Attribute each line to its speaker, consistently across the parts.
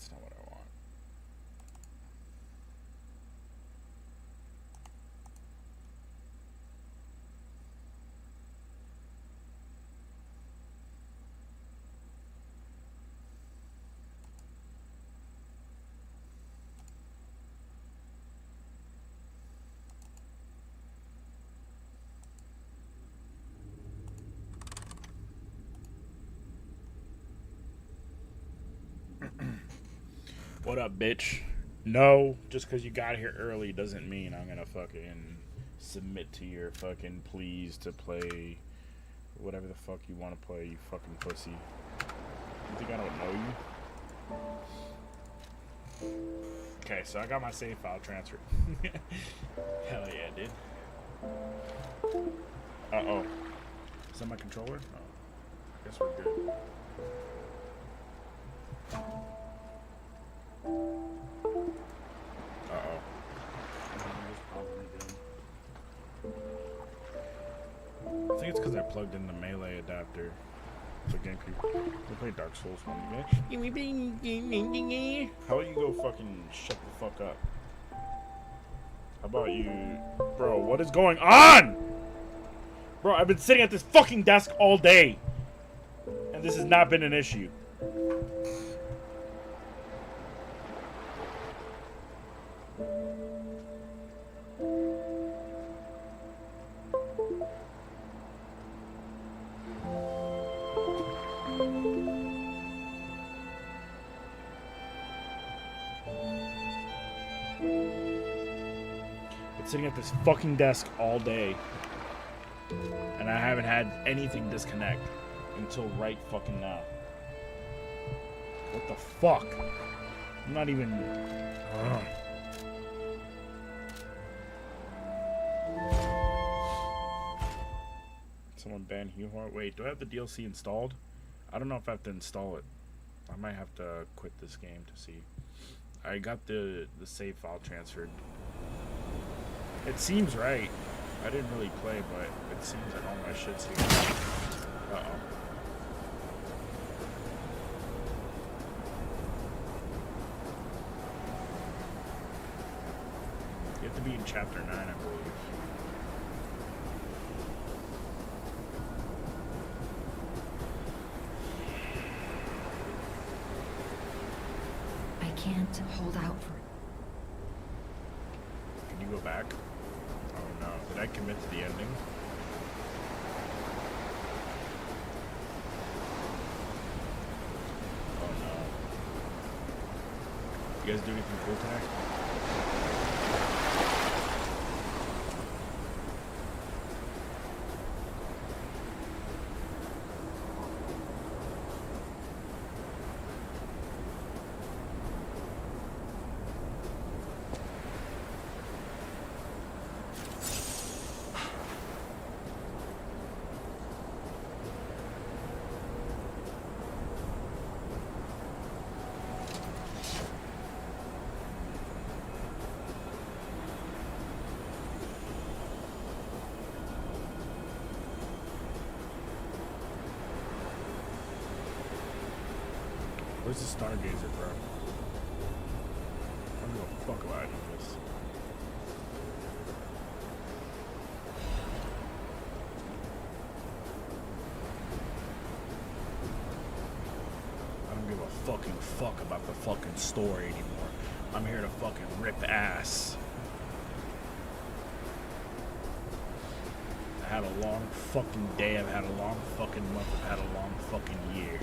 Speaker 1: That's not what I want. What up, bitch? No, just because you got here early doesn't mean I'm gonna fucking submit to your fucking pleas to play whatever the fuck you want to play, you fucking pussy. You think I don't know you? Okay, so I got my save file transferred. Hell yeah, dude. Uh-oh. Is that my controller? Oh, I guess we're good. Uh-oh. I think it's because I plugged in the Melee adapter. So GameCube. We play Dark Souls 1 again. How about you go fucking shut the fuck up? How about you... Bro, what is going on? Bro, I've been sitting at this fucking desk all day. And this has not been an issue. Sitting at this fucking desk all day, and I haven't had anything disconnect until right fucking now. What the fuck? I'm not even... Someone ban Hewhart. Wait, do I have the DLC installed? I don't know if I have to install it. I might have to quit this game to see. I got the save file transferred. It seems right. I didn't really play, but it seems like all my shit's here. Uh-oh. You have to be in chapter 9, I believe.
Speaker 2: I can't hold out for it.
Speaker 1: Can you go back? Oh no, did I commit to the ending? Oh no. You guys do anything cool tonight? Where's the Stargazer, bro? I don't give a fuck about any of this. I don't give a fucking fuck about the fucking story anymore. I'm here to fucking rip ass. I had a long fucking day. I've had a long fucking month. I've had a long fucking year.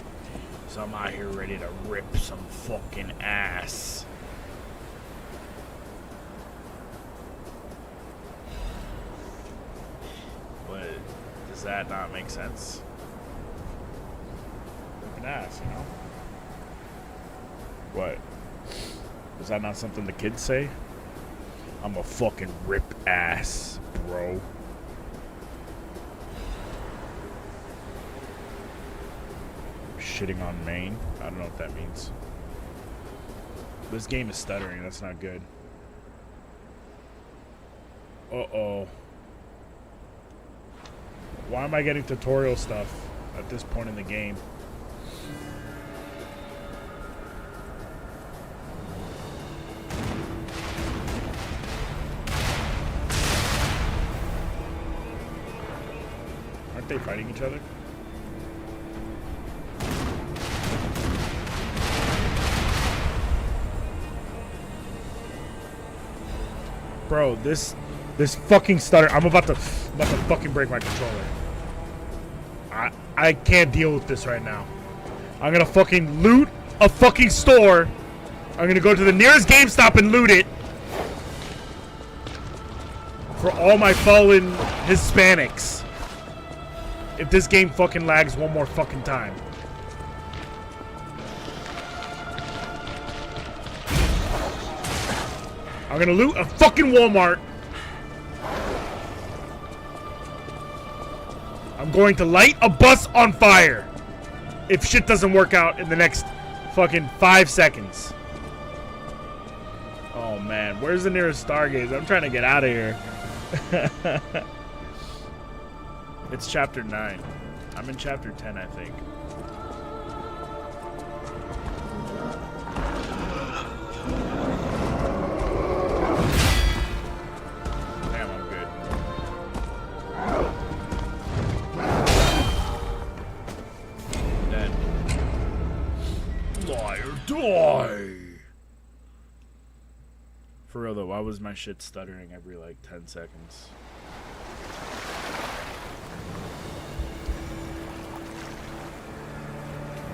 Speaker 1: So I'm out here ready to rip some fucking ass. But does that not make sense? Ripping ass, you know? What? Is that not something the kids say? I'm a fucking rip ass, bro. Shitting on Maine. I don't know what that means. This game is stuttering. That's not good. Uh-oh. Why am I getting tutorial stuff at this point in the game? Aren't they fighting each other? Bro, this fucking stutter. I'm about to fucking break my controller. I can't deal with this right now. I'm gonna fucking loot a fucking store. I'm gonna go to the nearest GameStop and loot it. For all my fallen Hispanics. If this game fucking lags one more fucking time. I'm gonna loot a fucking Walmart. I'm going to light a bus on fire. If shit doesn't work out in the next fucking 5 seconds. Oh man, where's the nearest Stargaze? I'm trying to get out of here. It's chapter 9. I'm in chapter 10, I think. Damn, I'm good. Dead. Liar, die! For real though, why was my shit stuttering every like 10 seconds?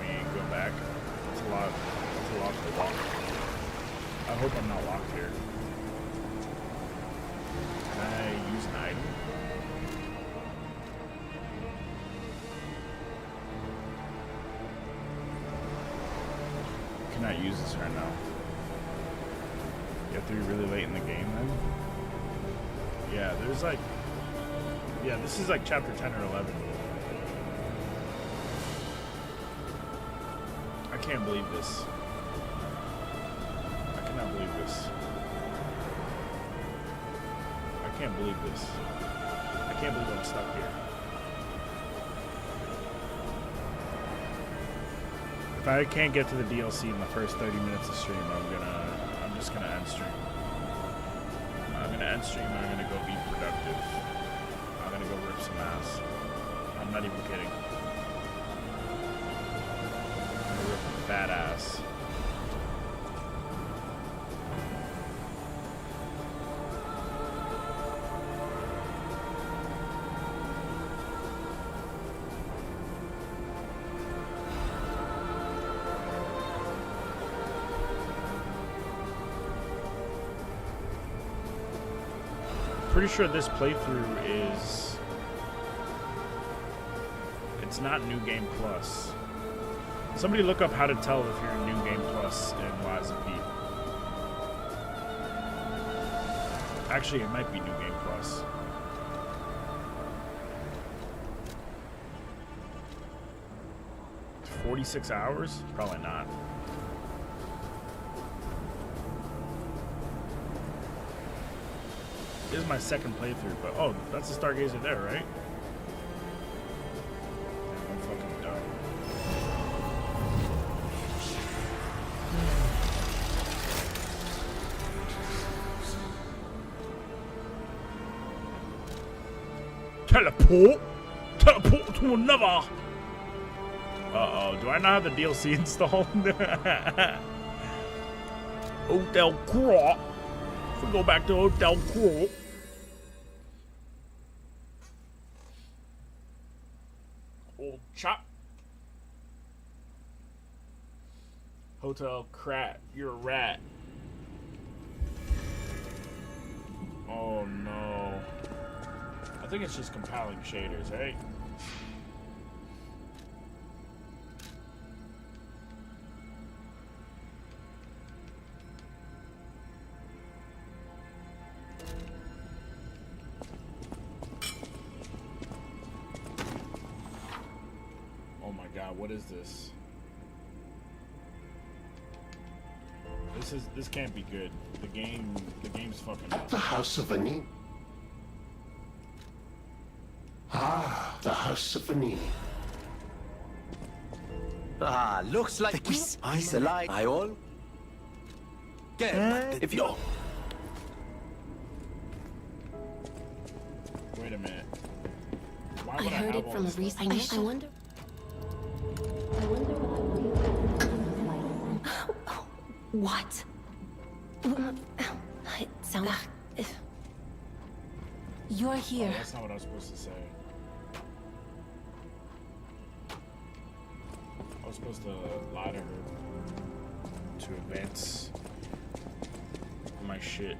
Speaker 1: Can we go back? It's a lot to walk. I hope I'm not locked here. Can I use an item? Cannot use this right now. You have to be really late in the game then? Yeah, there's like... Yeah, this is like chapter 10 or 11. I can't believe this. I cannot believe this. I can't believe this. I can't believe I'm stuck here. If I can't get to the DLC in the first 30 minutes of stream, I'm just gonna end stream. I'm gonna end stream and I'm gonna go be productive. I'm gonna go rip some ass. I'm not even kidding. I'm gonna rip a fat ass. Pretty sure this playthrough is... It's not New Game Plus. Somebody look up how to tell if you're in New Game Plus in Lies of P. Actually, it might be New Game Plus. $46 hours? Probably not. This is my second playthrough, but oh, that's the Stargazer there, right? Damn, I'm fucking dumb. Teleport? Teleport to another! Uh-oh, do I not have the DLC installed? Hotel Croc. If we go back to Hotel Croc. Old chop. Hotel Crat, you're a rat. Oh no. I think it's just compiling shaders, right? Oh my god, what is this? This can't be good. The game's fucking up.
Speaker 3: The House of Anine. Ah, the House of Anine.
Speaker 4: Ah, looks like I lie. I all. Get if you.
Speaker 1: Wait a minute. Why
Speaker 5: I
Speaker 1: would
Speaker 5: heard
Speaker 1: have
Speaker 5: it
Speaker 1: all
Speaker 5: from a
Speaker 1: this stuff?
Speaker 5: recent. I wonder. What? It sounds. You're
Speaker 1: Oh,
Speaker 5: here.
Speaker 1: that's not what I was supposed to say. I was supposed to lie to her to advance my shit.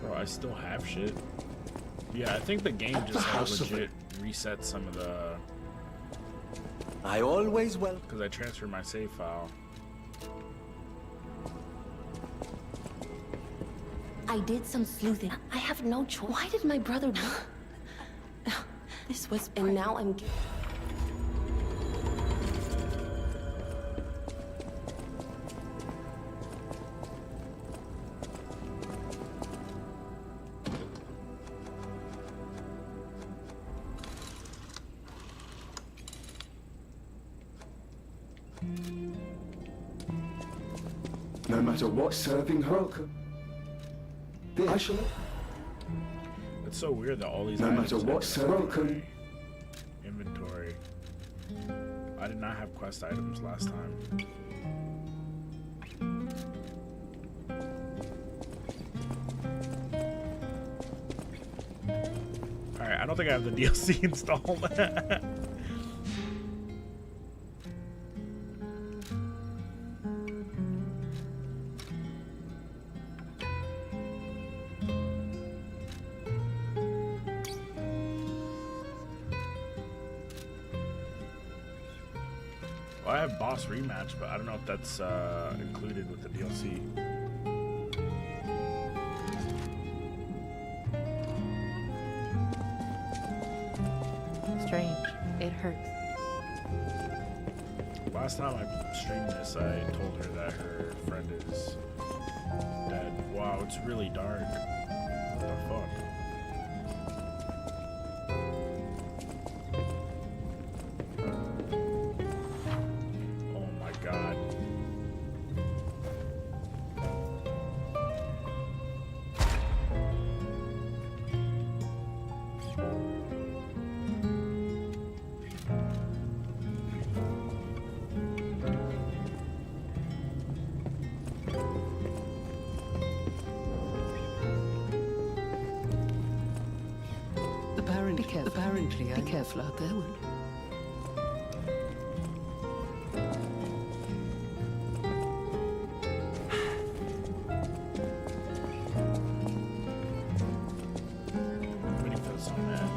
Speaker 1: Bro, I still have shit. Yeah, I think the game
Speaker 3: At the
Speaker 1: just like
Speaker 3: House of
Speaker 1: legit reset some of the...
Speaker 4: I always welcome.
Speaker 1: Because I transferred my save file.
Speaker 5: I did some sleuthing. I have no choice. Why did my brother? This was, and now I'm.
Speaker 3: No matter what serving her, I shall.
Speaker 1: It's so weird that all these
Speaker 3: No
Speaker 1: items
Speaker 3: matter
Speaker 1: have
Speaker 3: what's
Speaker 1: been in
Speaker 3: broken.
Speaker 1: my inventory. I did not have quest items last time. Alright, I don't think I have the DLC installed. Well, I have boss rematch, but I don't know if that's included with the DLC.
Speaker 6: Strange. It hurts.
Speaker 1: Last time I streamed this, I told her that her friend is dead. Wow, it's really dark. What the fuck? Oh my god.
Speaker 7: Apparently, be careful out there, will you?
Speaker 1: I'm waiting for this on end.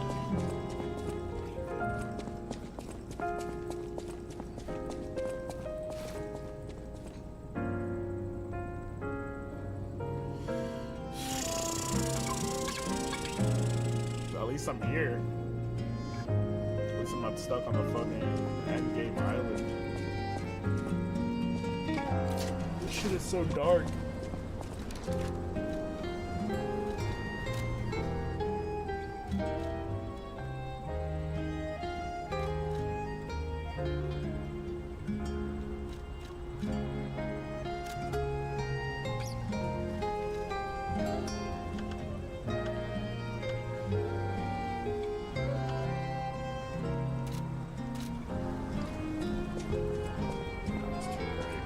Speaker 1: At least I'm here. At least I'm not stuck on the fucking end game island. This shit is so dark. That's too bright.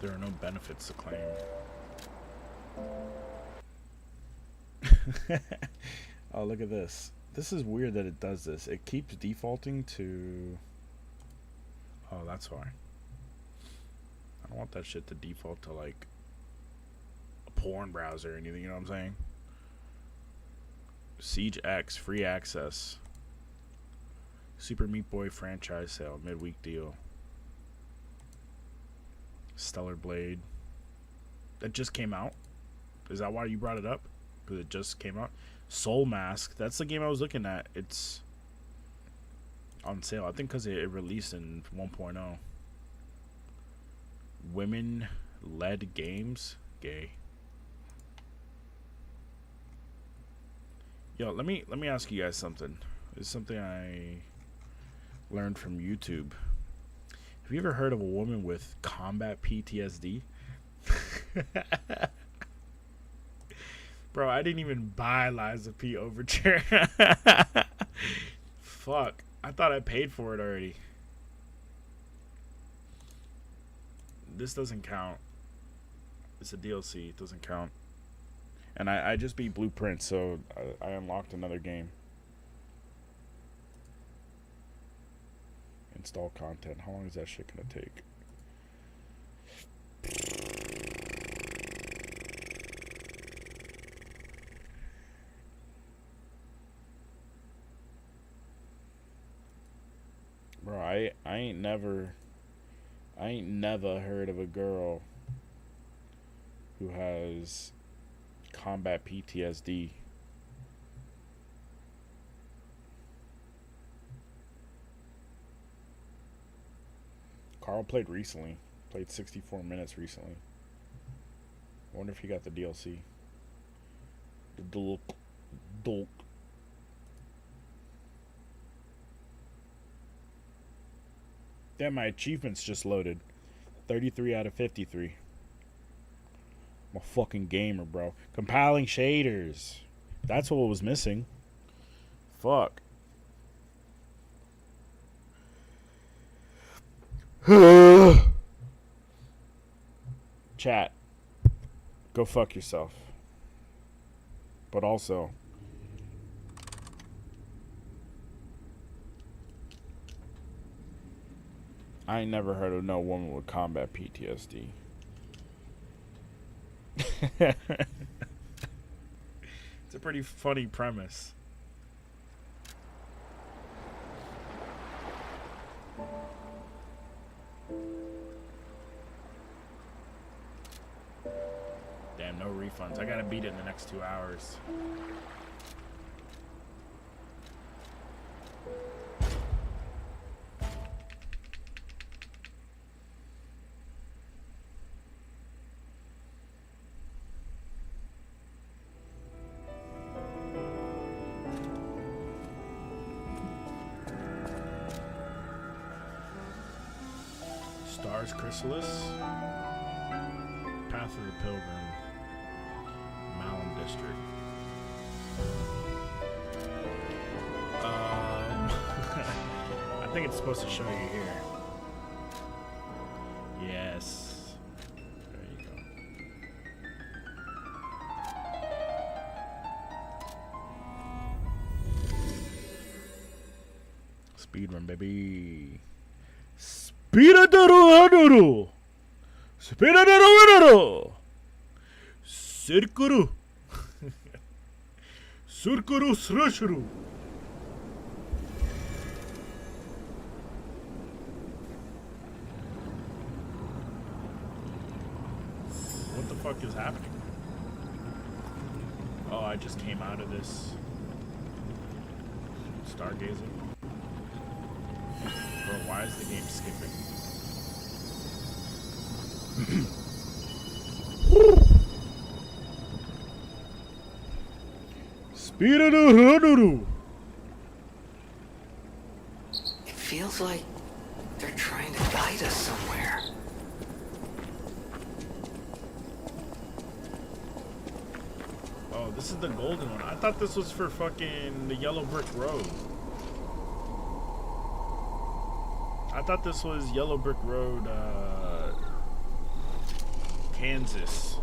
Speaker 1: There are no benefits to claim. Oh, look at this. This is weird that it does this. It keeps defaulting to... Oh, that's why. I don't want that shit to default to, like, a porn browser or anything, you know what I'm saying? Siege X, free access. Super Meat Boy franchise sale, midweek deal. Stellar Blade. That just came out. Is that why you brought it up? Because it just came out. Soul Mask. That's the game I was looking at. It's on sale. I think because it released in 1.0. Women-led games. Gay. Yo, let me ask you guys something. This is something I learned from YouTube. Have you ever heard of a woman with combat PTSD? Bro, I didn't even buy Lies of P Overture. Fuck. I thought I paid for it already. This doesn't count. It's a DLC. It doesn't count. And I just beat Blueprint, so I unlocked another game. Install content. How long is that shit gonna take? Bro, I ain't never heard of a girl who has combat PTSD. Carl played recently. Played 64 minutes recently. I wonder if he got the DLC. The Dolk. Damn, my achievements just loaded. 33 out of 53. I'm a fucking gamer, bro. Compiling shaders. That's what was missing. Fuck. Chat. Go fuck yourself. But also, I ain't never heard of no woman with combat PTSD. It's a pretty funny premise. Damn, no refunds. I gotta beat it in the next 2 hours. Stars Chrysalis, Path of the Pilgrim, Malum District. I think it's supposed to show you here. Yes. There you go. Speedrun, baby. Speedrun. Speedrun. Circuru. Circuru Srashuru. What the fuck is happening? Oh, I just came out of this stargazing. Bro, why is the game skipping? Speedrun.
Speaker 4: It feels like they're trying to guide us somewhere.
Speaker 1: Oh, this is the golden one. I thought this was for fucking the Yellow Brick Road. I thought this was Yellow Brick Road, Kansas.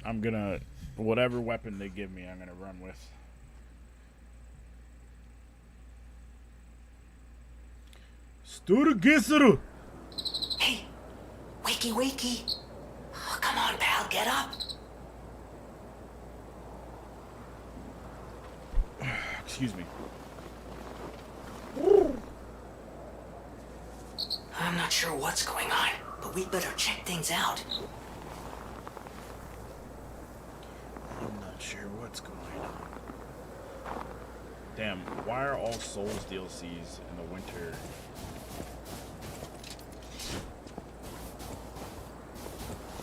Speaker 1: I'm gonna, whatever weapon they give me, I'm gonna run with. Sturgisuru!
Speaker 4: Hey, wakey, wakey. Oh, come on, pal, get up.
Speaker 1: Excuse me.
Speaker 4: I'm not sure what's going on, but we'd better check things out.
Speaker 1: I'm not sure what's going on. Damn, why are all Souls DLCs in the winter?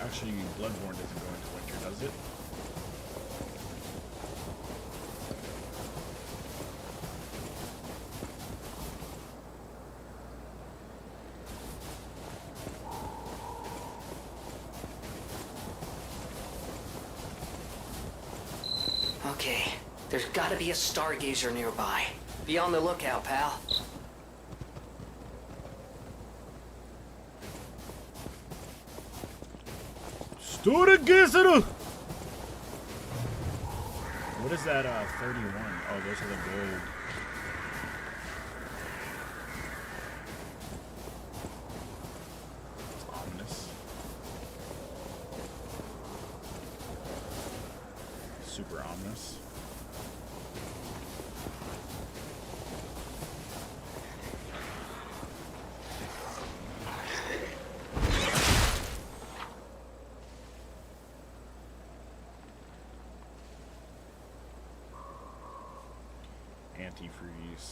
Speaker 1: Actually, Bloodborne doesn't go into winter, does it?
Speaker 4: Okay, there's gotta be a stargazer nearby. Be on the lookout, pal.
Speaker 1: Sturgisuru! What is that, 31? Oh, those are the gold. It's ominous. Super ominous. Antifreeze.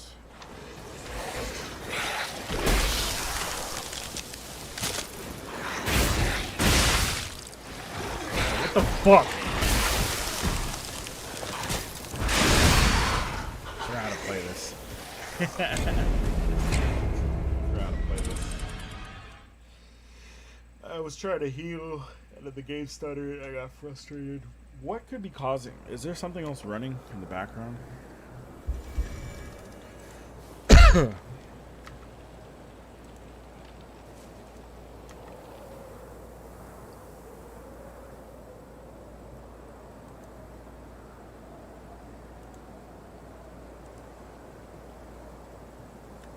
Speaker 1: What the fuck? I forgot how to play this. Forgot how to play this. I was trying to heal, and then the game stuttered. I got frustrated. What could be causing? Is there something else running in the background?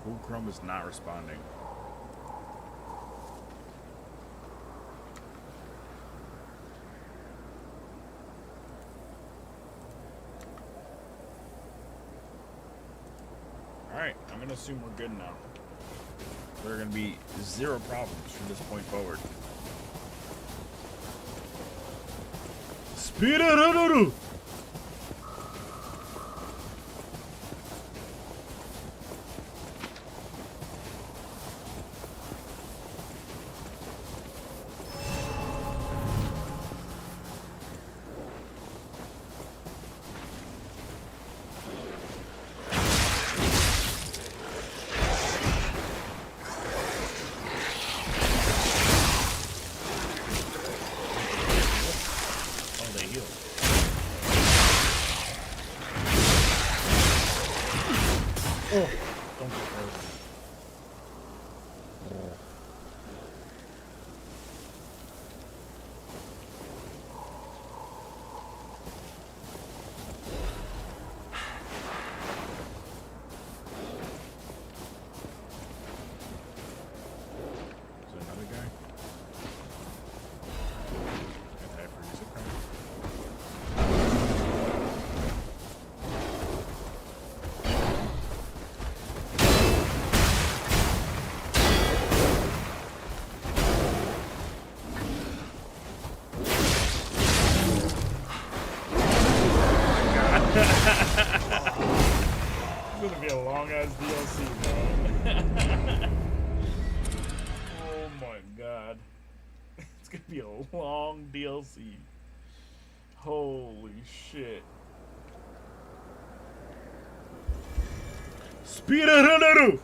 Speaker 1: Google Chrome is not responding. Alright, I'm gonna assume we're good now. There are gonna be zero problems from this point forward. Speed-a-doo-doo-doo! Oh, don't get frozen. Oh. Is there another guy? Anti-freeze, okay. be a long ass DLC, bro. Oh my god. It's gonna be a long DLC. Holy shit. Speedrunner!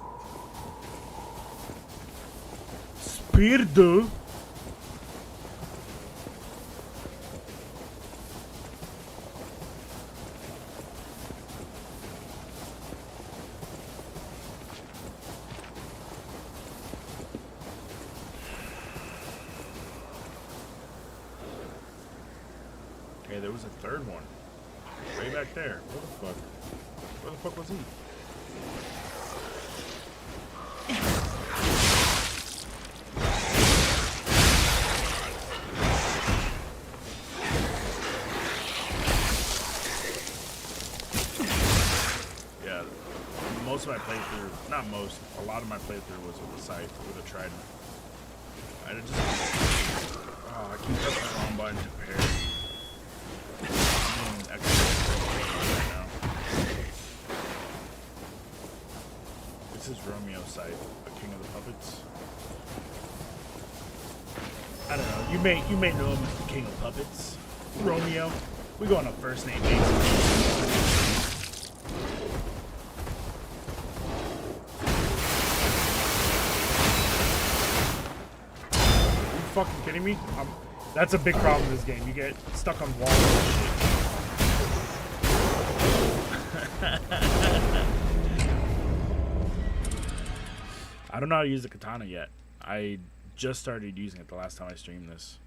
Speaker 1: Speed. Okay, there was a third one. Way back there. Where the fuck? Where the fuck was he? Yeah, most of my playthrough, not most, a lot of my playthrough was with the scythe, with a trident. I just, oh, I keep pressing the wrong button to prepare. Right now. This is Romeo's scythe, the king of the puppets. I don't know. You may know him as the king of puppets, Romeo. We go on a first name basis. Are you fucking kidding me? That's a big problem in this game. You get stuck on walls and shit. I don't know how to use the katana yet. I just started using it the last time I streamed this.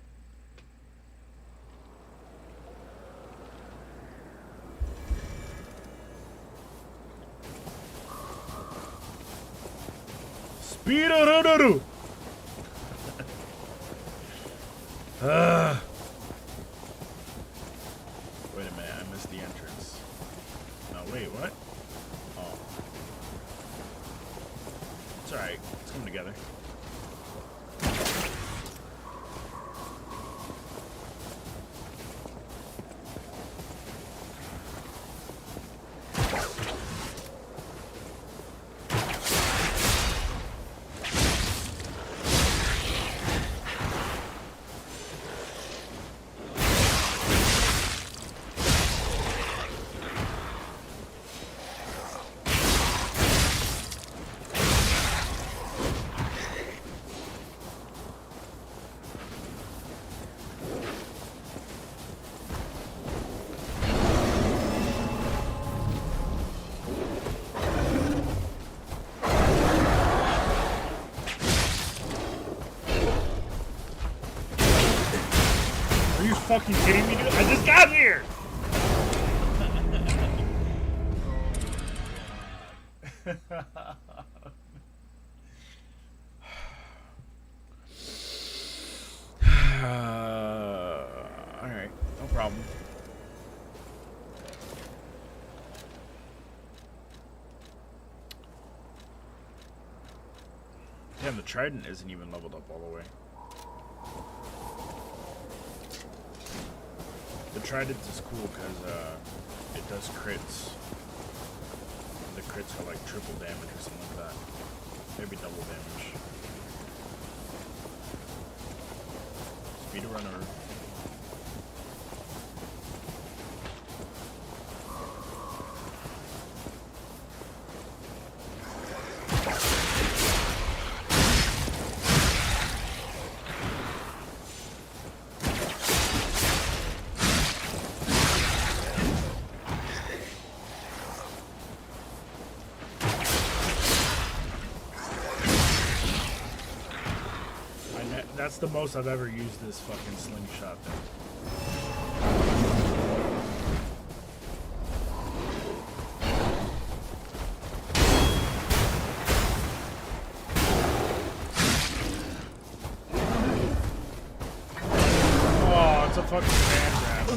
Speaker 1: Speedrunner! Wait a minute, I missed the entrance. No, wait, what? Oh. It's alright, it's coming together. Are you fucking kidding me, dude? I just got here! Alright, no problem. Damn, the trident isn't even leveled up all the way. The trident is cool because it does crits. The crits are like triple damage or something like that. Maybe double damage. Speedrunner. That's the most I've ever used this fucking slingshot thing. Oh, it's a fucking fan grab.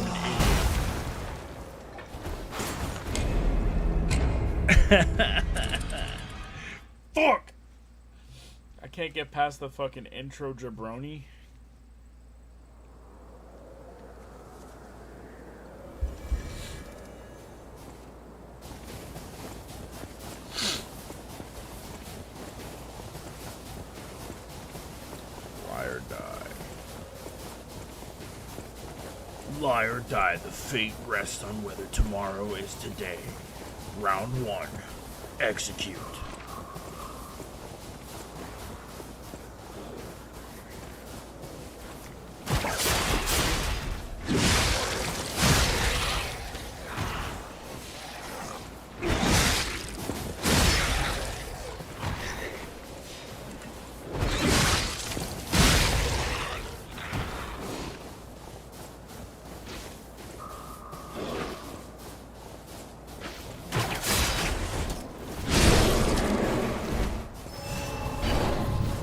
Speaker 1: Fuck! I can't get past the fucking intro jabroni. Fly or die, the fate rests on whether tomorrow is today. Round 1. Execute.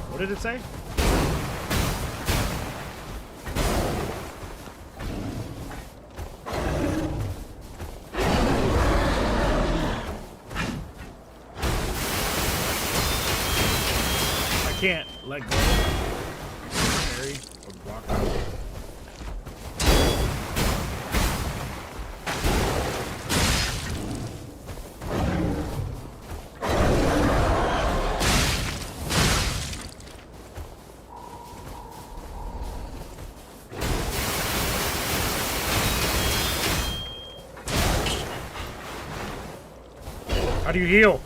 Speaker 1: What did it say? I can't let go. Parry or block. How do you heal?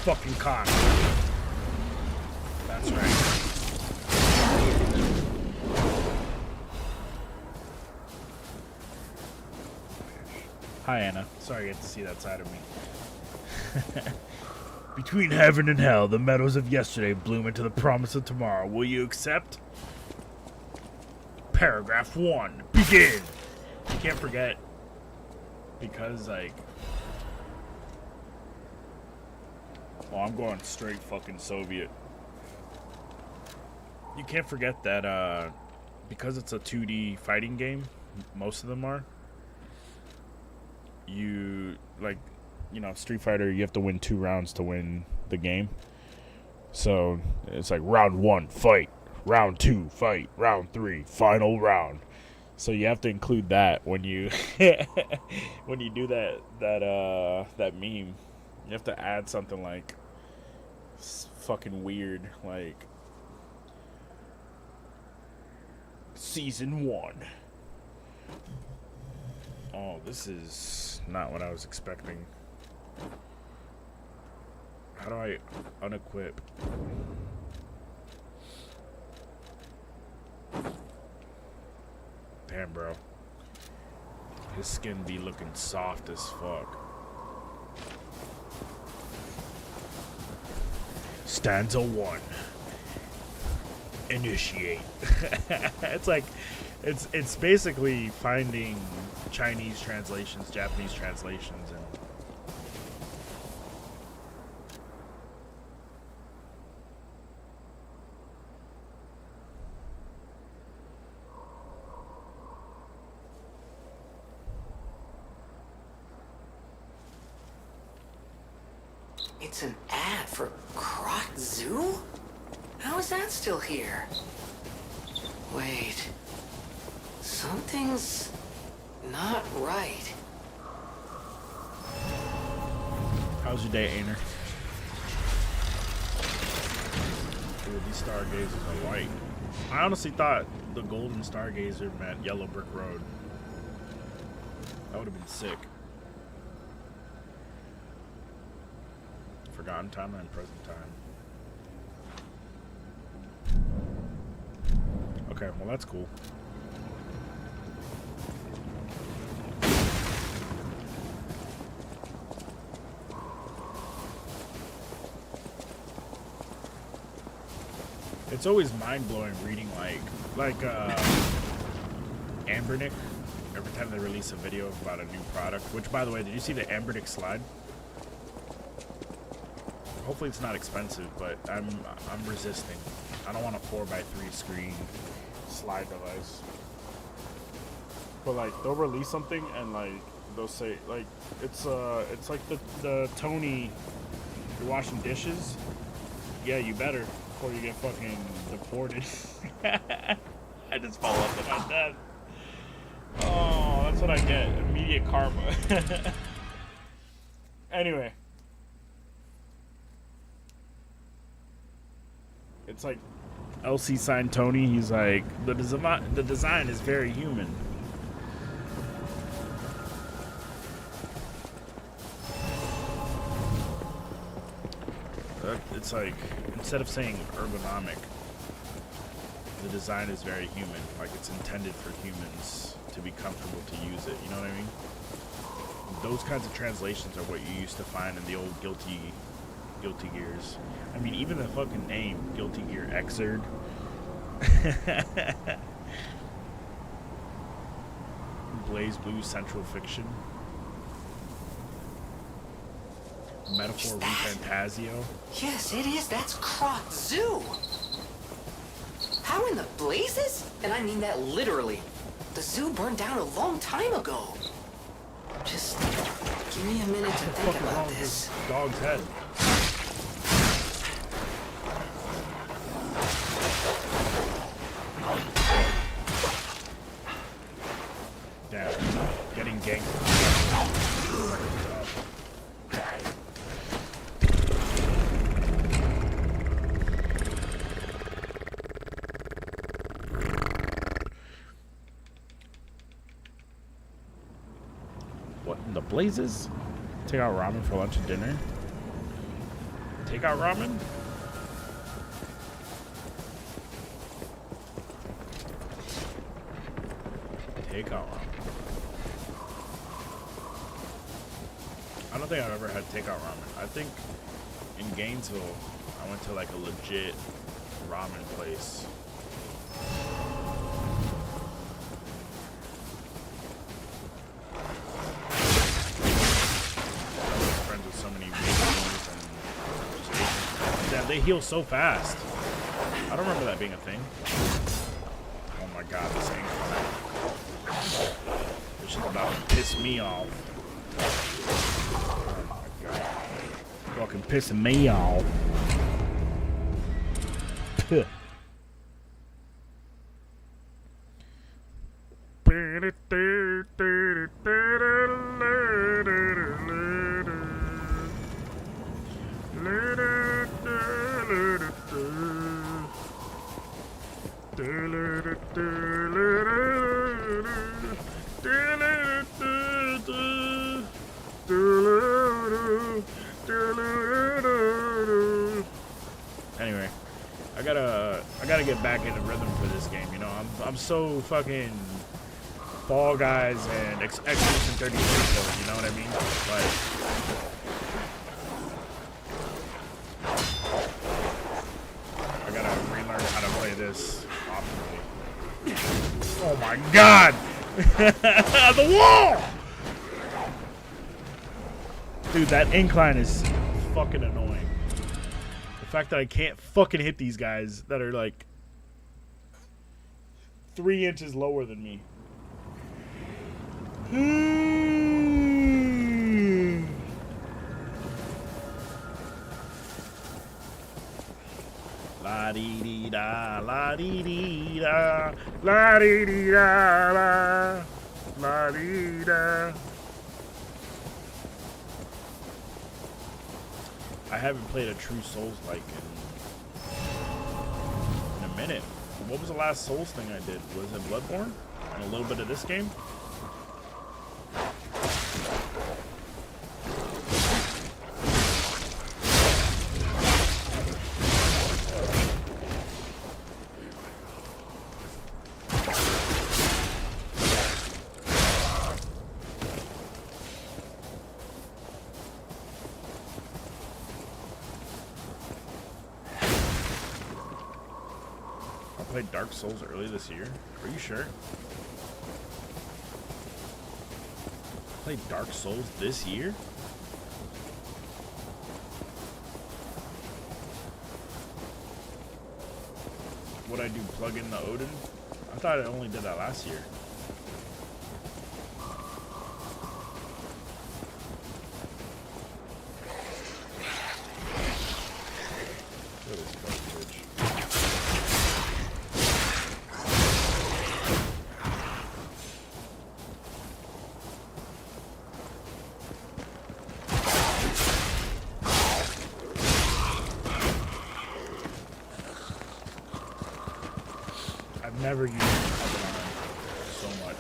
Speaker 1: Fucking cock. That's right. Hi, Anna. Sorry you get to see that side of me. Between heaven and hell, the meadows of yesterday bloom into the promise of tomorrow. Will you accept? Paragraph 1. Begin! You can't forget. Because, like... Oh, I'm going straight fucking Soviet. You can't forget that, because it's a 2D fighting game, most of them are, you, like, you know, Street Fighter, you have to win 2 rounds to win the game. So, it's like round 1, fight. Round 2, fight. Round 3, final round. So you have to include that when you, when you do that meme. You have to add something like fucking weird, like Season 1. Oh, this is not what I was expecting. How do I unequip? Damn, bro. His skin be looking soft as fuck. Stanza 1. Initiate. It's like, it's basically finding Chinese translations, Japanese translations, and
Speaker 4: It's an ad for Croc Zoo? How is that still here? Wait. Something's not right.
Speaker 1: how How's your day, Ainer? Ooh, these stargazers are white. I honestly thought the golden stargazer meant yellow brick road. That would have been sick. Forgotten timeline, present time. Okay, well that's cool. It's always mind-blowing reading like Ambernick every time they release a video about a new product. Which, by the way, did you see the Ambernick slide? Hopefully it's not expensive, but I'm resisting. I don't want a 4x3 screen slide device. But like they'll release something and like they'll say like it's like the Tony, you're washing dishes. Yeah, you better before you get fucking deported. I just fall up to my death. Oh, that's what I get. Immediate karma. Anyway. It's like LC signed Tony. He's like, the design is very human. It's like, instead of saying ergonomic, the design is very human. Like it's intended for humans to be comfortable to use it. You know what I mean? Those kinds of translations are what you used to find in the old Guilty Gears. I mean, even the fucking name, Guilty Gear Xrd. Blaze Blue Central Fiction. Metaphor Refantasio.
Speaker 4: Yes, it is. That's Krot Zoo. How in the blazes? And I mean that literally. The zoo burned down a long time ago. Just give me a minute to think about this.
Speaker 1: Dog's head. Damn, getting ganked. What in the blazes? Take out ramen for lunch and dinner? Take out ramen? Take out ramen. I don't think I've ever had takeout ramen. I think in Gainesville, I went to like a legit ramen place. Friends with so many Vietnamese and just Asian. Damn, they heal so fast. I don't remember that being a thing. Oh my god, this ain't fun. This shit's about to piss me off. Oh my god. Fucking pissing me off. Puh. Anyway, I gotta get back into rhythm for this game. You know, I'm so fucking Fall Guys and Expedition 33 mode. You know what I mean? Like, I gotta relearn how to play this optimally. Oh my god! The wall! Dude, that incline is fucking annoying. The fact that I can't fucking hit these guys that are like 3 inches lower than me. La dee dee da, la dee dee da, la dee dee da, la dee da. I haven't played a true Souls-like in a minute. What was the last Souls thing I did? Was it Bloodborne? And a little bit of this game? I played Dark Souls early this year. Are you sure? Played Dark Souls this year? What I do, plug in the Odin? I thought I only did that last year. Look at this fucking bitch. I've never used Abaddon so much.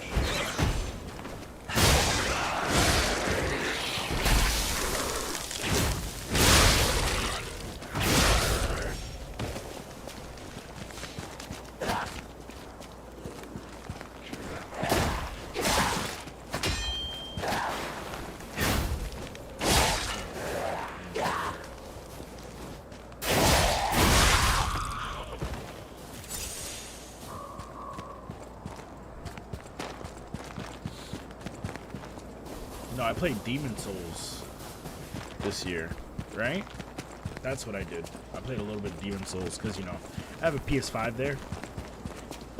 Speaker 1: No, I played Demon Souls this year, right? That's what I did. I played a little bit of Demon Souls because, you know, I have a PS5 there.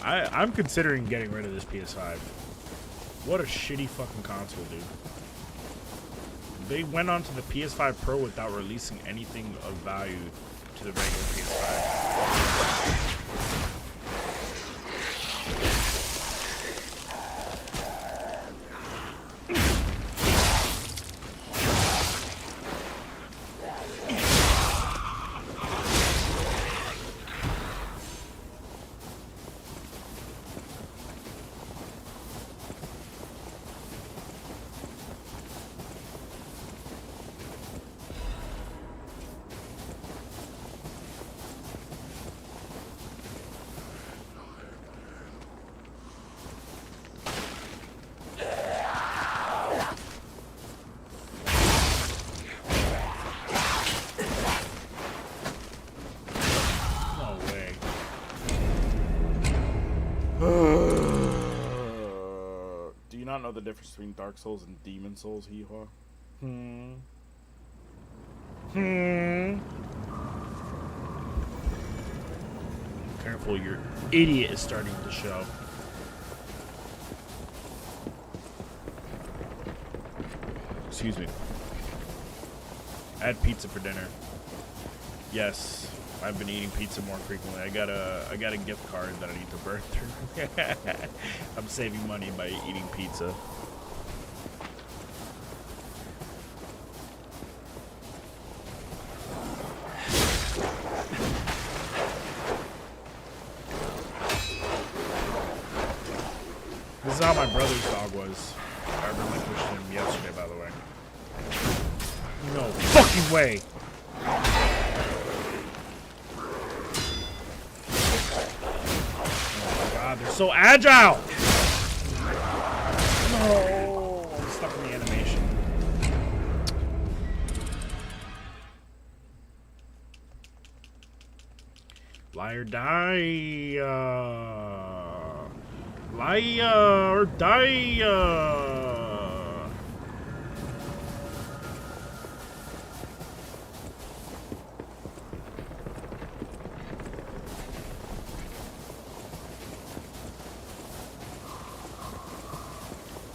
Speaker 1: I'm considering getting rid of this PS5. What a shitty fucking console, dude. They went onto the PS5 Pro without releasing anything of value to the regular PS5. Do you not know the difference between Dark Souls and Demon Souls, Hee-Haw? Careful, your idiot is starting to show. Excuse me. I had pizza for dinner. Yes, I've been eating pizza more frequently. I got a gift card that I need to burn through. I'm saving money by eating pizza. This is how my brother's dog was. I relinquished him yesterday, by the way. No fucking way! They're so agile! No! I'm stuck in the animation. Liar die! Liar or die!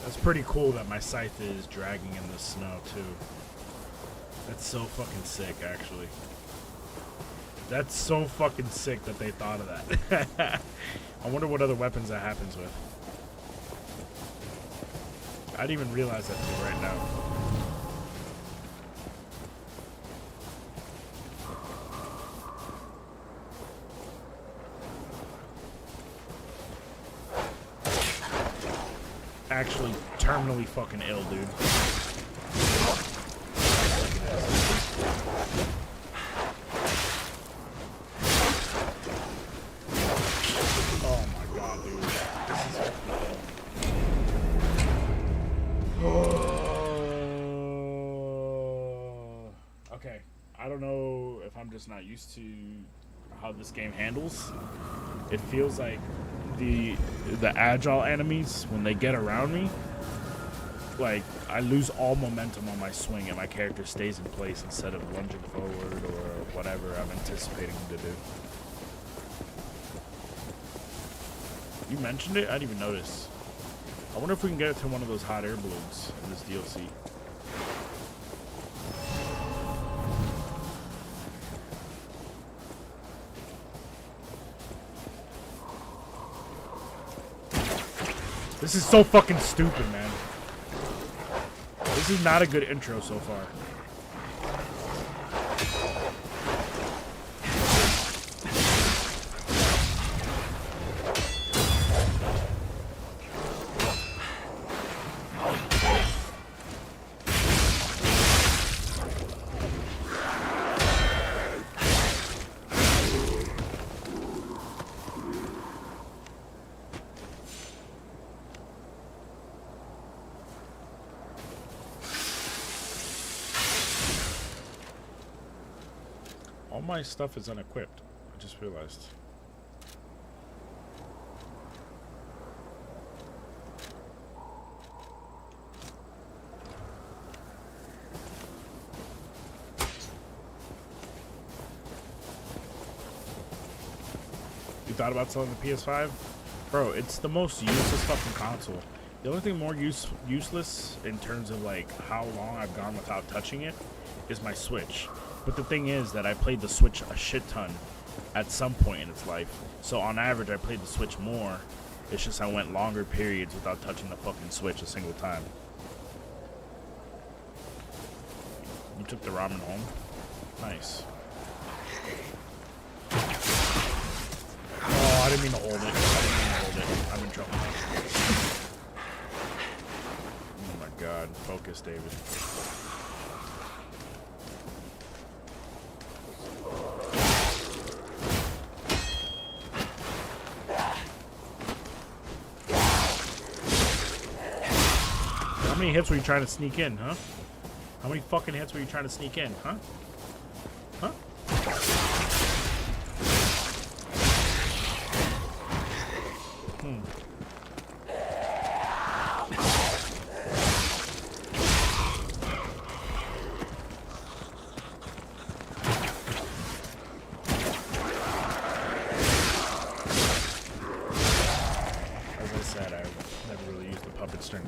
Speaker 1: That's pretty cool that my scythe is dragging in the snow, too. That's so fucking sick, actually. That's so fucking sick that they thought of that. I wonder what other weapons that happens with. I didn't even realize that till right now. actually terminally fucking ill, dude. Oh my god, dude. This is okay. I don't know if I'm just not used to how this game handles. It feels like the agile enemies, when they get around me, like I lose all momentum on my swing and my character stays in place instead of lunging forward or whatever I'm anticipating him to do. You mentioned it? I didn't even notice. I wonder if we can get it to one of those hot air balloons in this DLC. This is so fucking stupid, man. This is not a good intro so far. All my stuff is unequipped. I just realized. You thought about selling the PS5? Bro, it's the most useless fucking console. The only thing more useless in terms of like how long I've gone without touching it is my Switch. But the thing is that I played the Switch a shit ton at some point in its life. So on average, I played the Switch more. It's just I went longer periods without touching the fucking Switch a single time. You took the ramen home? Nice. Oh, I didn't mean to hold it. I'm in trouble. Oh my god. Focus, David. How many hits were you trying to sneak in, huh? How many fucking hits were you trying to sneak in, huh? Huh? As I said, I never really used the puppet string.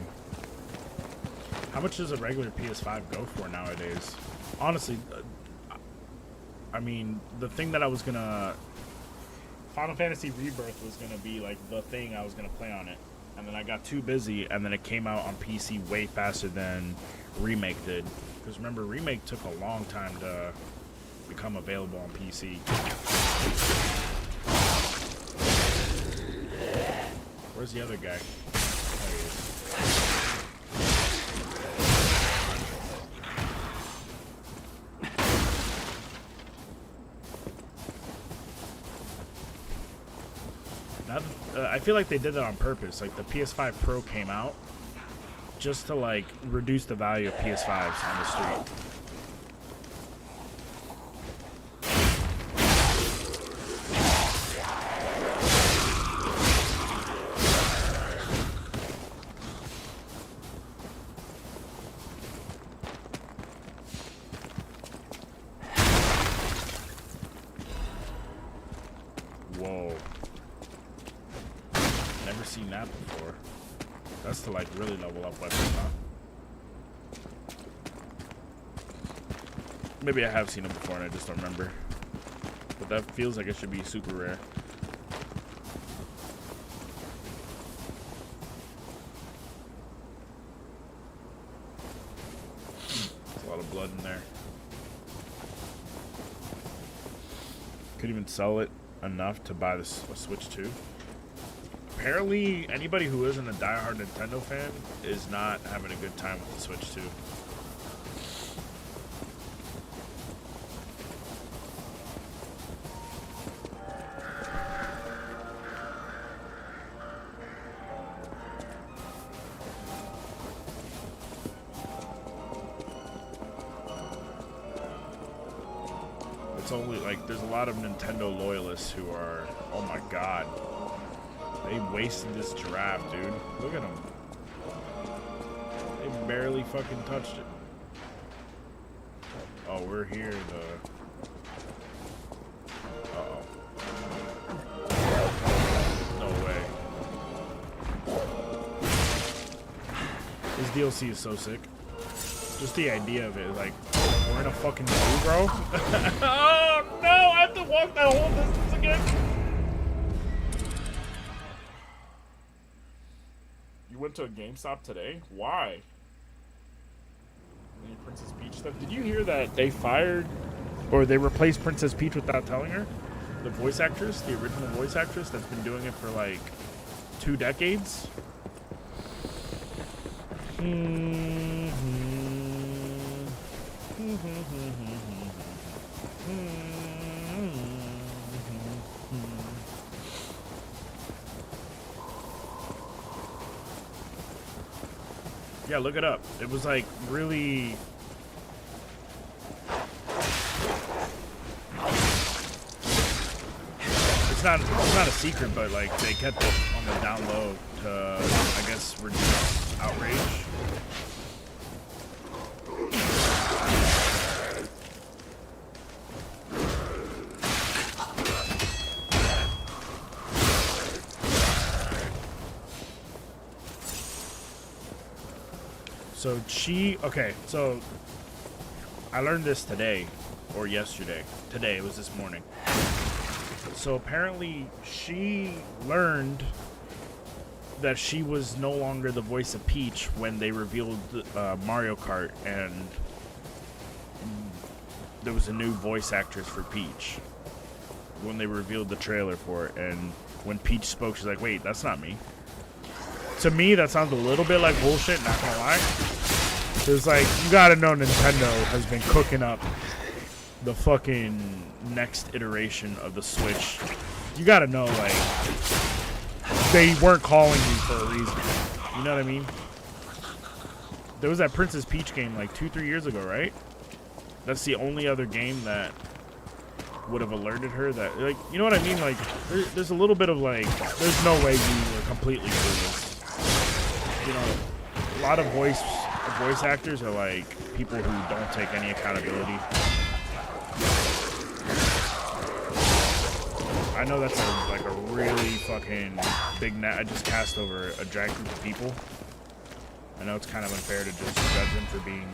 Speaker 1: How much does a regular PS5 go for nowadays? Honestly, I mean, the thing that I was gonna... Final Fantasy Rebirth was gonna be like the thing I was gonna play on it. And then I got too busy, and then it came out on PC way faster than Remake did. Because remember, Remake took a long time to become available on PC. Where's the other guy? There he is. I feel like they did that on purpose. Like the PS5 Pro came out just to like reduce the value of PS5s on the street. Whoa. Never seen that before. That's to like really level up weapons, huh? Maybe I have seen it before and I just don't remember. But that feels like it should be super rare. There's a lot of blood in there. Could even sell it enough to buy this a Switch 2. Apparently, anybody who isn't a diehard Nintendo fan is not having a good time with the Switch 2. It's only like there's a lot of Nintendo loyalists who are, oh my god, they wasted this giraffe, dude. Look at them. They barely fucking touched it. Oh, we're here. Uh-oh. No way. This DLC is so sick. Just the idea of it, like, we're in a fucking zoo, bro. Oh no, I have to walk that whole distance again. You went to a GameStop today? Why? Any Princess Peach stuff? Did you hear that they fired, or they replaced Princess Peach without telling her? The voice actress, the original voice actress that's been doing it for like 2 decades? Yeah, look it up. It was like really. It's not a secret, but like they kept it on the down low to, I guess, reduce outrage. So so I learned this today or yesterday. Today, it was this morning. So apparently she learned that she was no longer the voice of Peach when they revealed Mario Kart, and there was a new voice actress for Peach when they revealed the trailer for it. And when Peach spoke, she's like, wait, that's not me. To me, that sounds a little bit like bullshit, not gonna lie. There's like, you gotta know Nintendo has been cooking up the fucking next iteration of the Switch. You gotta know, like, they weren't calling you for a reason. You know what I mean? There was that Princess Peach game like 2-3 years ago, right? That's the only other game that would have alerted her that, like, you know what I mean? Like, there's a little bit of like, there's no way you were completely clueless. You know, a lot of voice actors are like people who don't take any accountability. I know that's like a really fucking big net I just cast over a giant group of people. I know it's kind of unfair to just judge them for being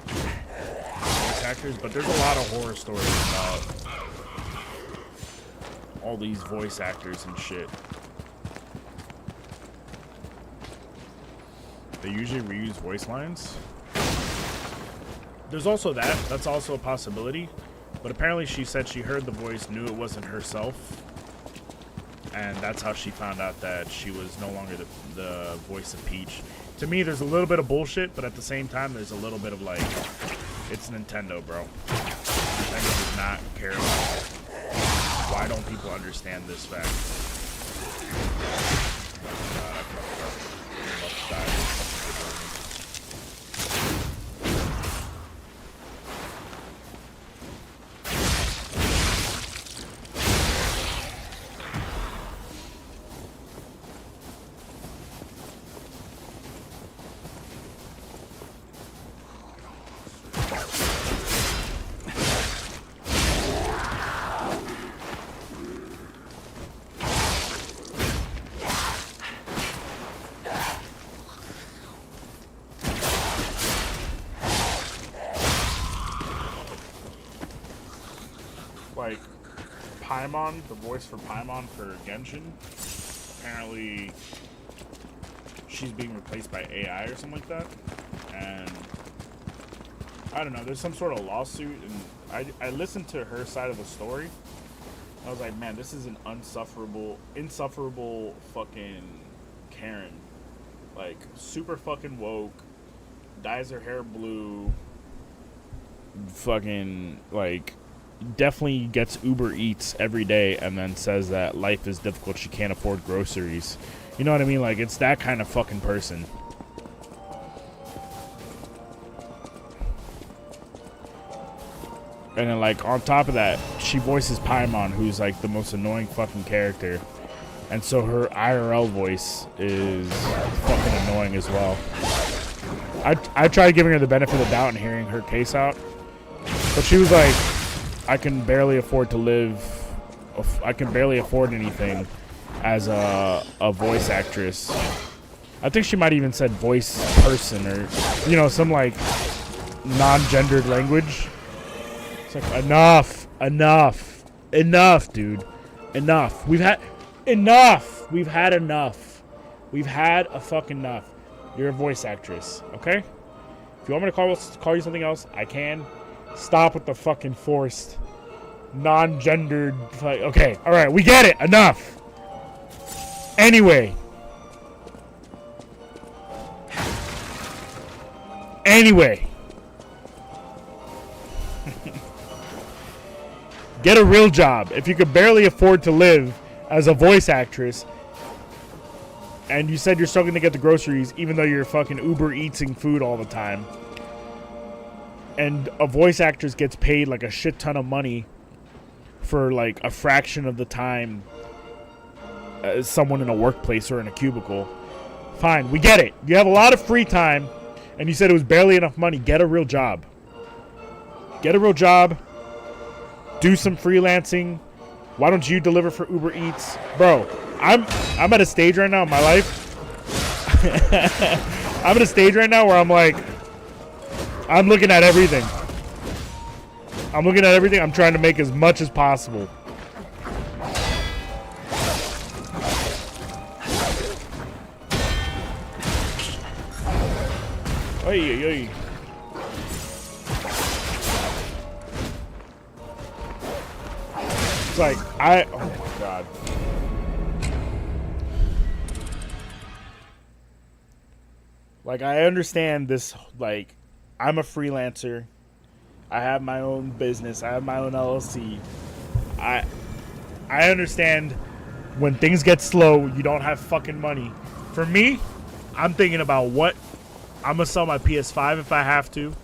Speaker 1: voice actors, but there's a lot of horror stories about all these voice actors and shit. They usually reuse voice lines. There's also that. That's also a possibility. But apparently she said she heard the voice, knew it wasn't herself. And that's how she found out that she was no longer the voice of Peach. To me, there's a little bit of bullshit, but at the same time, there's a little bit of like, it's Nintendo, bro. Nintendo does not care about it. Why don't people understand this fact? Like, Paimon, the voice for Paimon for Genshin, apparently she's being replaced by AI or something like that. And I don't know, there's some sort of lawsuit, and I listened to her side of the story, I was like, man, this is an insufferable fucking Karen. Like, super fucking woke, dyes her hair blue, fucking, like, definitely gets Uber Eats every day and then says that life is difficult, she can't afford groceries. You know what I mean? Like, it's that kind of fucking person. And then, like, on top of that, she voices Paimon, who's, like, the most annoying fucking character. And so her IRL voice is fucking annoying as well. I tried giving her the benefit of the doubt and hearing her case out. But she was like, I can barely afford to live. I can barely afford anything as a voice actress. I think she might even said voice person or, you know, some, like, non-gendered language. It's like, enough, dude, enough. We've had enough. We've had a fucking enough. You're a voice actress, okay? If you want me to call you something else, I can. Stop with the fucking forced, non-gendered. Okay, all right, we get it. Enough. Anyway. Get a real job. If you could barely afford to live as a voice actress, and you said you're struggling to get the groceries, even though you're fucking Uber Eating food all the time, and a voice actress gets paid like a shit ton of money for like a fraction of the time as someone in a workplace or in a cubicle, fine, we get it. You have a lot of free time, and you said it was barely enough money. Get a real job. Get a real job. Do some freelancing. Why don't you deliver for Uber Eats? Bro, I'm at a stage right now in my life. I'm at a stage right now where I'm like, I'm looking at everything. I'm trying to make as much as possible. Oy. It's like, oh my God. Like, I understand this, like, I'm a freelancer. I have my own business. I have my own LLC. I understand when things get slow, you don't have fucking money. For me, I'm thinking about what I'm going to sell my PS5 if I have to.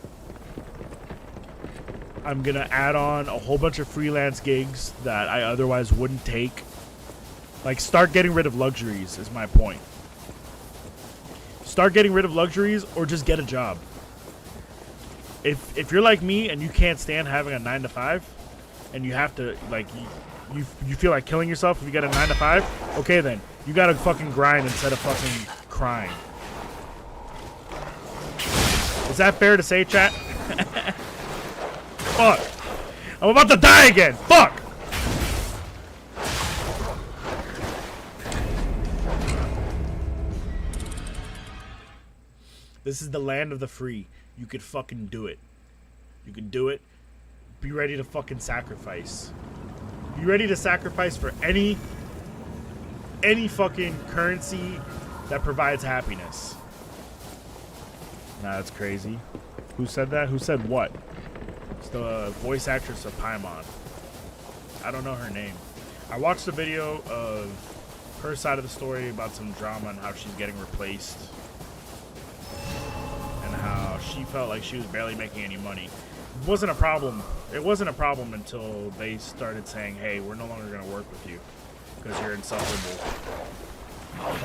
Speaker 1: I'm going to add on a whole bunch of freelance gigs that I otherwise wouldn't take. Like, start getting rid of luxuries is my point. Start getting rid of luxuries or just get a job. If you're like me and you can't stand having a 9-to-5 and you have to, like, you feel like killing yourself if you get a 9-to-5, okay then. You got to fucking grind instead of fucking crying. Is that fair to say, chat? Fuck. I'm about to die again. Fuck. This is the land of the free. You could fucking do it. You can do it. Be ready to fucking sacrifice. Be ready to sacrifice for any fucking currency that provides happiness. Nah, that's crazy. Who said that? Who said what? It's the voice actress of Paimon. I don't know her name. I watched a video of her side of the story about some drama and how she's getting replaced. And how she felt like she was barely making any money. It wasn't a problem. It wasn't a problem until they started saying, hey, we're no longer going to work with you because you're insufferable.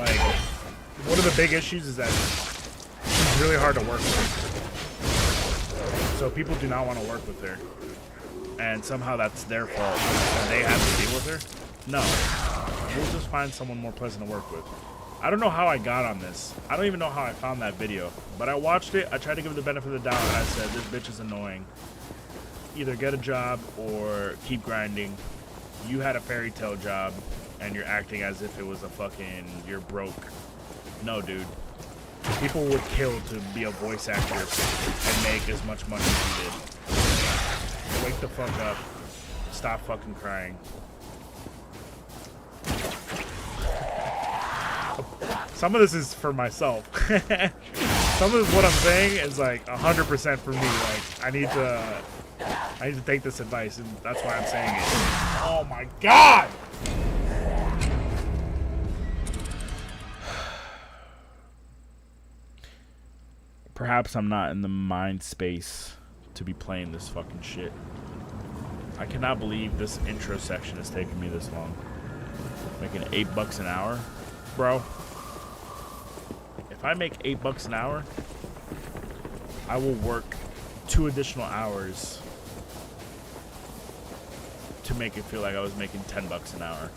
Speaker 1: Like, one of the big issues is that she's really hard to work with. So people do not want to work with her. And somehow that's their fault. And they have to deal with her? No. We'll just find someone more pleasant to work with. I don't know how I got on this. I don't even know how I found that video. But I watched it. I tried to give it the benefit of the doubt. And I said, this bitch is annoying. Either get a job or keep grinding. You had a fairy tale job. And you're acting as if it was a fucking, you're broke. No, dude. People would kill to be a voice actress and make as much money as you did. Wake the fuck up. Stop fucking crying. Some of this is for myself. Some of what I'm saying is like 100% for me. Like I need to take this advice, and that's why I'm saying it. Oh my god! Perhaps I'm not in the mind space to be playing this fucking shit. I cannot believe this intro section has taken me this long. Making $8 an hour, bro. If I make $8 an hour, I will work 2 additional hours to make it feel like I was making $10 an hour.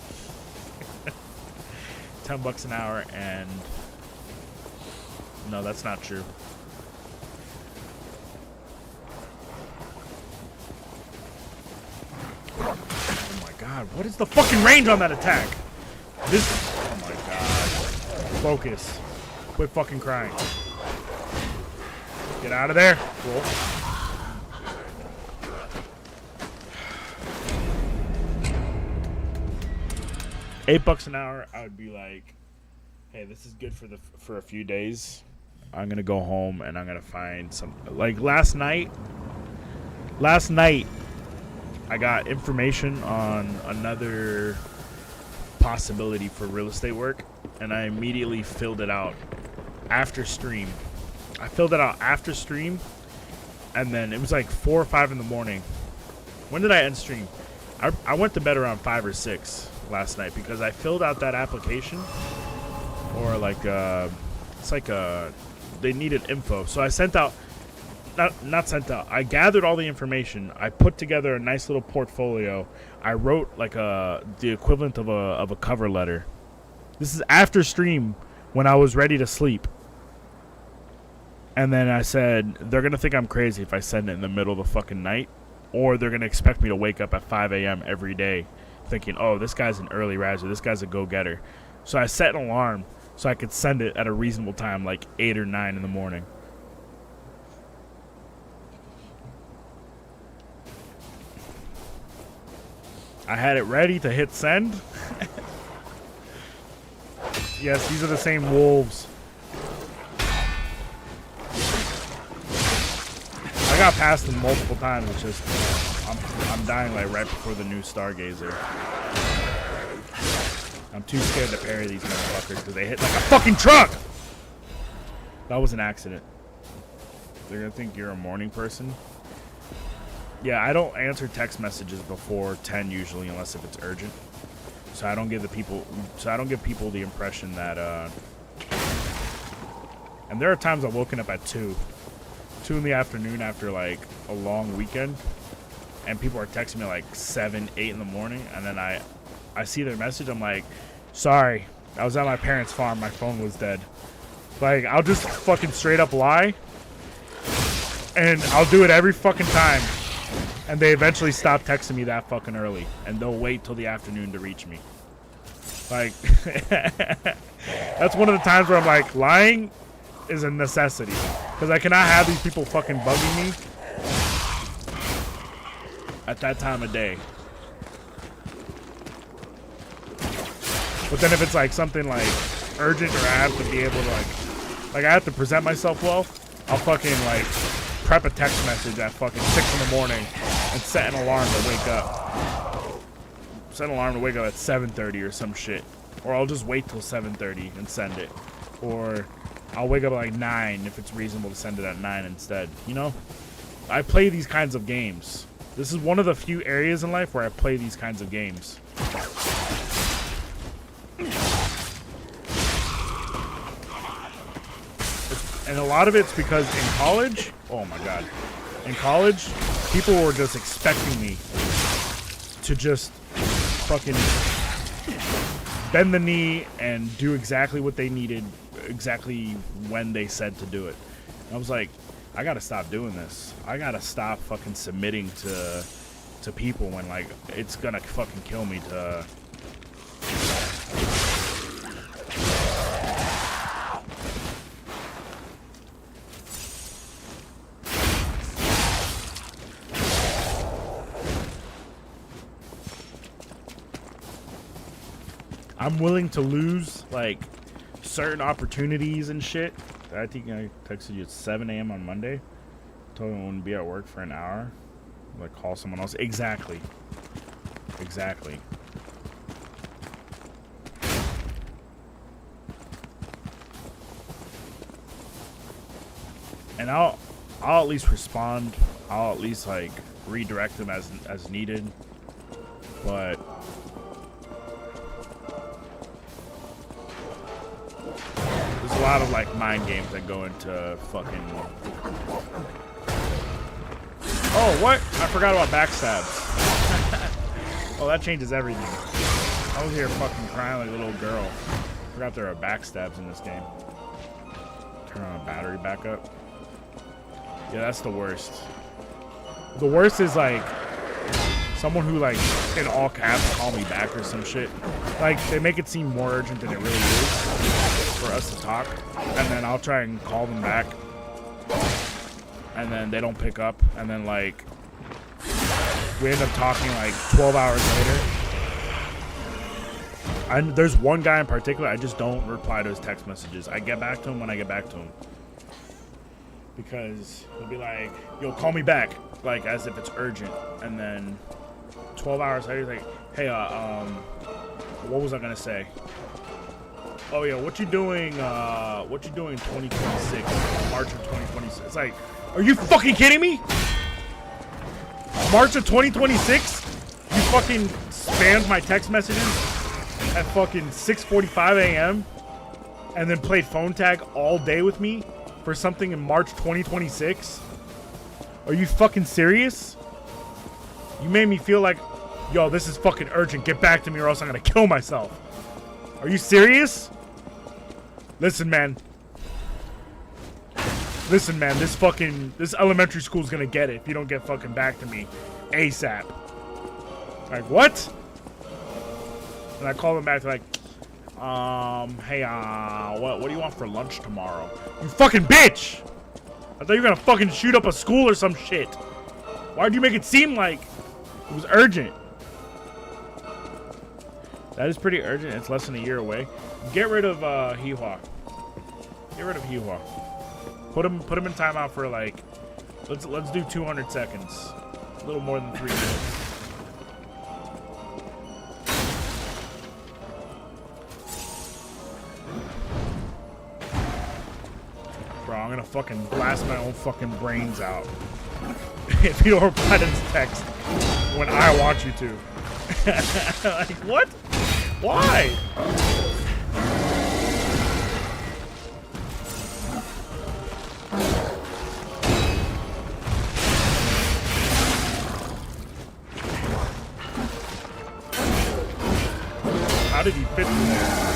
Speaker 1: $10 an hour, and no, that's not true. Oh my god, what is the fucking range on that attack? This, oh my god. Focus. Quit fucking crying. Get out of there. Cool. $8 an hour, I would be like, hey, this is good for a few days. I'm gonna go home and I'm gonna find some, like last night I got information on another possibility for real estate work, and I immediately filled it out after stream. I filled it out after stream, and then it was like 4 or 5 in the morning. When did I end stream? I went to bed around 5 or 6 last night because I filled out that application, or like it's like they needed info, so I sent out. Not sent out. I gathered all the information. I put together a nice little portfolio. I wrote like the equivalent of a cover letter. This is after stream when I was ready to sleep. And then I said, they're going to think I'm crazy if I send it in the middle of the fucking night, or they're going to expect me to wake up at 5 a.m. every day thinking, oh, this guy's an early riser, this guy's a go-getter. So I set an alarm so I could send it at a reasonable time, like 8 or 9 in the morning. I had it ready to hit send. Yes, these are the same wolves. I got past them multiple times. It's just I'm dying like right before the new Stargazer. I'm too scared to parry these motherfuckers because they hit like a fucking truck. That was an accident. They're gonna think you're a morning person. Yeah, I don't answer text messages before 10 usually, unless if it's urgent. So I don't give people the impression that and there are times I've woken up at 2 in the afternoon after like a long weekend, and people are texting me like 7, 8 in the morning, and then I see their message. I'm like, sorry, I was at my parents' farm, my phone was dead. Like, I'll just fucking straight up lie, and I'll do it every fucking time. And they eventually stop texting me that fucking early, and they'll wait till the afternoon to reach me. Like, that's one of the times where I'm like, lying is a necessity, because I cannot have these people fucking bugging me at that time of day. But then if it's like something like urgent, or I have to be able to like I have to present myself well, I'll fucking like prep a text message at fucking 6 in the morning and set an alarm to wake up. Set an alarm to wake up at 7:30 or some shit. Or I'll just wait till 7:30 and send it. Or I'll wake up at like 9 if it's reasonable to send it at 9 instead. You know? I play these kinds of games. This is one of the few areas in life where I play these kinds of games. And a lot of it's because in college, oh my god, in college, people were just expecting me to just fucking bend the knee and do exactly what they needed, exactly when they said to do it. And I was like, I gotta stop doing this. I gotta stop fucking submitting to people when like it's gonna fucking kill me to. I'm willing to lose like certain opportunities and shit. I think I texted you at 7 a.m. on Monday. Told me I wouldn't be at work for an hour. Like, call someone else. Exactly. Exactly. And I'll at least respond. I'll at least like redirect them as needed. But there's a lot of like mind games that go into fucking. Oh, what? I forgot about backstabs. Oh, that changes everything. I was here fucking crying like a little girl. Forgot there are backstabs in this game. Turn on a battery backup. Yeah, that's the worst. The worst is like someone who like in all caps call me back or some shit. Like they make it seem more urgent than it really is for us to talk, and then I'll try and call them back, and then they don't pick up, and then like we end up talking like 12 hours later. There's one guy in particular, I just don't reply to his text messages. I get back to him when I get back to him. Because he'll be like, yo, call me back, like as if it's urgent. And then 12 hours later, he's like, hey, what was I gonna say? Oh yeah, what you doing 2026, March of 2026? It's like, are you fucking kidding me? March of 2026? You fucking spammed my text messages at fucking 6:45 a.m. and then played phone tag all day with me for something in March 2026? Are you fucking serious? You made me feel like, yo, this is fucking urgent. Get back to me or else I'm gonna kill myself. Are you serious? Listen, man. Listen, man, this elementary school's gonna get it if you don't get fucking back to me ASAP. Like, what? And I call them back, like, hey, what do you want for lunch tomorrow? You fucking bitch! I thought you were gonna fucking shoot up a school or some shit. Why'd you make it seem like it was urgent? That is pretty urgent. It's less than a year away. Get rid of Hee-Haw. Get rid of Hee-Haw. Put him in timeout for like, let's do 200 seconds. A little more than 3 minutes. Bro, I'm gonna fucking blast my own fucking brains out if you don't reply to this text when I want you to. Like, what? Why? How did he fit in there?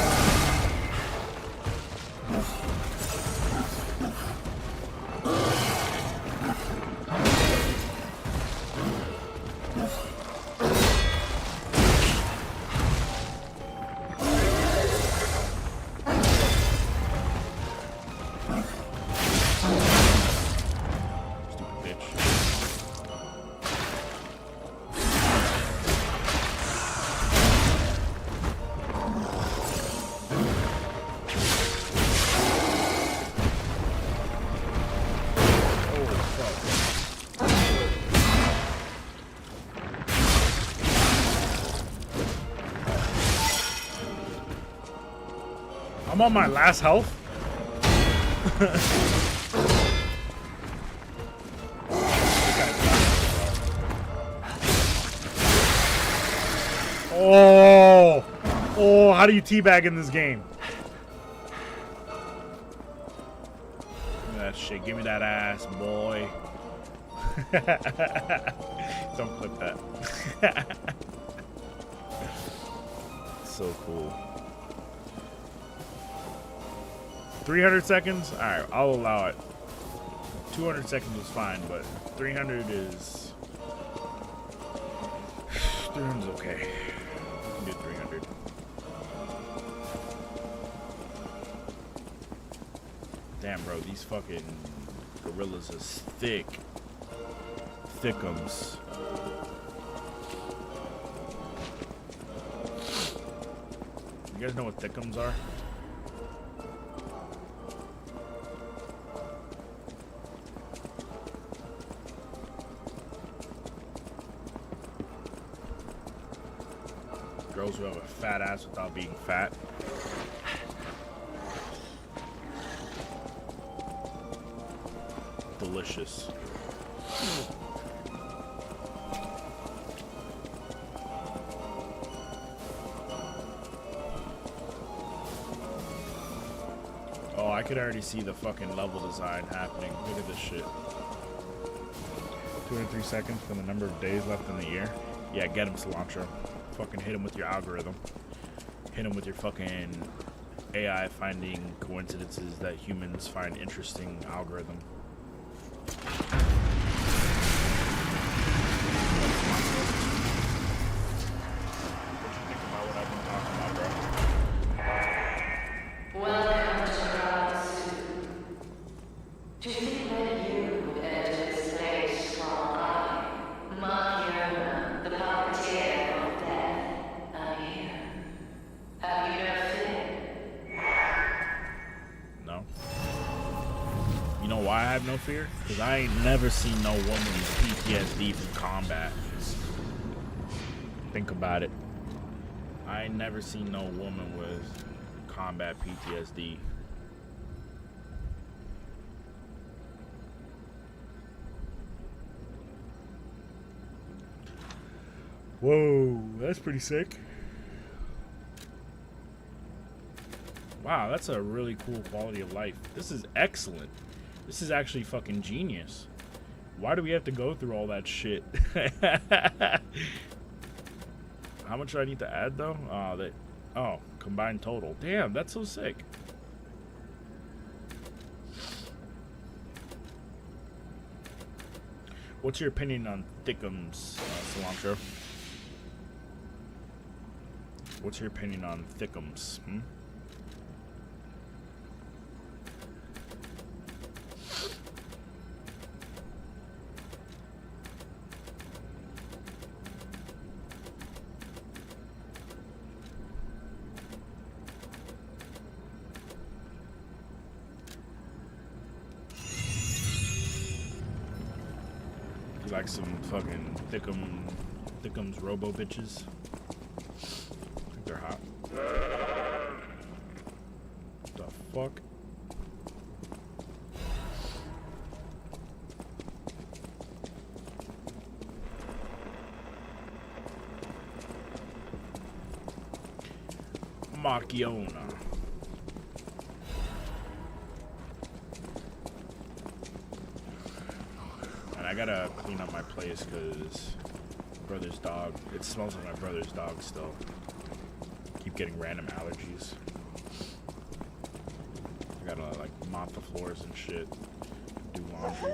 Speaker 1: I'm on my last health. Oh, how do you teabag in this game? Give me that shit. Give me that ass, boy. Don't clip that. So cool. 300 seconds? Alright, I'll allow it. 200 seconds is fine, but 300 is... 300 is okay. I can do 300. Damn, bro, these fucking gorillas is thick. Thickums. You guys know what thickums are? girls who have a fat ass without being fat. Delicious. Oh, I could already see the fucking level design happening. Look at this shit. 203 seconds from the number of days left in the year. Yeah, get him, Cilantro. Fucking hit him with your algorithm. Hit him with your fucking AI finding coincidences that humans find interesting algorithm. What you think about what I've been talking about, bro?
Speaker 6: Welcome to Rasu. To think that you enter this place while I, Makiona, the puppeteer of death, am here. Have you no fear?
Speaker 1: No. You know why I have no fear? Because I ain't never seen no woman with PTSD from combat. Think about it. I ain't never seen no woman with combat PTSD. Whoa, that's pretty sick. Wow, that's a really cool quality of life. This is excellent. This is actually fucking genius. Why do we have to go through all that shit? How much do I need to add though? Oh, combined total. Damn, that's so sick. What's your opinion on thickums, Cilantro? What's your opinion on thickums? You like some fucking thickums robo bitches? I think they're hot. The fuck? Makiona. And I gotta clean up my place because brother's dog, it smells like my brother's dog still. Keep getting random allergies. I gotta like mop the floors and shit, do laundry.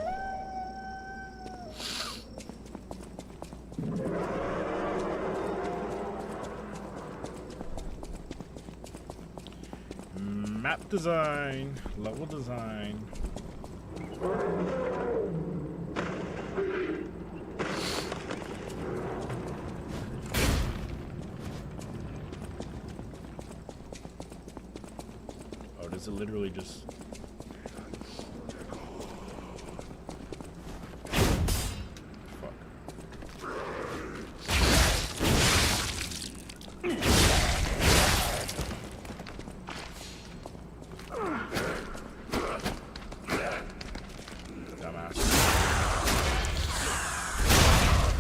Speaker 1: Map design, level design. Oh, does it literally just... Fuck.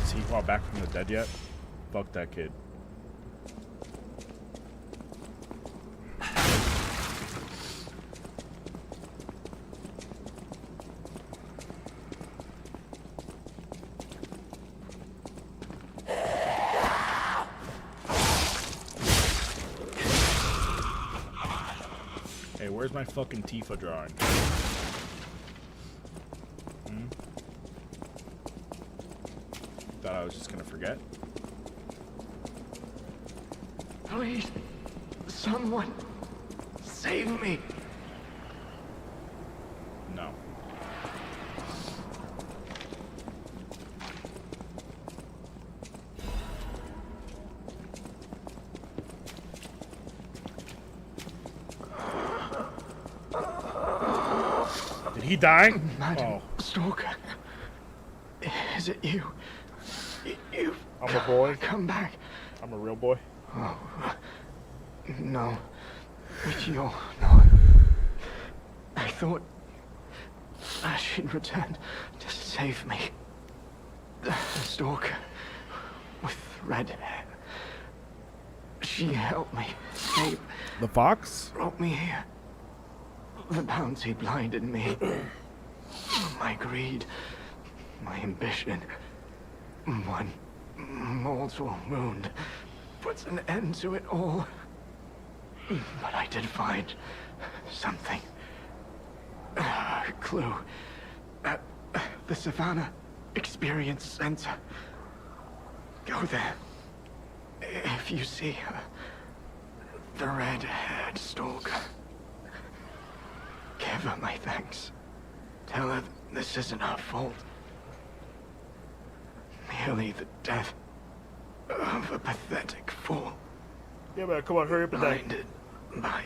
Speaker 1: Is he fought back from the dead yet? Fuck that kid. Hey, where's my fucking Tifa drawing? Thought I was just gonna forget.
Speaker 3: Please, someone, save me.
Speaker 1: No. Did he die?
Speaker 3: Madam Stalker, is it you? You
Speaker 1: I'm a boy.
Speaker 3: come back.
Speaker 1: I'm a real boy.
Speaker 3: Oh, no. Michio, no. I thought she'd return to save me. The stalker with red hair. She helped me escape.
Speaker 1: The fox?
Speaker 3: Brought me here. The bounty blinded me. My greed, my ambition. One mortal wound puts an end to it all. But I did find something. A clue. At the Savannah Experience Center. Go there. If you see her, the red-haired stalker, give her my thanks. Tell her this isn't her fault. Merely the death of a pathetic fool.
Speaker 1: Yeah, man, come on, hurry up and die.
Speaker 3: Blinded by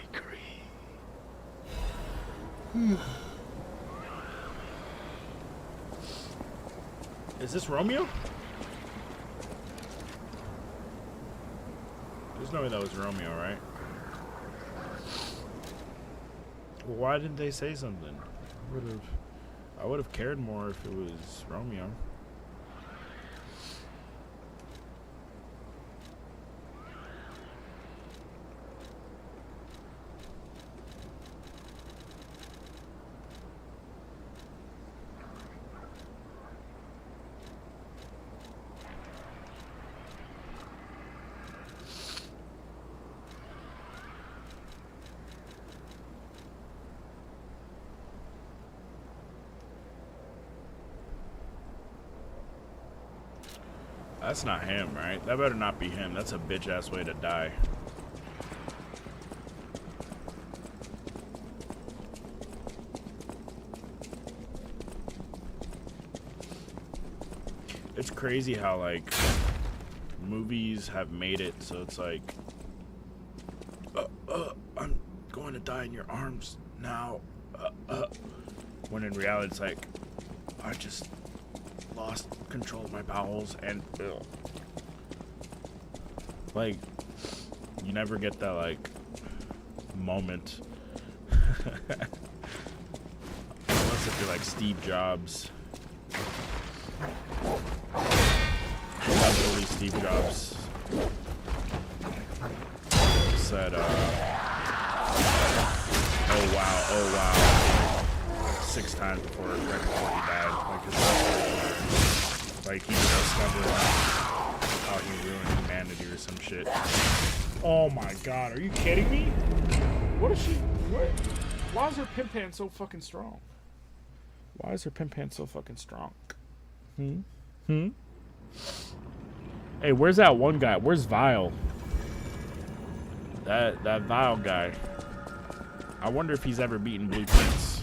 Speaker 3: greed.
Speaker 1: Is this Romeo? There's no way that was Romeo, right? Well, why didn't they say something? I would have cared more if it was Romeo. That's not him, right? That better not be him. That's a bitch-ass way to die. It's crazy how, like, movies have made it so it's like, I'm going to die in your arms now. When in reality, it's like, I just lost control of my bowels and like you never get that like moment unless if you're like Steve Jobs. Not really Steve Jobs said oh wow 6 times before he died. Like he discovered how he ruined humanity or some shit. Oh my god, are you kidding me? What is she? What? Why is her pimp hand so fucking strong? Why is her pimp hand so fucking strong? Hey, where's that one guy? Where's Vile? That Vile guy. I wonder if he's ever beaten Blueprints.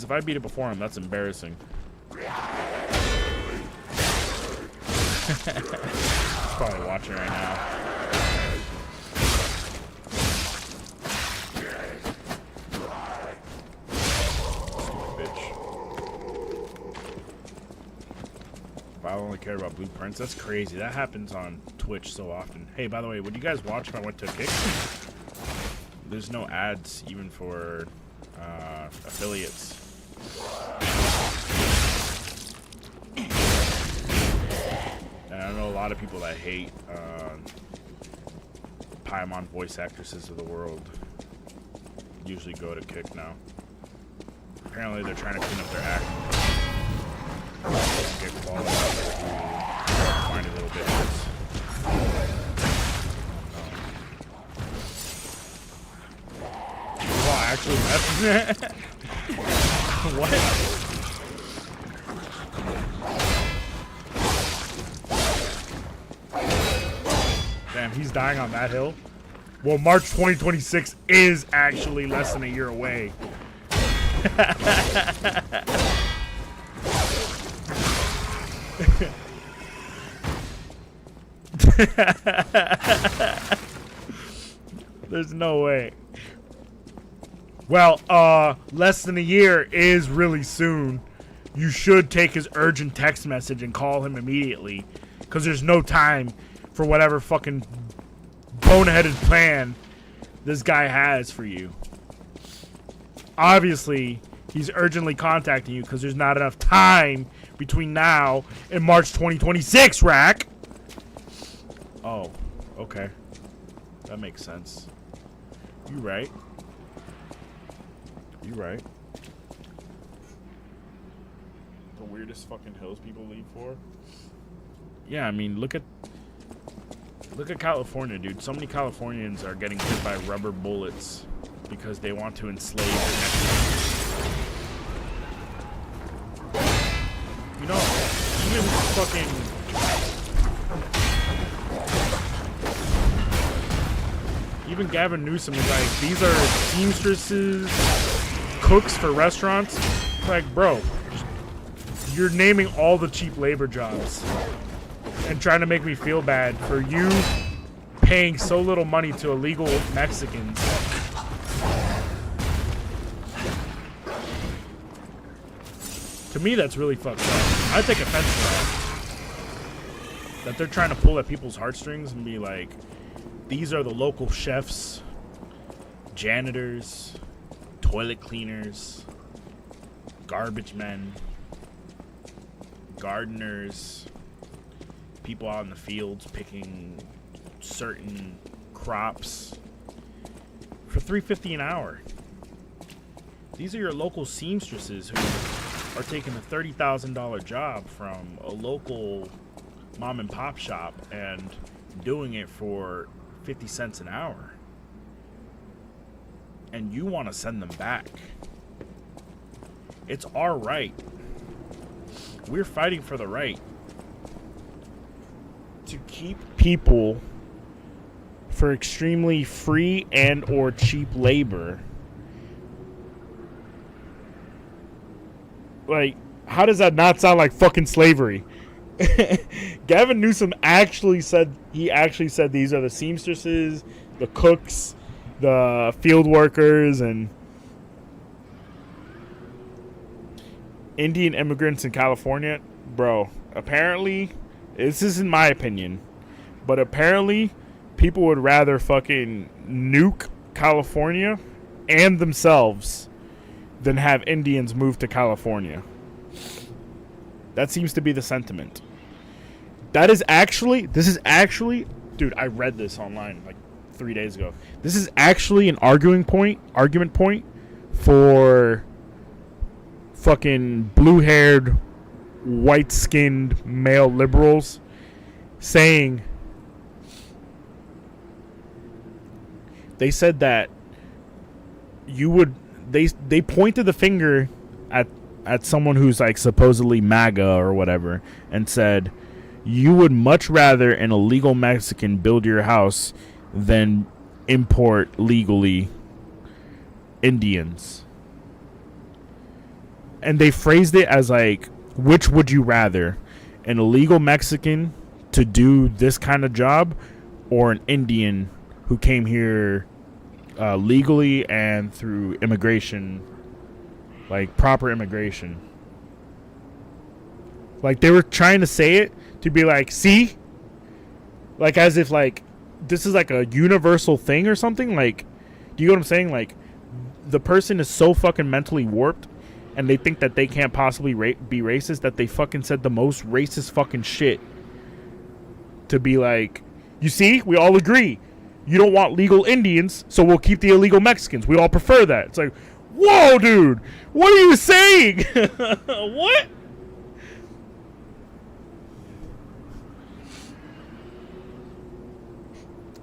Speaker 1: If I beat it before him, that's embarrassing. He's probably watching right now. Stupid bitch. If I only care about Blueprints, that's crazy. That happens on Twitch so often. Hey, by the way, would you guys watch if I went to Kick? There's no ads even for affiliates. And I know a lot of people that hate Paimon voice actresses of the world usually go to Kick now. Apparently they're trying to clean up their act. Get quality find a little bit. Well, actually, that's what? Damn, he's dying on that hill. Well, March 2026 is actually less than a year away. There's no way. Well, less than a year is really soon. you should take his urgent text message and call him immediately, because there's no time for whatever fucking boneheaded plan this guy has for you. Obviously, he's urgently contacting you because there's not enough time between now and March 2026, Rack. Oh, okay. That makes sense. You right. You right. The weirdest fucking hills people leave for? Yeah, I mean, look at California, dude. So many Californians are getting hit by rubber bullets because they want to enslave their next generation. You know, even fucking... Even Gavin Newsom is like, these are seamstresses, cooks for restaurants. Like, bro, you're naming all the cheap labor jobs and trying to make me feel bad for you paying so little money to illegal Mexicans. To me, that's really fucked up. I take offense to that. That they're trying to pull at people's heartstrings and be like, these are the local chefs, janitors, toilet cleaners, garbage men, gardeners, people out in the fields picking certain crops for $3.50 an hour. These are your local seamstresses who are taking a $30,000 job from a local mom and pop shop and doing it for 50 cents an hour, and you want to send them back. It's our right. We're fighting for the right to keep people for extremely free and or cheap labor. Like, how does that not sound like fucking slavery? Gavin Newsom actually said these are the seamstresses, the cooks, the field workers, and Indian immigrants in California. Bro, apparently, this isn't my opinion, but apparently people would rather fucking nuke California and themselves than have Indians move to California. That seems to be the sentiment. This is actually, dude, I read this online like 3 days ago. This is actually an argument point for fucking blue-haired, white-skinned male liberals saying, they said that they pointed the finger at someone who's like supposedly MAGA or whatever and said, you would much rather an illegal Mexican build your house than import legally Indians. And they phrased it as like, which would you rather? An illegal Mexican to do this kind of job, or an Indian who came here legally and through immigration, like proper immigration? Like, they were trying to say it to be like, see? Like, as if, like, this is like a universal thing or something. Like, do you know what I'm saying? Like, the person is so fucking mentally warped and they think that they can't possibly be racist that they fucking said the most racist fucking shit to be like, you see? We all agree. You don't want legal Indians, so we'll keep the illegal Mexicans. We all prefer that. It's like, whoa, dude. What are you saying? What?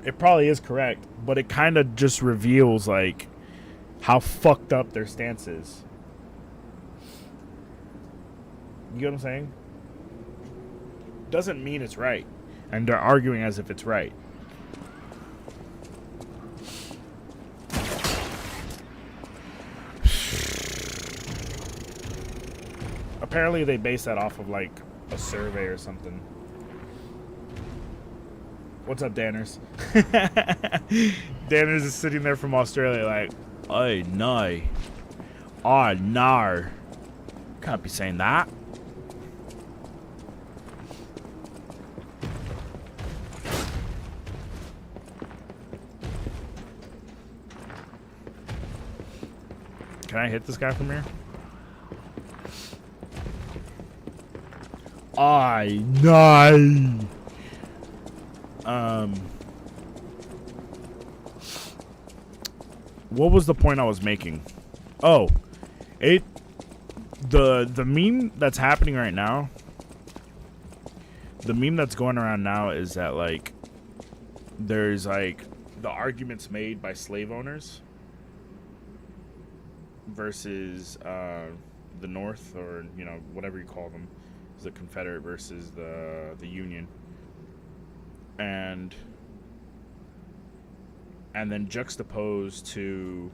Speaker 1: It probably is correct, but it kind of just reveals, like, how fucked up their stance is. You know what I'm saying? Doesn't mean it's right. And they're arguing as if it's right. Apparently they base that off of, like, a survey or something. What's up, Danners? Danners is sitting there from Australia like, "Oi, no. Oh, no. Can't be saying that. Can I hit this guy from here? No. What was the point I was making? Oh, the meme that's happening right now. The meme that's going around now is that like there's like the arguments made by slave owners versus the North, or you know, whatever you call them, the Confederate versus the Union, and then juxtaposed to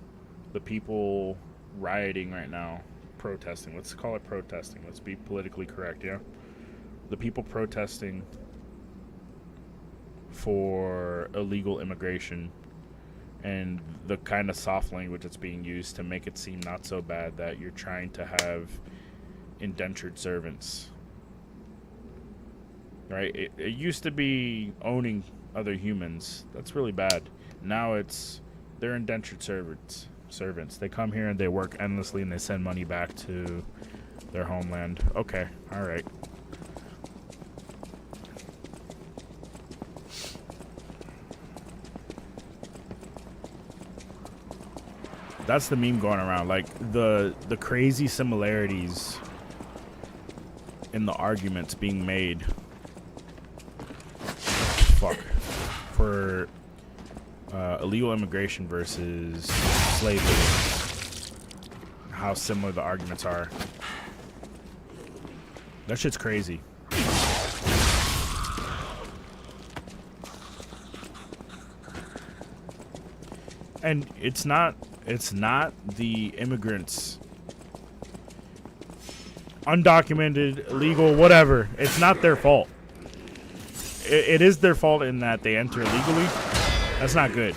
Speaker 1: the people rioting right now, protesting. Let's call it protesting. Let's be politically correct, yeah? The people protesting for illegal immigration and the kind of soft language that's being used to make it seem not so bad that you're trying to have indentured servants. Right? It used to be owning other humans. That's really bad. Now they're indentured servants. They come here and they work endlessly and they send money back to their homeland. Okay, all right. That's the meme going around, like the crazy similarities in the arguments being made. Fuck. For illegal immigration versus slavery. How similar the arguments are. That shit's crazy. And it's not the immigrants, undocumented, illegal, whatever. It's not their fault. It is their fault in that they enter illegally. That's not good.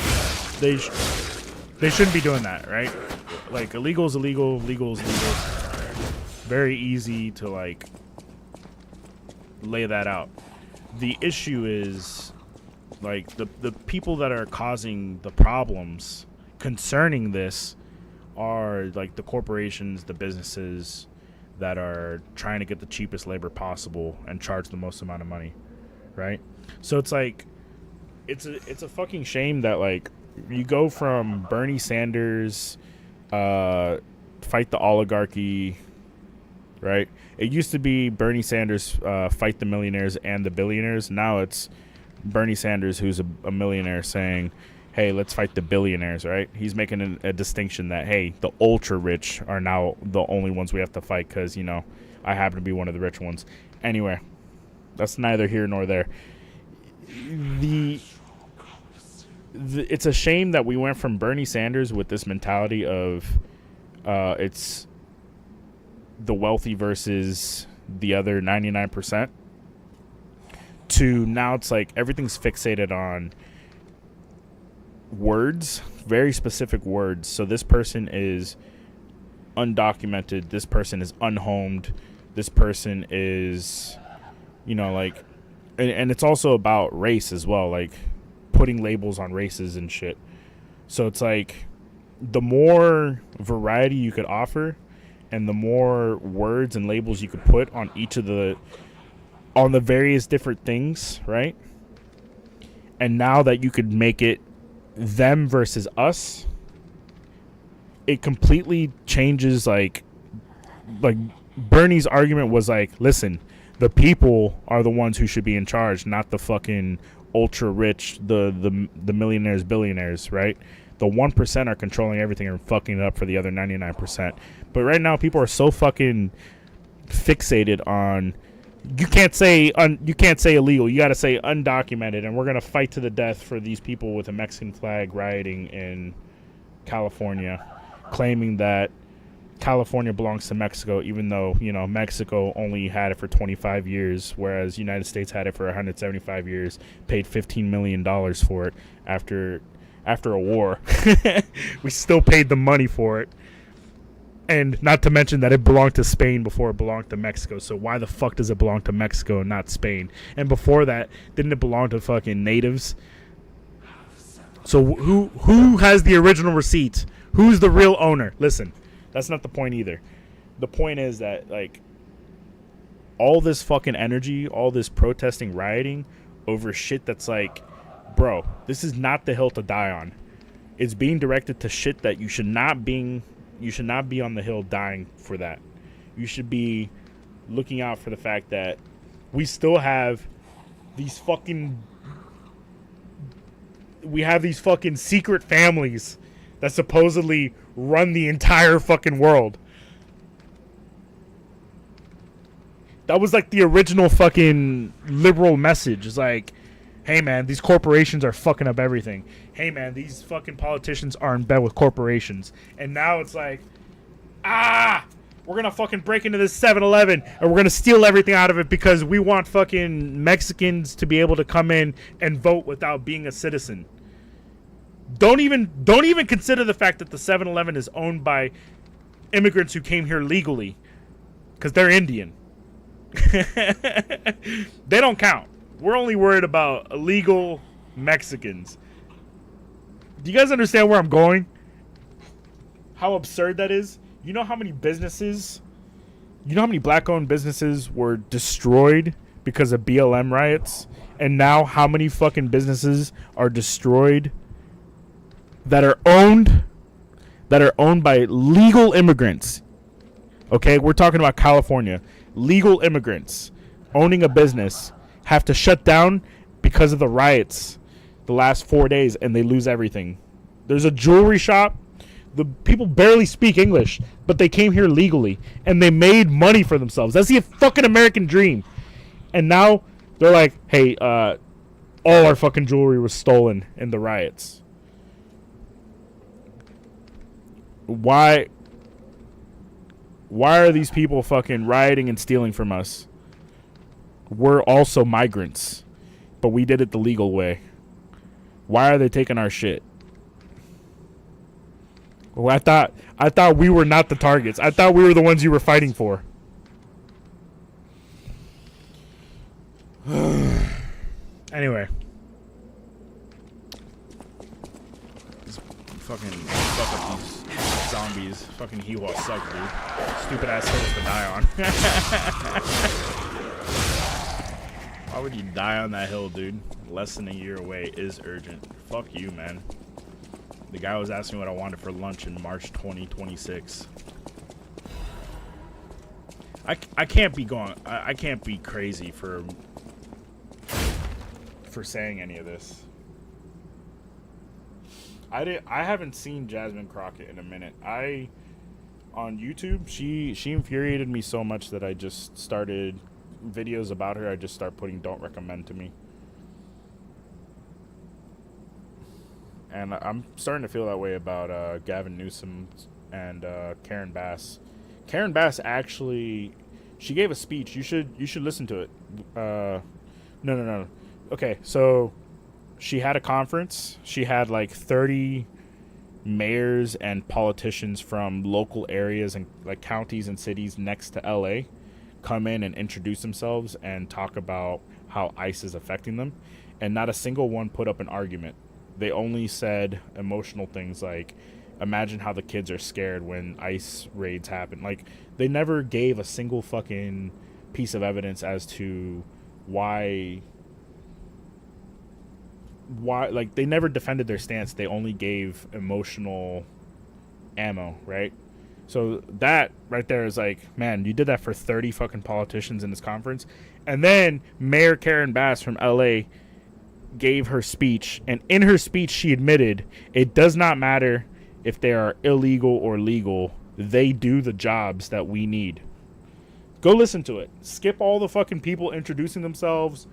Speaker 1: They shouldn't be doing that, right? Like, illegal is illegal, legal is legal. Very easy to, like, lay that out. The issue is, like, the people that are causing the problems concerning this are, like, the corporations, the businesses that are trying to get the cheapest labor possible and charge the most amount of money, right? So it's like, it's a fucking shame that, like, you go from Bernie Sanders, fight the oligarchy, right? It used to be Bernie Sanders, fight the millionaires and the billionaires. Now it's Bernie Sanders, who's a millionaire, saying, hey, let's fight the billionaires, right? He's making a distinction that, hey, the ultra rich are now the only ones we have to fight because, you know, I happen to be one of the rich ones. Anyway, that's neither here nor there. It's a shame that we went from Bernie Sanders with this mentality of it's the wealthy versus the other 99%, to now it's like everything's fixated on words, very specific words. So this person is undocumented, this person is unhomed, this person is, you know, like, and it's also about race as well, like putting labels on races and shit. So it's like the more variety you could offer and the more words and labels you could put on each of the various different things, right? And now that you could make it them versus us, it completely changes. Like Bernie's argument was like, listen, the people are the ones who should be in charge, not the fucking ultra rich, the millionaires, billionaires, right? The 1% are controlling everything and fucking it up for the other 99%. But right now people are so fucking fixated on, you can't say illegal, you got to say undocumented, and we're going to fight to the death for these people with a Mexican flag rioting in California, claiming that California belongs to Mexico, even though, you know, Mexico only had it for 25 years, whereas United States had it for 175 years, paid $15 million for it after a war. We still paid the money for it. And not to mention that it belonged to Spain before it belonged to Mexico. So why the fuck does it belong to Mexico and not Spain? And before that, didn't it belong to fucking natives? So who has the original receipt? Who's the real owner? Listen, that's not the point either. The point is that, like, all this fucking energy, all this protesting, rioting over shit that's like, bro, this is not the hill to die on. It's being directed to shit that you should not be on the hill dying for that. You should be looking out for the fact that we still have these fucking secret families that supposedly run the entire fucking world. That was like the original fucking liberal message. It's like, hey man, these corporations are fucking up everything. Hey man, these fucking politicians are in bed with corporations. And now it's like, we're gonna fucking break into this 7-Eleven and we're gonna steal everything out of it because we want fucking Mexicans to be able to come in and vote without being a citizen. Don't even consider the fact that the 7-Eleven is owned by immigrants who came here legally, because they're Indian. They don't count. We're only worried about illegal Mexicans. Do you guys understand where I'm going? How absurd that is? You know how many black-owned businesses were destroyed because of BLM riots? And now how many fucking businesses are destroyed that are owned by legal immigrants? Okay, we're talking about California. Legal immigrants owning a business have to shut down because of the riots the last 4 days, and they lose everything. There's a jewelry shop. The people barely speak English, but they came here legally, and they made money for themselves. That's the fucking American dream. And now they're like, hey, all our fucking jewelry was stolen in the riots. Why are these people fucking rioting and stealing from us? We're also migrants, but we did it the legal way. Why are they taking our shit? Well, I thought we were not the targets. I thought we were the ones you were fighting for. Anyway. Just fucking fuck up these zombies. Fucking Hiwa suck, dude. Stupid ass hills to die on. Why would you die on that hill, dude? Less than a year away is urgent. Fuck you, man. The guy was asking me what I wanted for lunch in March 2026. I can't be going. I can't be crazy for saying any of this. I haven't seen Jasmine Crockett in a minute. On YouTube, she infuriated me so much that I just started videos about her. I just start putting don't recommend to me. And I'm starting to feel that way about Gavin Newsom and Karen Bass. Karen Bass actually, she gave a speech. You should listen to it. No. Okay, so she had a conference. She had like 30 mayors and politicians from local areas and like counties and cities next to LA come in and introduce themselves and talk about how ICE is affecting them. And not a single one put up an argument. They only said emotional things like, imagine how the kids are scared when ICE raids happen. Like, they never gave a single fucking piece of evidence as to why, like, they never defended their stance. They only gave emotional ammo, right? So that right there is like, man, you did that for 30 fucking politicians in this conference. And then Mayor Karen Bass from LA gave her speech, and in her speech she admitted it does not matter if they are illegal or legal, they do the jobs that we need. Go listen to it. Skip all the fucking people introducing themselves,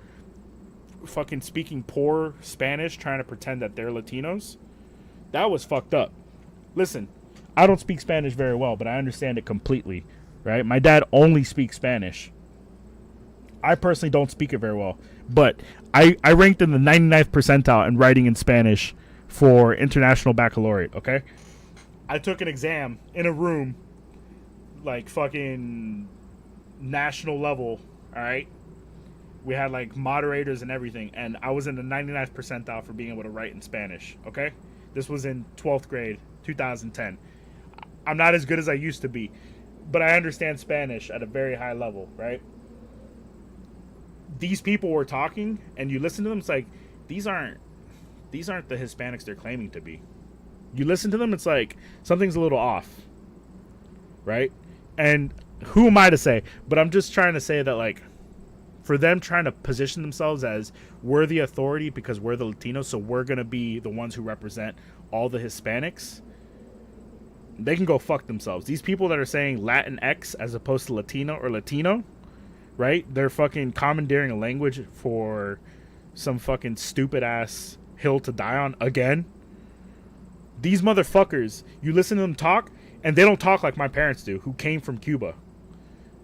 Speaker 1: fucking speaking poor Spanish, trying to pretend that they're Latinos. That was fucked up. Listen, I don't speak Spanish very well, but I understand it completely, right? My dad only speaks Spanish. I personally don't speak it very well, but I ranked in the 99th percentile in writing in Spanish for International Baccalaureate, okay? I took an exam in a room like fucking national level, all right? We had like moderators and everything, and I was in the 99th percentile for being able to write in Spanish, okay? This was in 12th grade, 2010. I'm not as good as I used to be, but I understand Spanish at a very high level, right? These people were talking, and you listen to them, it's like, these aren't the Hispanics they're claiming to be. You listen to them, it's like, something's a little off, right? And who am I to say? But I'm just trying to say that, like, for them trying to position themselves as we're the authority because we're the Latinos, so we're going to be the ones who represent all the Hispanics, they can go fuck themselves. These people that are saying Latinx as opposed to Latino or Latino, right? They're fucking commandeering a language for some fucking stupid ass hill to die on again. These motherfuckers, you listen to them talk, and they don't talk like my parents do, who came from Cuba.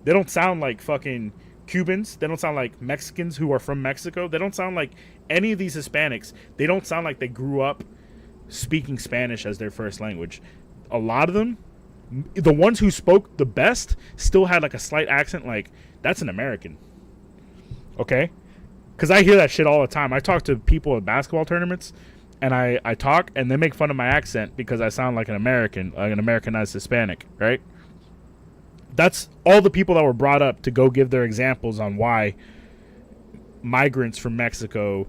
Speaker 1: They don't sound like fucking Cubans. They don't sound like Mexicans who are from Mexico. They don't sound like any of these Hispanics. They don't sound like they grew up speaking Spanish as their first language. A lot of them, the ones who spoke the best, still had like a slight accent, like, that's an American. Okay? Because I hear that shit all the time. I talk to people at basketball tournaments, and I talk, and they make fun of my accent because I sound like an American, like an Americanized Hispanic, right? That's all the people that were brought up to go give their examples on why migrants from Mexico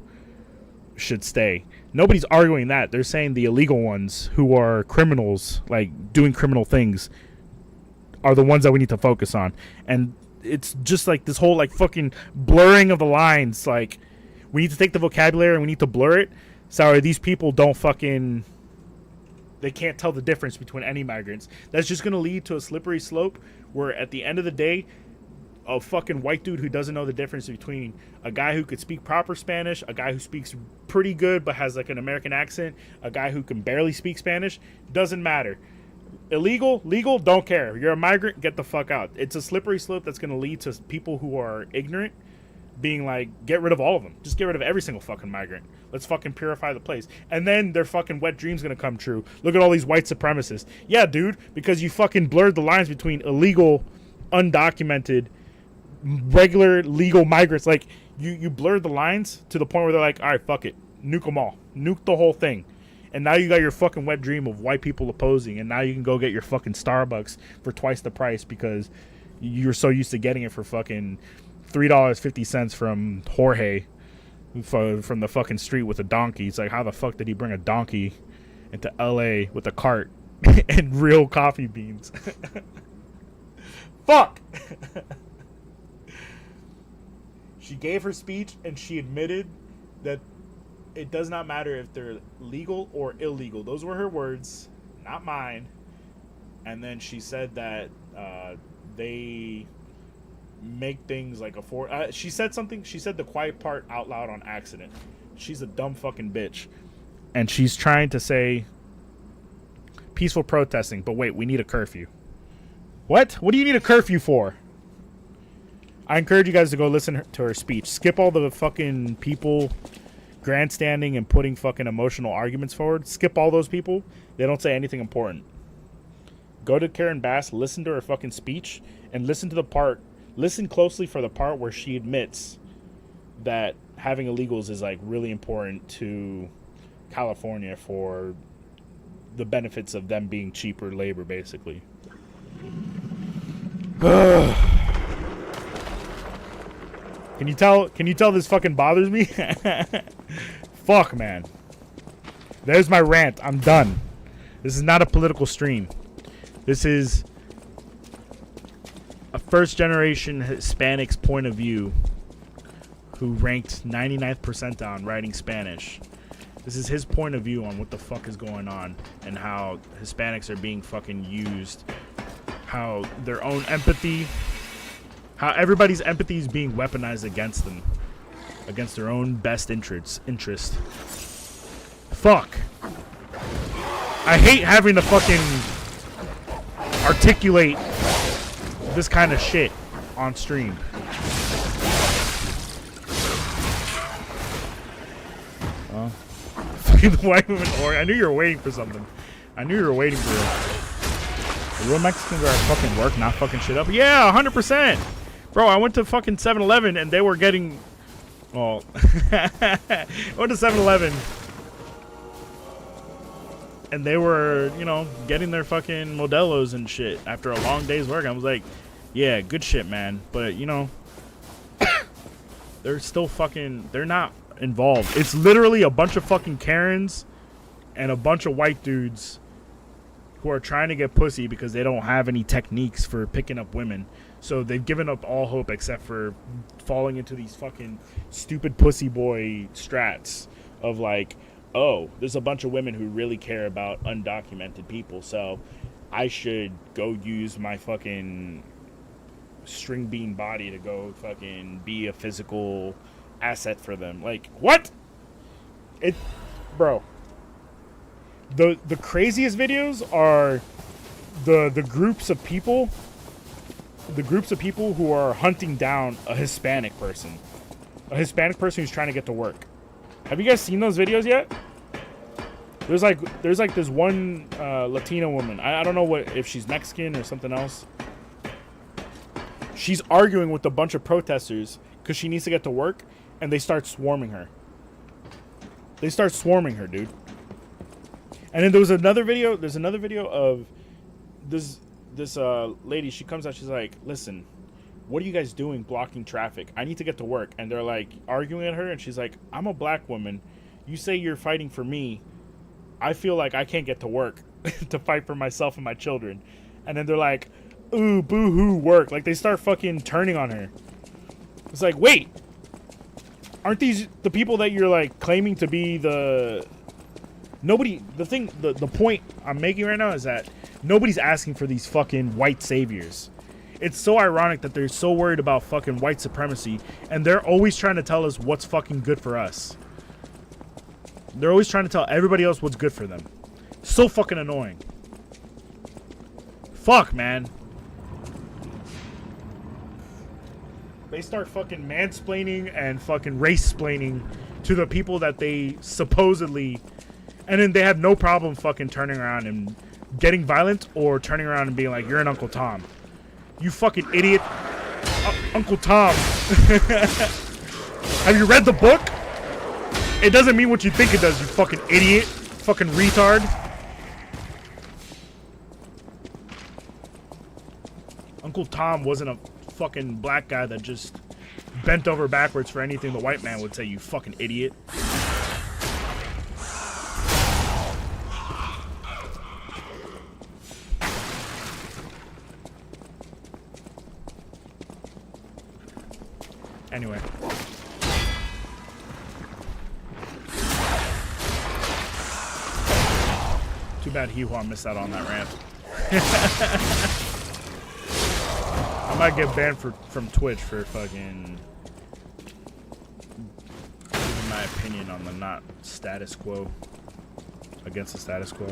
Speaker 1: should stay. Nobody's arguing that. They're saying the illegal ones who are criminals, like doing criminal things, are the ones that we need to focus on. And it's just like this whole like fucking blurring of the lines. Like, we need to take the vocabulary and we need to blur it. Sorry, these people don't fucking... They can't tell the difference between any migrants. That's just going to lead to a slippery slope where at the end of the day, a fucking white dude who doesn't know the difference between a guy who could speak proper Spanish, a guy who speaks pretty good but has like an American accent, a guy who can barely speak Spanish, doesn't matter. Illegal, legal, don't care. You're a migrant, get the fuck out. It's a slippery slope that's going to lead to people who are ignorant being like, get rid of all of them. Just get rid of every single fucking migrant. Let's fucking purify the place. And then their fucking wet dream's going to come true. Look at all these white supremacists. Yeah, dude, because you fucking blurred the lines between illegal, undocumented, regular, legal migrants. Like, you blurred the lines to the point where they're like, all right, fuck it. Nuke them all. Nuke the whole thing. And now you got your fucking wet dream of white people opposing, and now you can go get your fucking Starbucks for twice the price because you're so used to getting it for fucking $3.50 from Jorge from the fucking street with a donkey. It's like, how the fuck did he bring a donkey into LA with a cart and real coffee beans? Fuck! She gave her speech and she admitted that it does not matter if they're legal or illegal. Those were her words, not mine. And then she said that they make things like she said something. She said the quiet part out loud on accident. She's a dumb fucking bitch. And she's trying to say peaceful protesting. But wait, we need a curfew. What? What do you need a curfew for? I encourage you guys to go listen to her speech. Skip all the fucking people grandstanding and putting fucking emotional arguments forward. Skip all those people. They don't say anything important. Go to Karen Bass, listen to her fucking speech, and listen closely for the part where she admits that having illegals is like really important to California for the benefits of them being cheaper labor, basically. Can you tell this fucking bothers me? Fuck, man. There's my rant. I'm done. This is not a political stream. This is a first-generation Hispanics point of view who ranked 99th percentile on writing Spanish. This is his point of view on what the fuck is going on and how Hispanics are being fucking used. How their own empathy... How everybody's empathy is being weaponized against them. Against their own best interest. Fuck. I hate having to fucking articulate this kind of shit on stream. Oh. Fucking the white woman. I knew you were waiting for something. I knew you were waiting for it. Real Mexicans are at fucking work, not fucking shit up. Yeah, 100%. Bro, I went to fucking 7-Eleven and they were getting... Well, I went to 7-Eleven and they were, you know, getting their fucking Modelos and shit after a long day's work. I was like, yeah, good shit, man. But, you know, they're still fucking... They're not involved. It's literally a bunch of fucking Karens and a bunch of white dudes who are trying to get pussy because they don't have any techniques for picking up women. So they've given up all hope except for falling into these fucking stupid pussy boy strats of like, oh, there's a bunch of women who really care about undocumented people, so I should go use my fucking string bean body to go fucking be a physical asset for them. Like, what? It, bro. The craziest videos are the groups of people who are hunting down a Hispanic person who's trying to get to work. Have you guys seen those videos yet? There's like this one Latina woman. I don't know if she's Mexican or something else. She's arguing with a bunch of protesters because she needs to get to work, and they start swarming her. Dude. And then there's another video of this lady. She comes out, she's like, listen, what are you guys doing blocking traffic? I need to get to work. And they're like arguing at her, and she's like, I'm a black woman. You say you're fighting for me. I feel like I can't get to work to fight for myself and my children. And then they're like, ooh, boo-hoo, work. Like, they start fucking turning on her. It's like, wait, aren't these the people that you're like claiming to be the... The point I'm making right now is that nobody's asking for these fucking white saviors. It's so ironic that they're so worried about fucking white supremacy, and they're always trying to tell us what's fucking good for us. They're always trying to tell everybody else what's good for them. So fucking annoying. Fuck, man. They start fucking mansplaining and fucking race-splaining to the people that they supposedly... And then they have no problem fucking turning around and getting violent or turning around and being like, you're an Uncle Tom. You fucking idiot. Uncle Tom. Have you read the book? It doesn't mean what you think it does, you fucking idiot. Fucking retard. Uncle Tom wasn't a fucking black guy that just bent over backwards for anything the white man would say, you fucking idiot. Anyway. Too bad Hee-Haw missed out on that rant. I might get banned from Twitch for fucking giving my opinion on the not status quo. Against the status quo.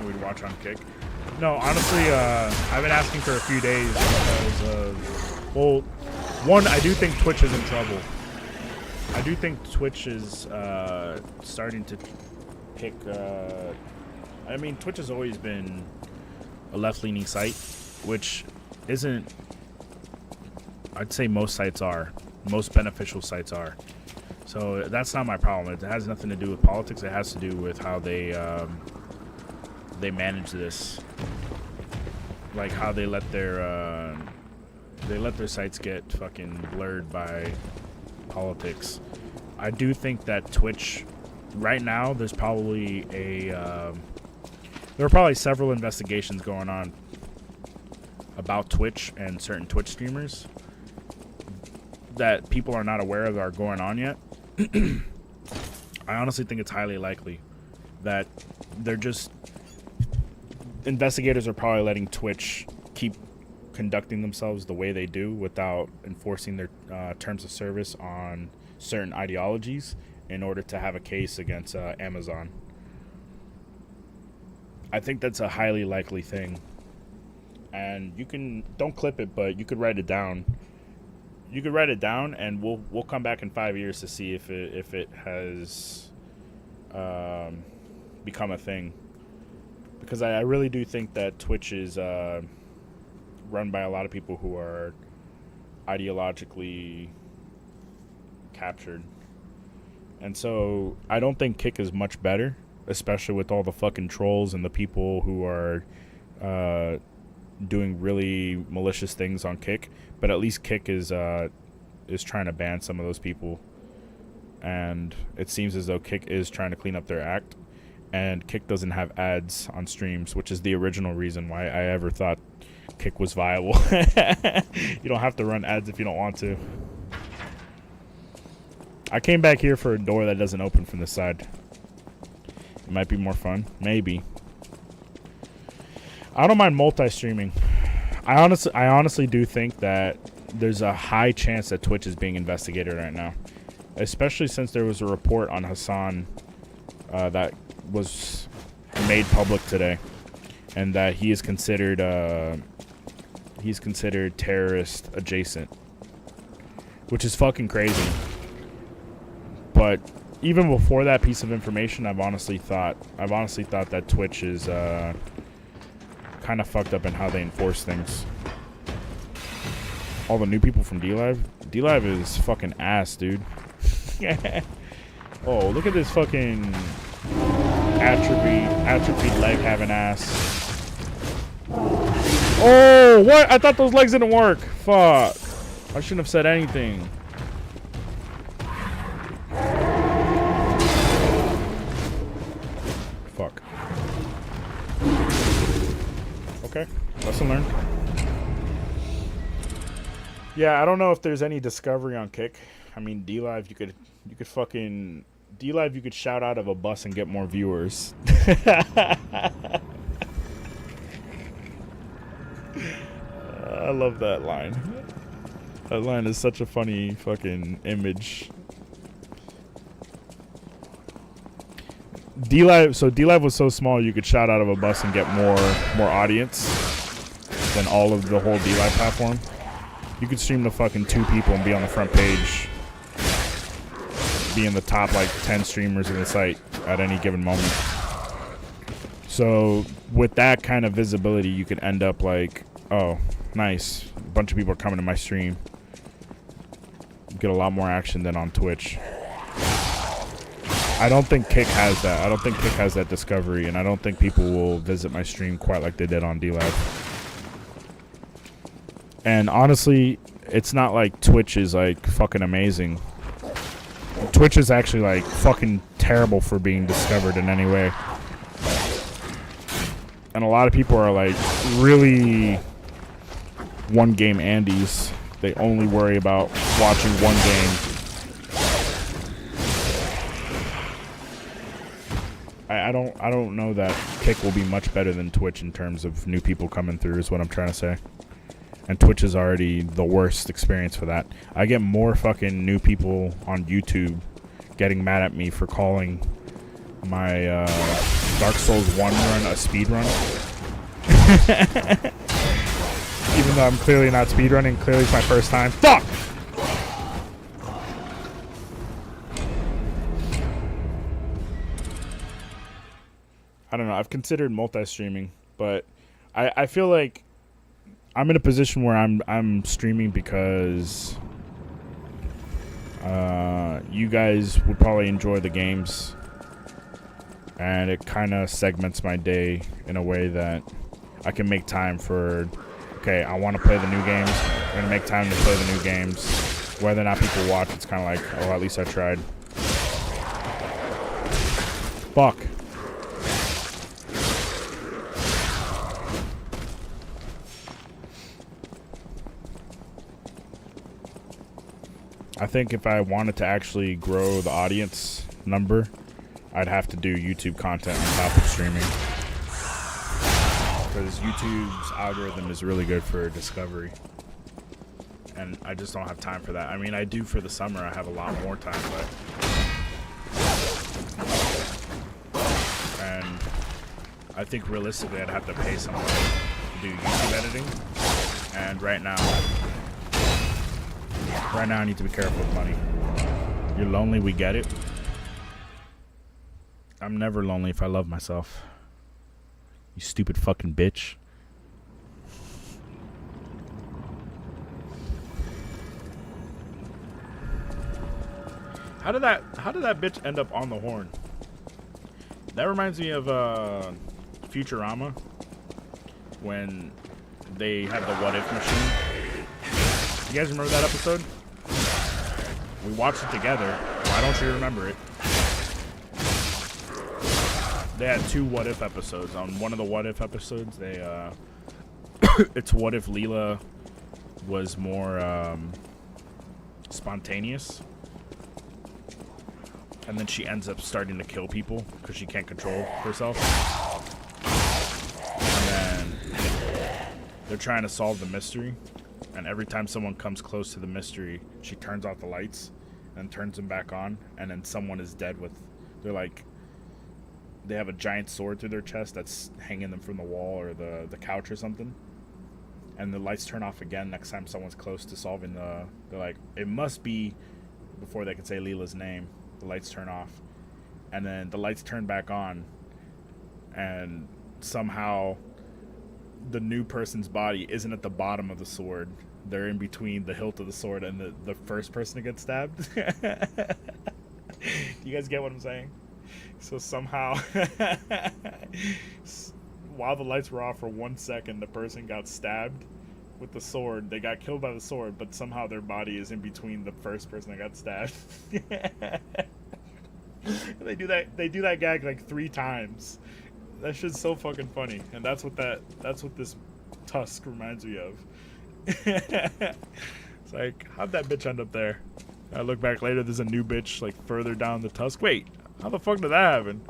Speaker 1: We'd watch on Kick. No, honestly, I've been asking for a few days because of, well, one, I do think Twitch is in trouble. I do think Twitch is starting to pick, I mean, Twitch has always been a left-leaning site, which isn't, I'd say most sites are. Most beneficial sites are. So that's not my problem. It has nothing to do with politics. It has to do with how they manage this, like how they let their sites get fucking blurred by politics. I do think that Twitch right now, there are probably several investigations going on about Twitch and certain Twitch streamers that people are not aware of are going on yet. I honestly think it's highly likely that they're just investigators are probably letting Twitch keep conducting themselves the way they do without enforcing their terms of service on certain ideologies, in order to have a case against Amazon. I think that's a highly likely thing. And you can, don't clip it, but you could write it down. You could write it down, and we'll come back in 5 years to see if it has become a thing. Because I really do think that Twitch is run by a lot of people who are ideologically captured. And so I don't think Kick is much better, especially with all the fucking trolls and the people who are doing really malicious things on Kick. But at least Kick is trying to ban some of those people. And it seems as though Kick is trying to clean up their act. And Kick doesn't have ads on streams, which is the original reason why I ever thought Kick was viable. You don't have to run ads if you don't want to. I came back here for a door that doesn't open from the side. It might be more fun. Maybe. I don't mind multi-streaming. I honestly do think that there's a high chance that Twitch is being investigated right now. Especially since there was a report on Hassan that was made public today, and that he is considered terrorist adjacent, which is fucking crazy. But even before that piece of information, I've honestly thought that Twitch is kind of fucked up in how they enforce things. All the new people from DLive is fucking ass, dude. Oh, look at this fucking atrophied leg having ass. Oh, what? I thought those legs didn't work. Fuck. I shouldn't have said anything. Fuck. Okay. Lesson learned. Yeah, I don't know if there's any discovery on Kick. I mean, DLive, you could fucking DLive, you could shout out of a bus and get more viewers. I love that line. That line is such a funny fucking image. DLive was so small you could shout out of a bus and get more audience than all of the whole DLive platform. You could stream to fucking 2 people and be on the front page. Be in the top like 10 streamers in the site at any given moment. So with that kind of visibility, you could end up like, oh, nice, a bunch of people are coming to my stream. Get a lot more action than on Twitch. I don't think Kick has that. I don't think Kick has that discovery, and I don't think people will visit my stream quite like they did on DLive. And honestly, it's not like Twitch is like fucking amazing. Twitch is actually like fucking terrible for being discovered in any way. And a lot of people are like really one game Andes. They only worry about watching one game. I don't know that Kick will be much better than Twitch in terms of new people coming through is what I'm trying to say. And Twitch is already the worst experience for that. I get more fucking new people on YouTube getting mad at me for calling my Dark Souls 1 run a speed run. Even though I'm clearly not speedrunning, clearly it's my first time. Fuck! I don't know. I've considered multi-streaming, but I feel like I'm in a position where I'm streaming because you guys would probably enjoy the games, and it kind of segments my day in a way that I can make time for, okay, I want to play the new games. I'm going to make time to play the new games. Whether or not people watch, it's kind of like, oh, at least I tried. Fuck. I think if I wanted to actually grow the audience number, I'd have to do YouTube content on top of streaming. Because YouTube's algorithm is really good for discovery. And I just don't have time for that. I mean, I do for the summer. I have a lot more time, but I think realistically I'd have to pay someone to do YouTube editing. And right now I need to be careful with money. You're lonely, we get it. I'm never lonely if I love myself. You stupid fucking bitch. How did that bitch end up on the horn? That reminds me of Futurama, when they had the what if machine. You guys remember that episode? We watched it together. Why don't you remember it? They had 2 what if episodes. On one of the what if episodes, they it's what if Leela was more spontaneous, and then she ends up starting to kill people because she can't control herself. And then they're trying to solve the mystery, and every time someone comes close to the mystery, she turns off the lights and turns them back on, and then someone is dead with, they have a giant sword through their chest that's hanging them from the wall or the couch or something, and the lights turn off again next time someone's close to solving they're like, it must be, before they can say Leela's name, the lights turn off, and then the lights turn back on, and somehow the new person's body isn't at the bottom of the sword. They're in between the hilt of the sword and the first person to get stabbed. You guys get what I'm saying? So somehow, while the lights were off for 1 second, the person got stabbed with the sword. They got killed by the sword, but somehow their body is in between the first person that got stabbed. They do that gag like 3 times. That shit's so fucking funny, and that's what this tusk reminds me of. It's like, how'd that bitch end up there? I look back later, there's a new bitch like further down the tusk. Wait, how the fuck did that happen?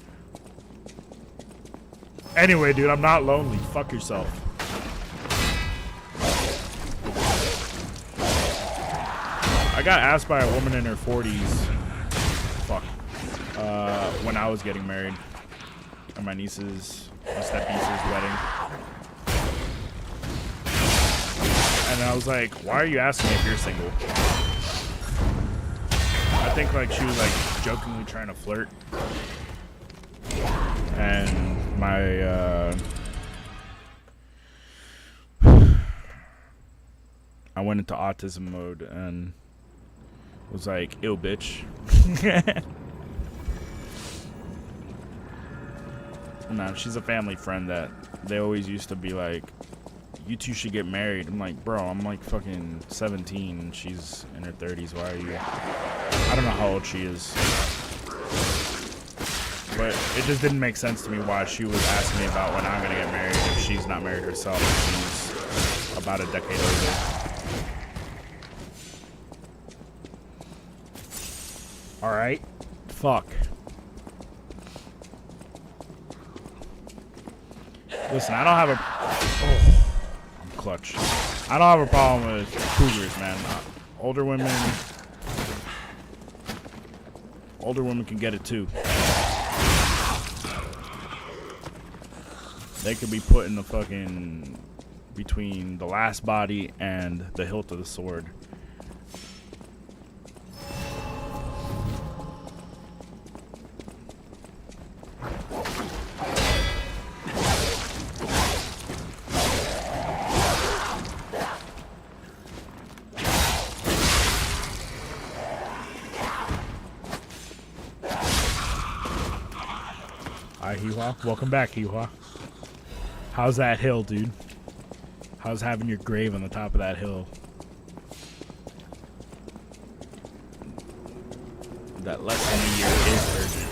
Speaker 1: Anyway, dude, I'm not lonely. Fuck yourself. I got asked by a woman in her 40s. Fuck. When I was getting married. At my step-niece's wedding. And then I was like, why are you asking me if you're single? I think like she was like jokingly trying to flirt. And I went into autism mode and was like, ew, bitch. No, she's a family friend that they always used to be like, you two should get married. I'm like, bro, I'm like fucking 17 and she's in her 30s. Why are you? I don't know how old she is. But it just didn't make sense to me why she was asking me about when I'm gonna get married if she's not married herself. She's about a decade older. Alright. Fuck. Listen, I don't have a... Oh, I'm clutch. I don't have a problem with cougars, man. Older women can get it too. They could be put in the fucking... between the last body and the hilt of the sword. Hi, Hee-Haw. Welcome back, Hee-Haw. How's that hill, dude? How's having your grave on the top of that hill? That less than a year is urgent.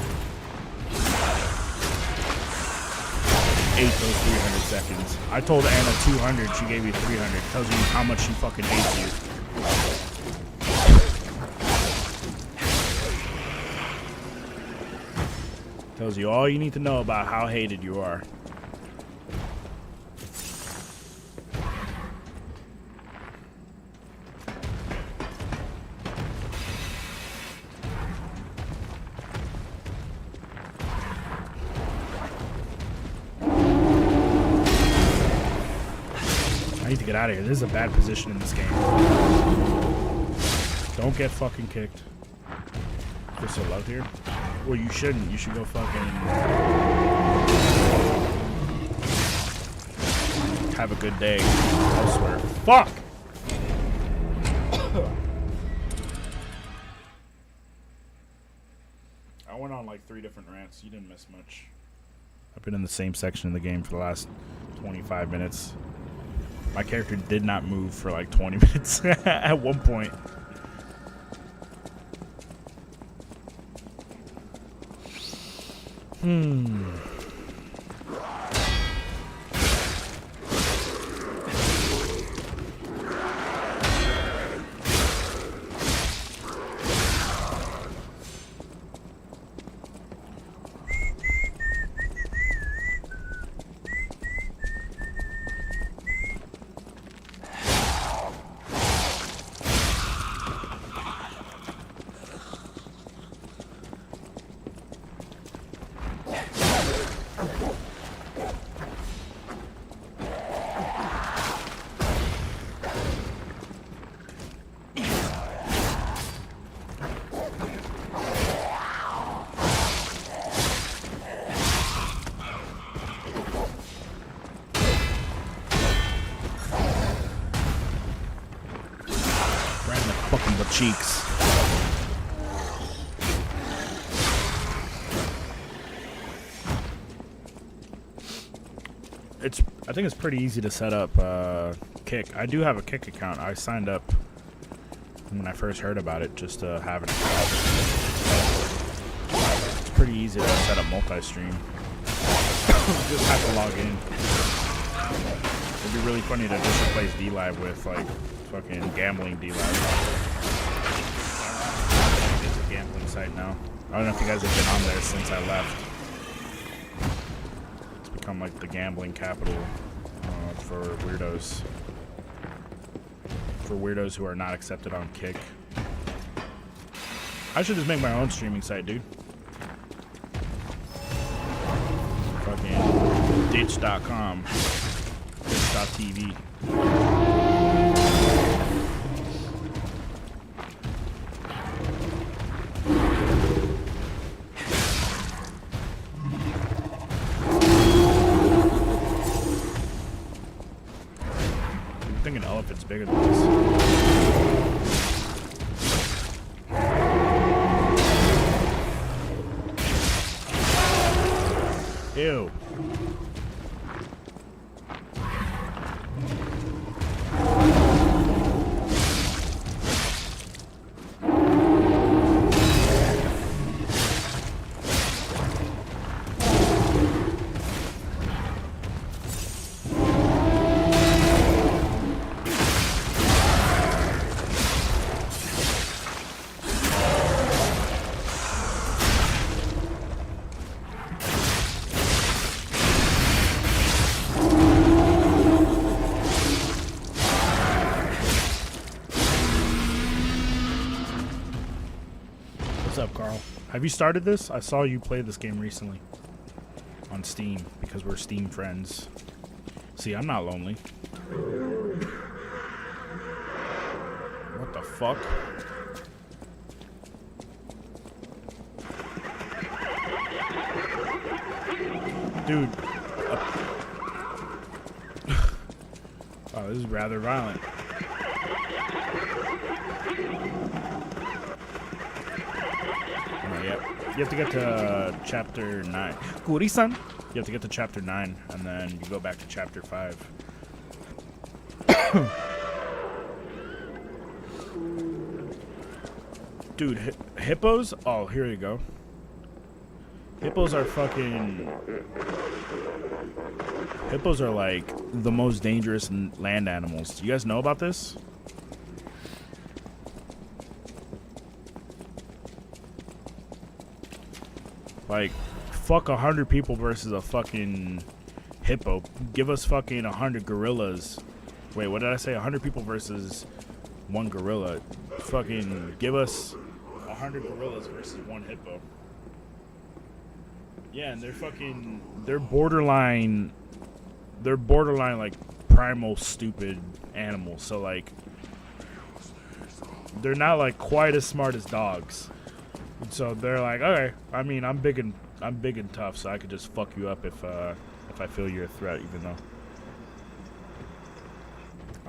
Speaker 1: Ate those 300 seconds. I told Anna 200, she gave me 300. Tells you how much she fucking hates you. Tells you all you need to know about how hated you are. I need to get out of here. This is a bad position in this game. Don't get fucking kicked. You're so low here. Well, you shouldn't. You should go fucking have a good day elsewhere. Fuck! I went on like 3 different rants. You didn't miss much. I've been in the same section of the game for the last 25 minutes. My character did not move for like 20 minutes at one point. Fucking the cheeks. I think it's pretty easy to set up Kick. I do have a Kick account. I signed up when I first heard about it just to have an account. It's pretty easy to set up multi-stream. Just have to log in. It'd be really funny to just replace D-Live with like fucking gambling D-Live. It's a gambling site now. I don't know if you guys have been on there since I left. It's become like the gambling capital for weirdos. For weirdos who are not accepted on Kick. I should just make my own streaming site, dude. Fucking ditch.com. Ditch.tv. I think an elephant's bigger than this. Ew. What's up, Carl? Have you started this? I saw you play this game recently on Steam because we're Steam friends. See, I'm not lonely. What the fuck? Dude. Oh, this is rather violent. Yep. You have to get to chapter 9. Kuri-san? You have to get to chapter 9, and then you go back to chapter 5. Dude, hippos? Oh, here you go. Hippos are fucking... Hippos are like the most dangerous land animals. Do you guys know about this? Like, fuck 100 people versus a fucking hippo. Give us fucking 100 gorillas. Wait, what did I say? 100 people versus one gorilla. Fucking give us 100 gorillas versus one hippo. Yeah, and they're borderline like primal stupid animals. So like they're not like quite as smart as dogs. So they're like, okay, I mean, I'm big and tough, so I could just fuck you up if I feel you're a threat, even though.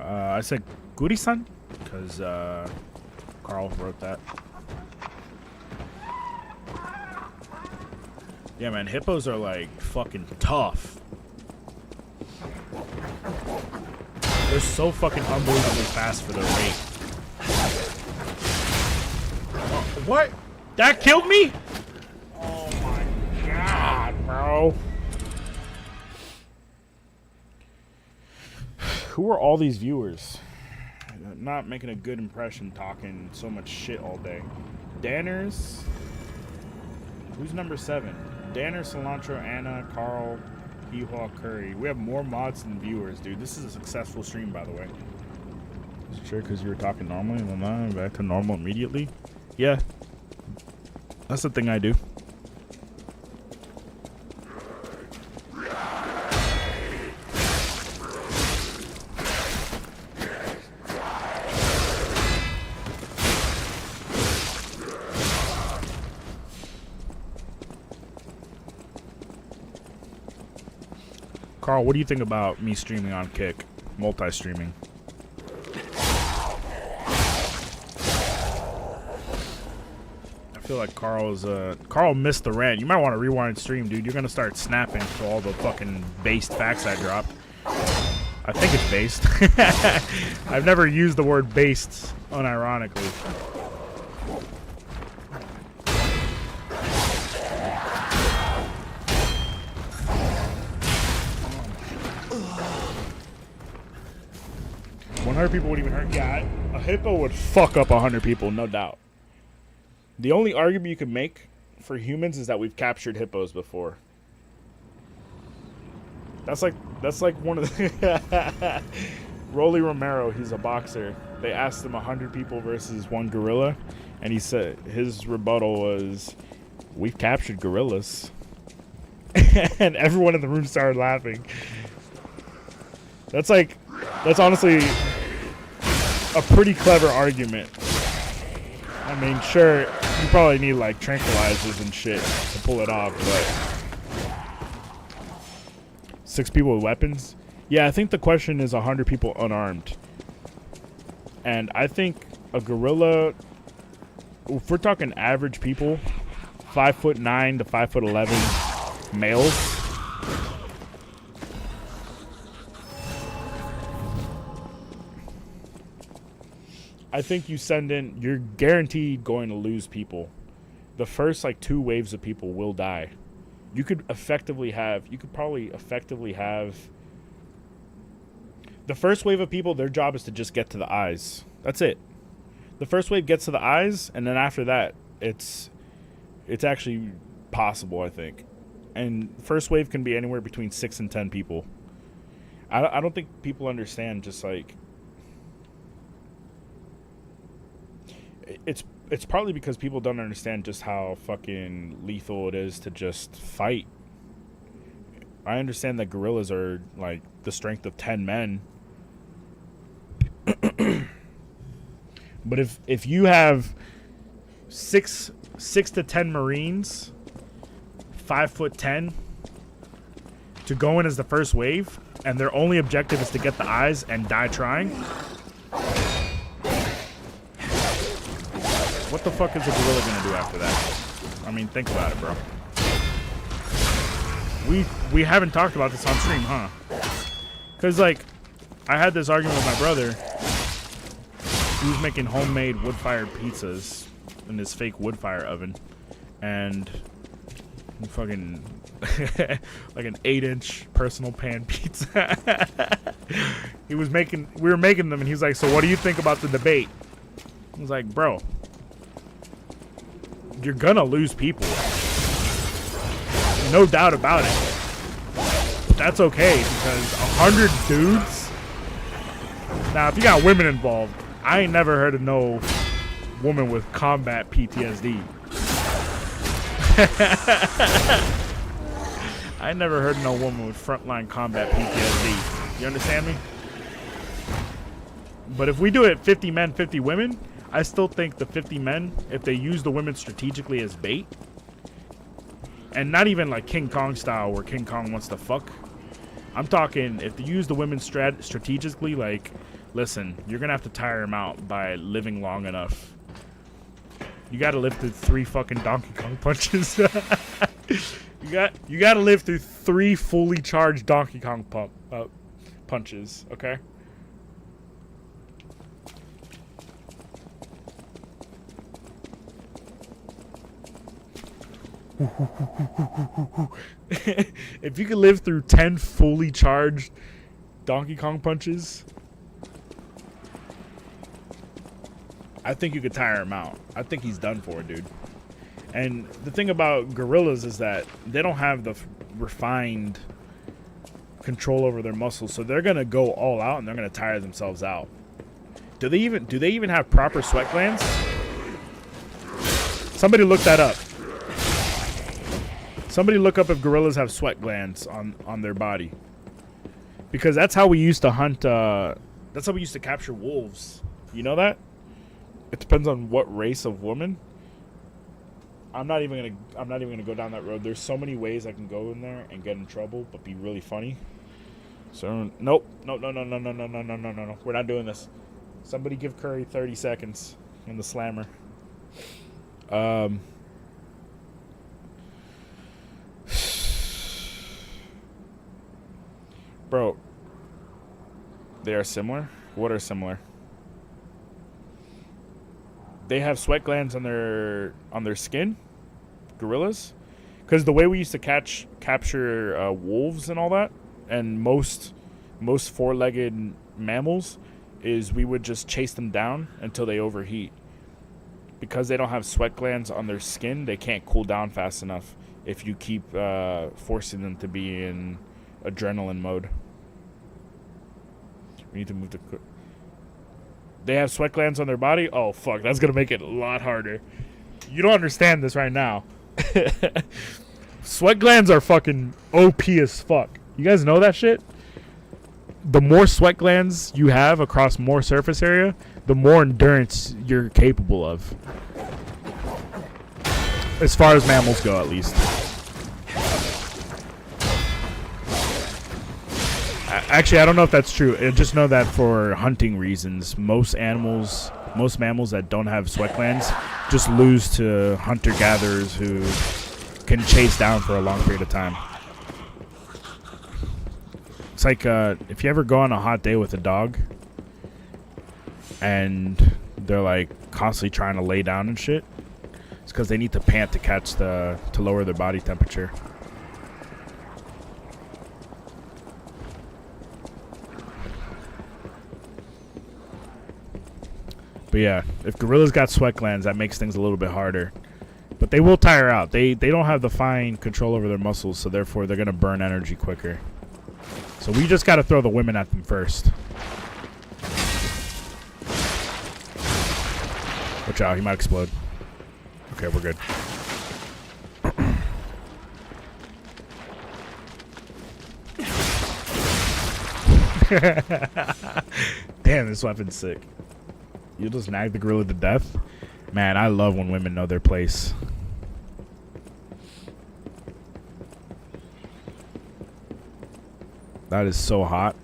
Speaker 1: I said Guri-san because Carl wrote that. Yeah, man, hippos are like fucking tough. They're so fucking unbelievably fast for their weight. What? That killed me? Oh my god, bro. Who are all these viewers? Not making a good impression talking so much shit all day. Danners? Who's number 7? Danner, Cilantro, Anna, Carl, Hee-Haw, Curry. We have more mods than viewers, dude. This is a successful stream, by the way. Is it sure because you were talking normally? Well, now I'm back to normal immediately? Yeah. That's the thing I do. Carl, what do you think about me streaming on Kick? Multi-streaming. I feel like Carl missed the rant. You might want to rewind stream, dude. You're gonna start snapping for all the fucking based facts I dropped. I think it's based. I've never used the word based unironically. People would even hurt. Yeah, a hippo would fuck up 100 people, no doubt. The only argument you can make for humans is that we've captured hippos before. That's like one of the Rolly Romero, he's a boxer. They asked him 100 people versus one gorilla, and he said his rebuttal was, "We've captured gorillas." And everyone in the room started laughing. That's honestly a pretty clever argument. I mean, sure, you probably need like tranquilizers and shit to pull it off, but 6 people with weapons? Yeah, I think the question is 100 people unarmed. And I think a gorilla, if we're talking average people, 5'9" to 5'11" males, I think you send in, you're guaranteed going to lose people. The first like 2 waves of people will die. You could probably effectively have the first wave of people, their job is to just get to the eyes. That's it. The first wave gets to the eyes, and then after that, it's actually possible, I think. And first wave can be anywhere between 6 and 10 people. I don't think people understand just like, it's partly because people don't understand just how fucking lethal it is to just fight. I understand that gorillas are like the strength of 10 men. But if you have 6 to 10 Marines, 5'10", to go in as the first wave, and their only objective is to get the eyes and die trying, what the fuck is a gorilla gonna do after that? I mean, think about it, bro. We haven't talked about this on stream, huh? Cause like, I had this argument with my brother. He was making homemade wood-fired pizzas in this fake wood-fire oven, and fucking like an 8-inch personal pan pizza. We were making them, and he's like, "So what do you think about the debate?" I was like, "Bro, you're gonna lose people. No doubt about it. But that's okay, because 100 dudes? Now, if you got women involved, I ain't never heard of no woman with combat PTSD. I ain't never heard of no woman with frontline combat PTSD. You understand me? But if we do it 50 men, 50 women, I still think the 50 men, if they use the women strategically as bait, and not even like King Kong style where King Kong wants to fuck. I'm talking if they use the women strategically, like, listen, you're gonna have to tire him out by living long enough. You gotta live through 3 fucking Donkey Kong punches. you gotta live through 3 fully charged Donkey Kong punches, okay? If you could live through 10 fully charged Donkey Kong punches, I think you could tire him out. I think he's done for, dude. And the thing about gorillas is that they don't have the refined control over their muscles, so they're gonna go all out and they're gonna tire themselves out. Do they even have proper sweat glands? Somebody look that up. Somebody look up if gorillas have sweat glands on their body. Because that's how we used to hunt, that's how we used to capture wolves. You know that? It depends on what race of woman. I'm not even gonna go down that road. There's so many ways I can go in there and get in trouble, but be really funny. So nope. No. We're not doing this. Somebody give Curry 30 seconds in the slammer. Bro, they are similar? What are similar? They have sweat glands on their skin, gorillas, because the way we used to capture wolves and all that, and most 4-legged mammals, is we would just chase them down until they overheat. Because they don't have sweat glands on their skin, they can't cool down fast enough if you keep forcing them to be in adrenaline mode. We need to move to... They have sweat glands on their body? Oh, fuck. That's going to make it a lot harder. You don't understand this right now. Sweat glands are fucking OP as fuck. You guys know that shit? The more sweat glands you have across more surface area, the more endurance you're capable of. As far as mammals go, at least. Actually, I don't know if that's true. I just know that for hunting reasons, most mammals that don't have sweat glands just lose to hunter-gatherers who can chase down for a long period of time. It's like if you ever go on a hot day with a dog and they're like constantly trying to lay down and shit, it's because they need to pant to lower their body temperature. But yeah, if gorillas got sweat glands, that makes things a little bit harder. But they will tire out. They don't have the fine control over their muscles, so therefore they're going to burn energy quicker. So we just got to throw the women at them first. Watch out, he might explode. Okay, we're good. Damn, this weapon's sick. You'll just nag the gorilla to death? Man, I love when women know their place. That is so hot.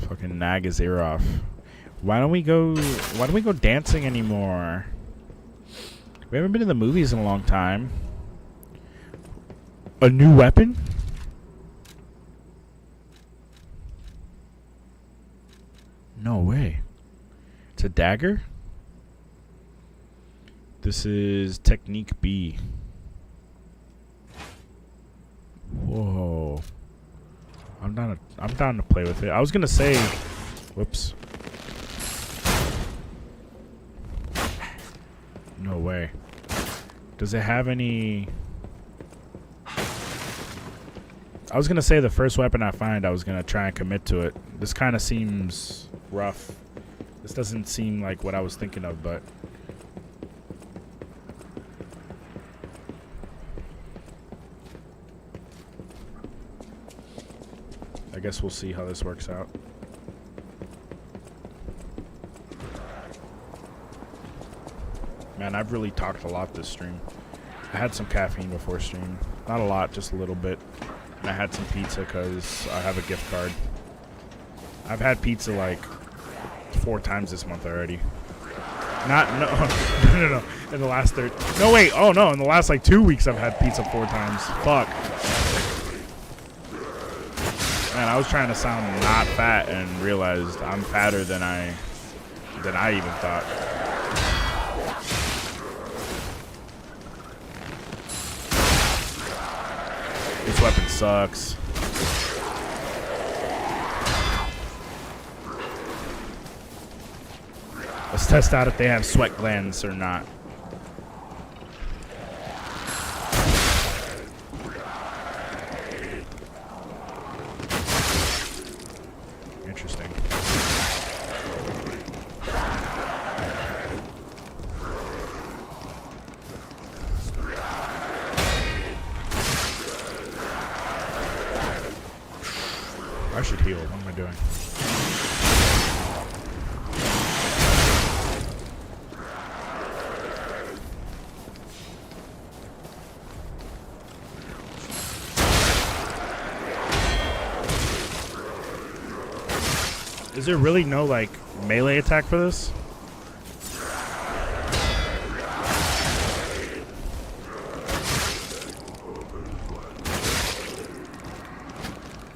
Speaker 1: Fucking nag his ear off. Why don't we go dancing anymore? We haven't been in the movies in a long time. A new weapon? No way. It's a dagger? This is Technique B. Whoa. I'm down to play with it. I was gonna say, whoops. No way. Does it have any? I was gonna say the first weapon I find, I was gonna try and commit to it. This kind of seems rough. This doesn't seem like what I was thinking of, but I I guess we'll see how this works out. Man, I've really talked a lot this stream. I had some caffeine before stream. Not a lot, just a little bit. And I had some pizza because I have a gift card. I've had pizza like 4 times this month already. No. In the last no, wait. Oh, no. In the last like 2 weeks, I've had pizza 4 times. Fuck. Man, I was trying to sound not fat and realized I'm fatter than I even thought. This weapon sucks. Let's test out if they have sweat glands or not. Interesting. I should heal. What am I doing? Is there really no, like, melee attack for this?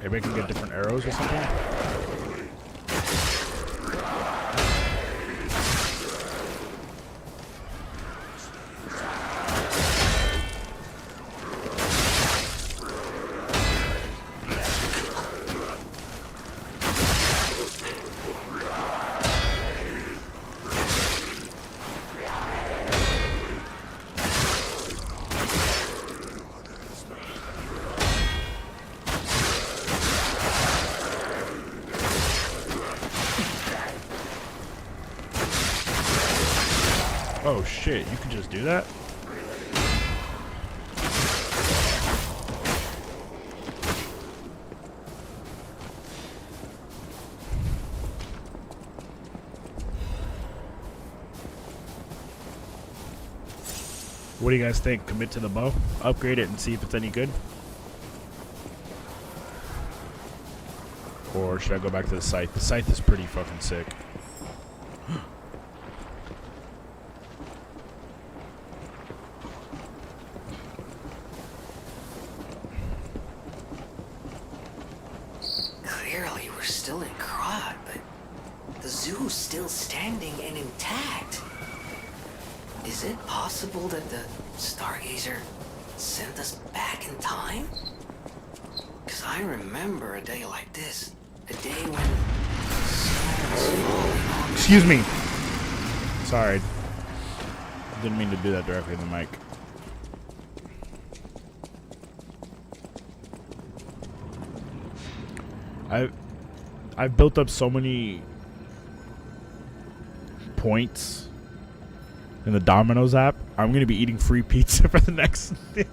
Speaker 1: Maybe I can get different arrows or something? Oh shit, you can just do that? What do you guys think? Commit to the bow? Upgrade it and see if it's any good? Or should I go back to the scythe? The scythe is pretty fucking sick.
Speaker 4: Clearly, we're still in Krat, but the zoo's still standing and intact. Is it possible that the Stargazer sent us back in time? Because I remember a day like this. A day when snow was falling on me.
Speaker 1: Excuse me. Sorry. Didn't mean to do that directly in the mic. I've built up so many points in the Domino's app. I'm gonna be eating free pizza for the next. I'm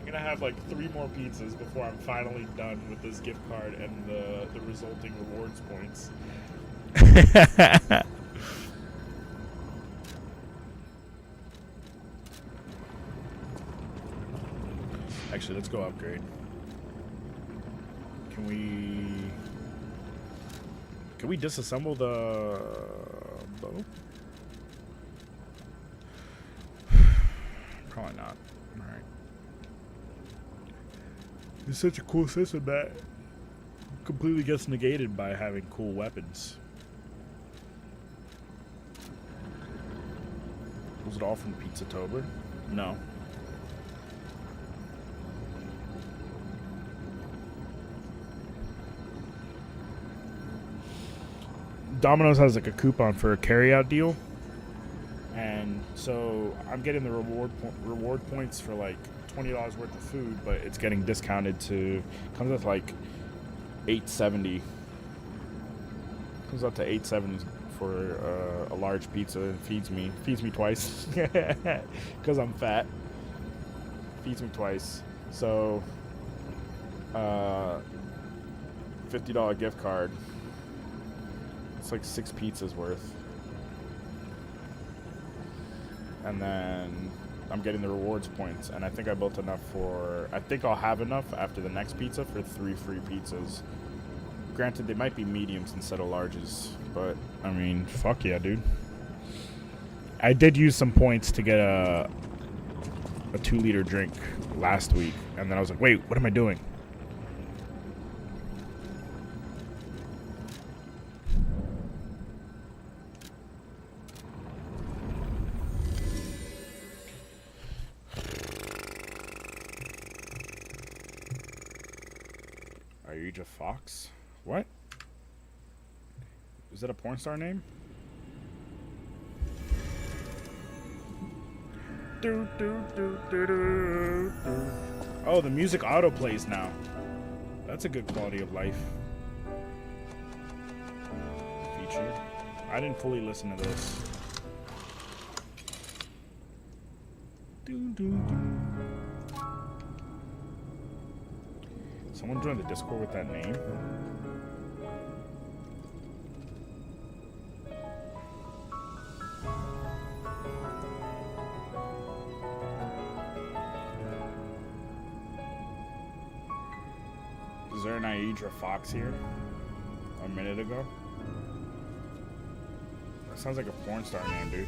Speaker 1: gonna have like 3 more pizzas before I'm finally done with this gift card and the resulting rewards points. Actually, let's go upgrade. Can we disassemble the bow? Probably not. Alright. It's such a cool system that completely gets negated by having cool weapons. Was it all from Pizzatober? No. Domino's has like a coupon for a carryout deal, and so I'm getting the reward points for like $20 worth of food, but it's getting discounted to comes with like $8.70. Comes up to $8.70 for a large pizza. It feeds me twice because I'm fat. Feeds me twice. So $50 gift card. It's like 6 pizzas worth. And then I'm getting the rewards points, and I think I built enough for, I think I'll have enough after the next pizza for 3 free pizzas. Granted, they might be mediums instead of larges, but I mean, fuck yeah, dude. I did use some points to get a 2-liter drink last week, and then I was like, wait, what am I doing? Aija Fox? What? Is that a porn star name? Oh, the music auto plays now. That's a good quality of life feature. I didn't fully listen to this. Someone joined the Discord with that name? Is there an Aija Fox here? A minute ago? That sounds like a porn star name, dude.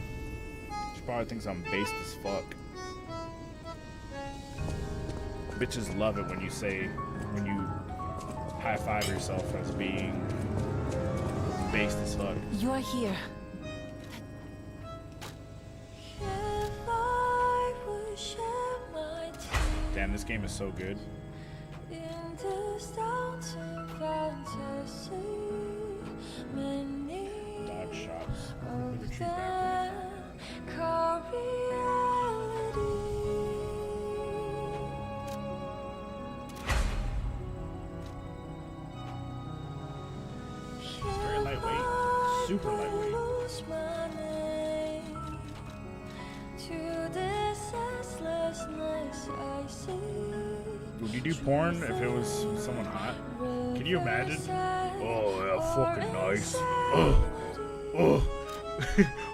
Speaker 1: She probably thinks I'm based as fuck. Bitches love it when you say, when you high-five yourself as being based as fuck.
Speaker 5: You're here.
Speaker 1: Damn, this game is so good. Dodge shots. Look at you back. It's very lightweight. Super lightweight. Would you do porn if it was someone hot? Can you imagine? Oh, yeah, fucking nice. Oh, oh,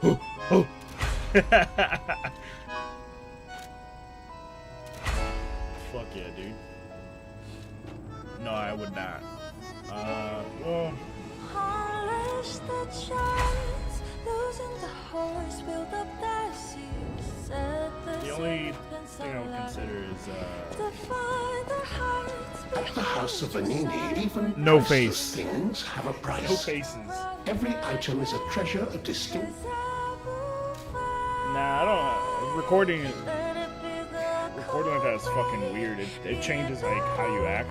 Speaker 1: oh, oh. Fuck yeah, dude. No, I would not. Well. The only thing I would consider is,
Speaker 3: At the House of Vanini, even
Speaker 1: No
Speaker 3: priceless
Speaker 1: face.
Speaker 3: things have a price.
Speaker 1: no faces.
Speaker 3: Every item is a treasure of distinct.
Speaker 1: Nah, I don't. Recording like that is fucking weird. It changes like how you act.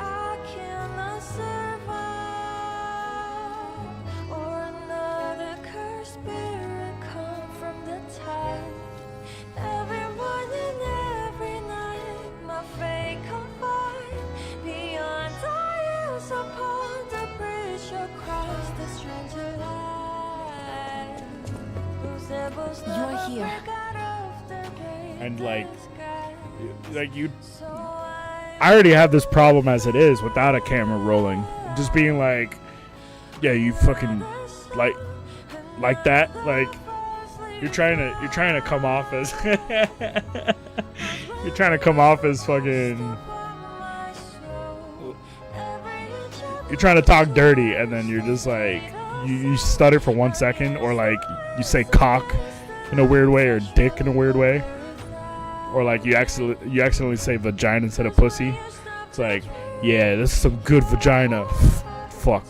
Speaker 5: You're here.
Speaker 1: And like you, I already have this problem as it is without a camera rolling. Just being like, yeah, you fucking like that. Like you're trying to come off as you're trying to come off as fucking. You're trying to talk dirty, and then you're just like you stutter for 1 second, or like you say cock in a weird way, or dick in a weird way, or like you accidentally say vagina instead of pussy. It's like, yeah, this is some good vagina. Fuck,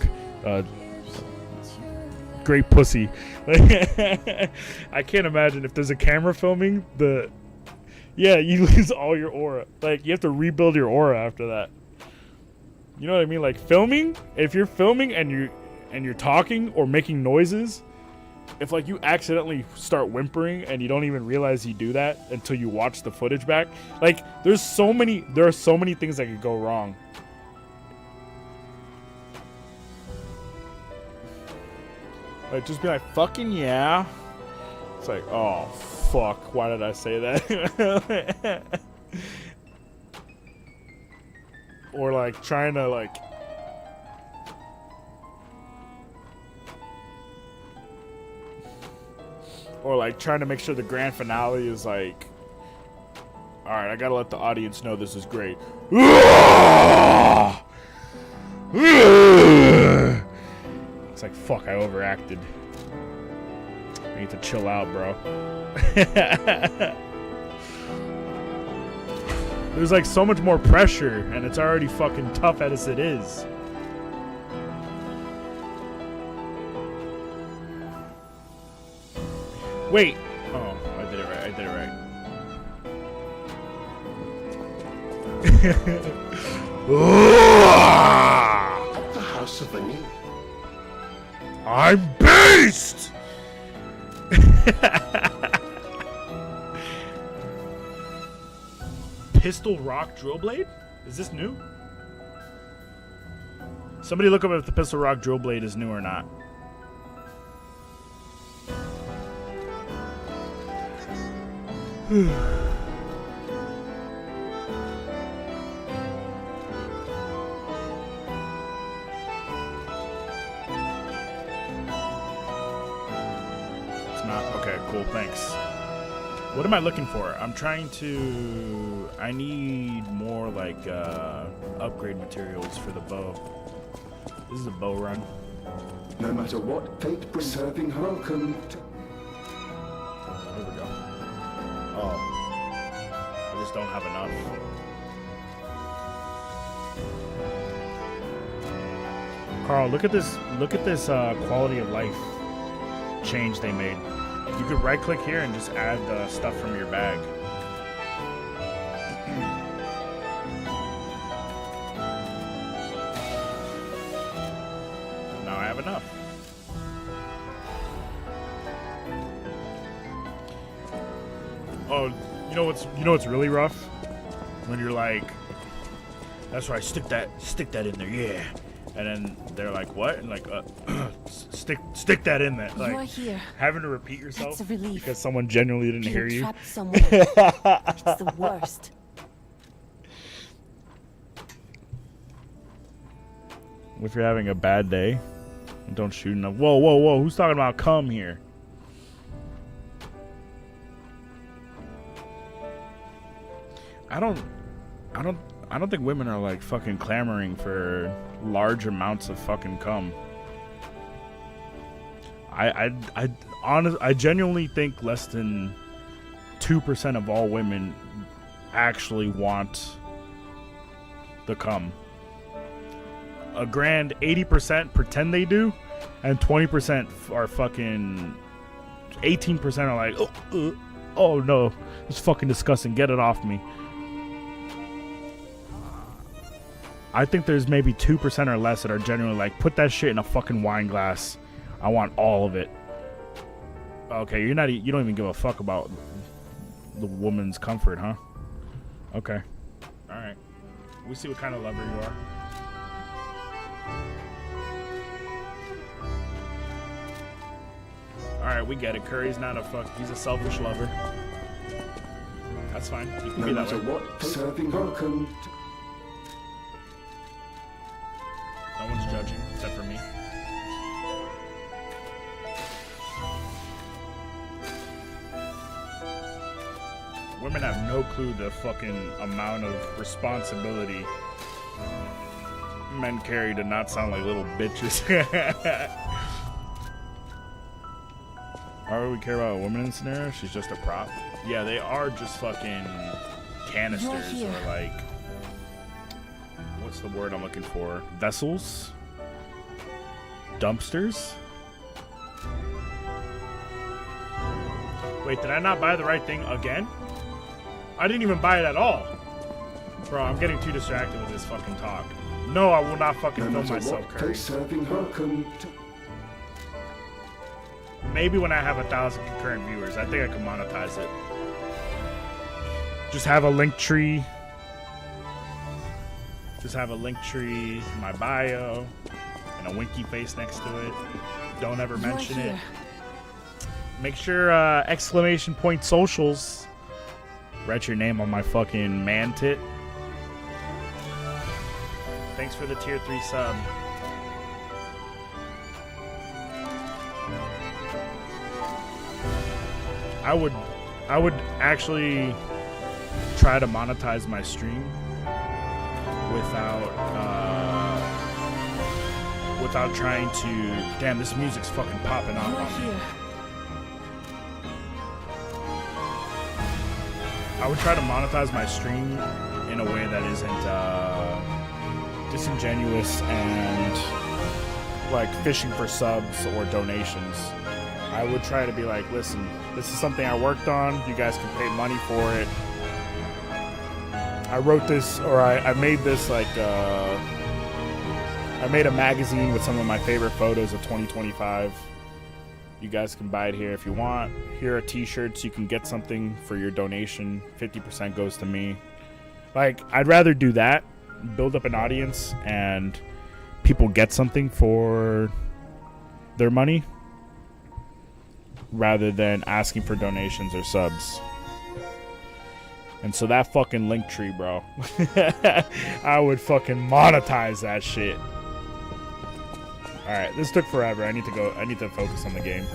Speaker 1: great pussy. I can't imagine if there's a camera filming yeah, you lose all your aura. Like you have to rebuild your aura after that. You know what I mean? Like filming, if you're filming and you're talking or making noises, if like you accidentally start whimpering and you don't even realize you do that until you watch the footage back, like there are so many things that could go wrong. Like just be like, fucking yeah. It's like, oh fuck, why did I say that? Or like trying to like or like trying to make sure the grand finale is like, all right, I gotta let the audience know this is great. It's like, fuck, I overacted. I need to chill out, bro. There's like so much more pressure, and it's already fucking tough as it is. Wait. Oh, I did it right. I did it right.
Speaker 3: At the House of Anin.
Speaker 1: I'm based! Pistol Rock Drill Blade? Is this new? Somebody look up if the Pistol Rock Drill Blade is new or not. It's not? Okay, cool, thanks. What am I looking for? I'm trying to... I need more, like, upgrade materials for the bow. This is a bow run.
Speaker 3: No matter what fate brings, serving welcome to...
Speaker 1: Here we go. Oh. I just don't have enough. Carl, look at this quality of life change they made. You could right click here and just add the stuff from your bag. Now I have enough. Oh, you know what's really rough? When you're like, that's right, stick that in there, yeah. And then they're like, what? And like, stick that in there. Like,
Speaker 5: You're here.
Speaker 1: having to repeat yourself
Speaker 5: That's a relief.
Speaker 1: because someone genuinely didn't hear
Speaker 5: Being
Speaker 1: you.
Speaker 5: trapped somewhere. It's the worst.
Speaker 1: If you're having a bad day, don't shoot enough. Whoa! Who's talking about come here? I don't think women are like fucking clamoring for large amounts of fucking cum. I genuinely think less than 2% of all women actually want the cum. A grand 80% pretend they do, and 20% are fucking. 18% are like, oh no, it's fucking disgusting. Get it off me. I think there's maybe 2% or less that are genuinely like, put that shit in a fucking wine glass. I want all of it. Okay, you don't even give a fuck about the woman's comfort, huh? Okay. Alright. We see what kind of lover you are. Alright, we get it. Curry's not a fuck. He's a selfish lover. That's fine. You can
Speaker 3: No
Speaker 1: be that
Speaker 3: matter
Speaker 1: way.
Speaker 3: what, serving welcome to...
Speaker 1: No one's judging, except for me. Women have no clue the fucking amount of responsibility men carry to not sound like little bitches. Why would we care about a woman in this scenario? She's just a prop. Yeah, they are just fucking canisters
Speaker 5: here.
Speaker 1: or like... What's the word I'm looking for? Vessels? Dumpsters? Wait, did I not buy the right thing again? I didn't even buy it at all. Bro, I'm getting too distracted with this fucking talk. No, I will not fucking
Speaker 3: No
Speaker 1: film
Speaker 3: matter
Speaker 1: myself,
Speaker 3: what
Speaker 1: Curry.
Speaker 3: fate serving welcome to...
Speaker 1: Maybe when I have 1,000 concurrent viewers, I think I can monetize it. Just have a link tree. Just have a link tree in my bio and a winky face next to it. Don't ever mention it. Make sure exclamation point socials. Write your name on my fucking man tit. Thanks for the tier 3 sub. I would actually try to monetize my stream without trying to. Damn, this music's fucking popping off on me. I would try to monetize my stream in a way that isn't disingenuous and like fishing for subs or donations. I would try to be like, listen, this is something I worked on. You guys can pay money for it. I wrote this, or I made this like, I made a magazine with some of my favorite photos of 2025. You guys can buy it here if you want. Here are t-shirts. You can get something for your donation. 50% goes to me. Like, I'd rather do that, build up an audience, and people get something for their money rather than asking for donations or subs. And so that fucking link tree, bro. I would fucking monetize that shit. Alright, this took forever. I need to focus on the game.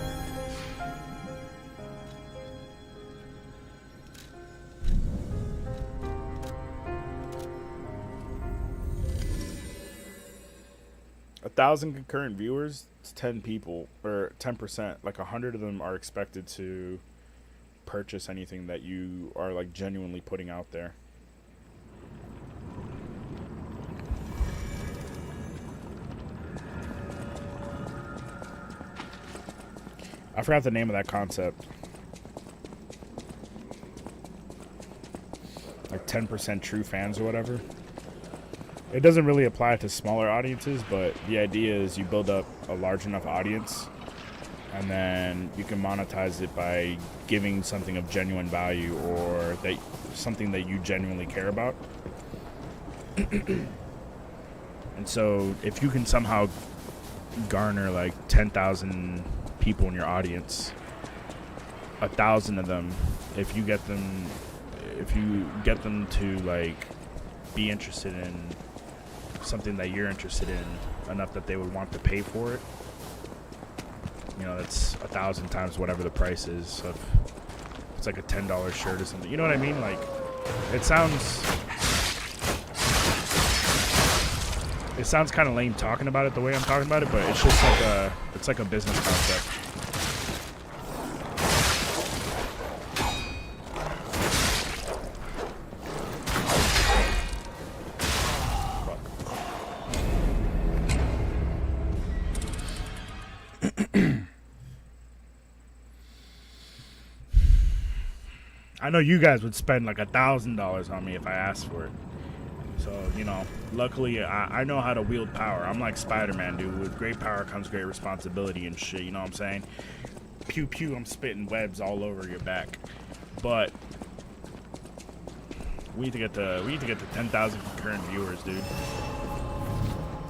Speaker 1: A 1,000 concurrent viewers, it's 10 people, or 10%. Like 100 of them are expected to purchase anything that you are like genuinely putting out there. I forgot the name of that concept. Like 10% true fans or whatever. It doesn't really apply to smaller audiences, but the idea is you build up a large enough audience and then you can monetize it by giving something of genuine value or something that you genuinely care about. And so if you can somehow garner like 10,000 people in your audience, 1,000 of them, if you get them to like be interested in something that you're interested in enough that they would want to pay for it, you know, that's 1,000 times whatever the price is of. It's like a $10 shirt or something. You know what I mean? Like, it sounds kind of lame talking about it the way I'm talking about it, but it's just like a business concept. I know you guys would spend like $1,000 on me if I asked for it. So, you know, luckily I know how to wield power. I'm like Spider-Man, dude. With great power comes great responsibility and shit. You know what I'm saying? Pew pew, I'm spitting webs all over your back. But we need to get to 10,000 concurrent viewers, dude.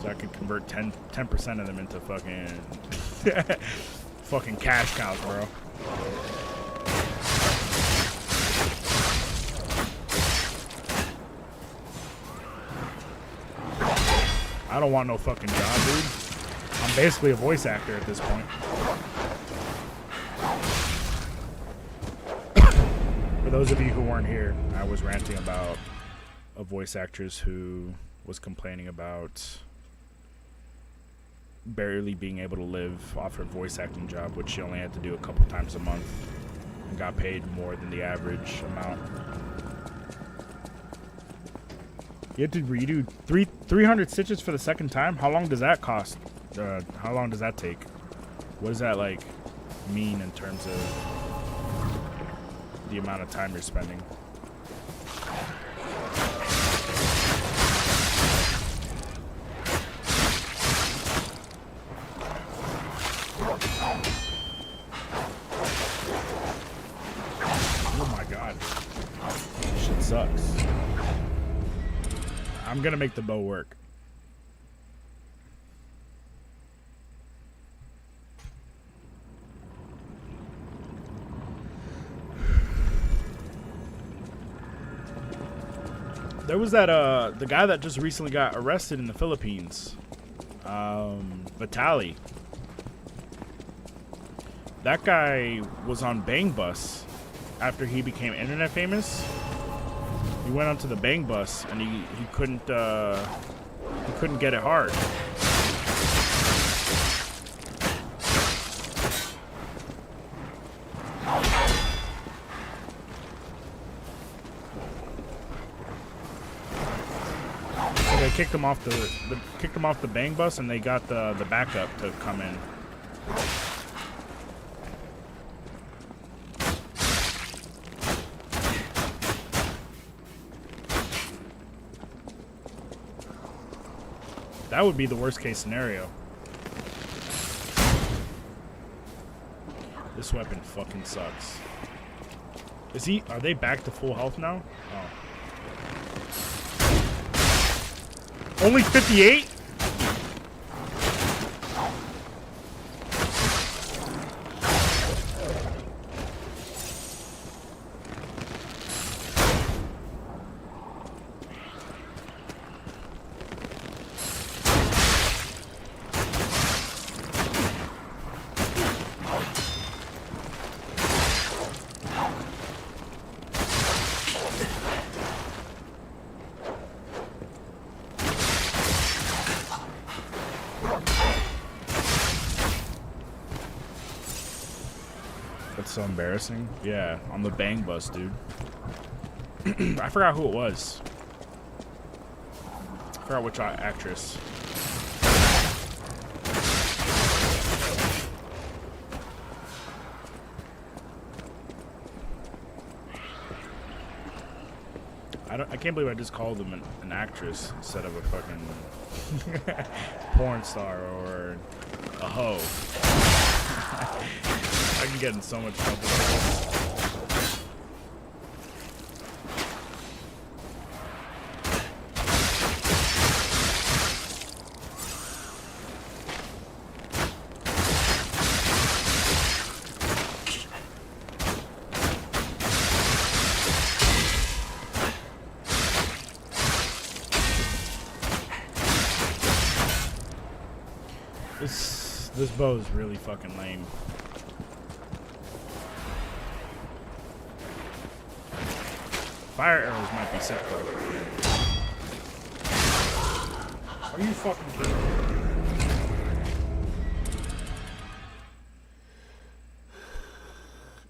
Speaker 1: So I can convert 10% of them into fucking cash cows, bro. I don't want no fucking job, dude. I'm basically a voice actor at this point. For those of you who weren't here, I was ranting about a voice actress who was complaining about barely being able to live off her voice acting job, which she only had to do a couple times a month and got paid more than the average amount. You have to redo 300 stitches for the second time? How long does that cost? How long does that take? What does that like mean in terms of the amount of time you're spending? Oh my god. This shit sucks. I'm gonna make the bow work. There was that the guy that just recently got arrested in the Philippines, Vitali. That guy was on Bang Bus after he became internet famous. He went onto the Bang Bus and he couldn't get it hard. So they kicked him off the Bang Bus and they got the backup to come in. That would be the worst case scenario. This weapon fucking sucks. Are they back to full health now? Oh. Only 58? So embarrassing. Yeah, on the Bang Bus, dude. I forgot who it was. I forgot which actress. I can't believe I just called them an actress instead of a fucking porn star or a hoe. I can get in so much trouble with this. This bow is really fucking lame. Fire arrows might be sick though. Are you fucking kidding me?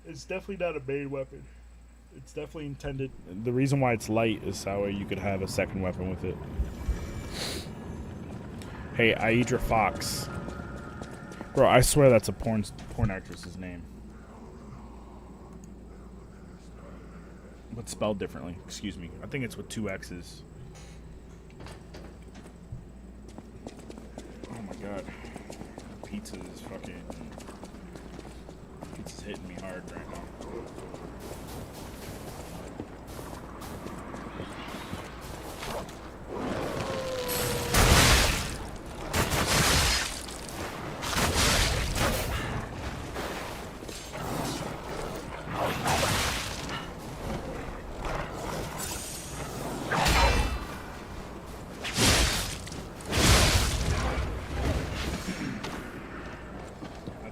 Speaker 1: It's definitely not a main weapon. It's definitely intended. The reason why it's light is that way you could have a second weapon with it. Hey, Aidra Fox. Bro, I swear that's a porn actress's name. But spelled differently. Excuse me. I think it's with 2 X's. Oh my god. Pizza is fucking... Pizza's hitting me hard right now.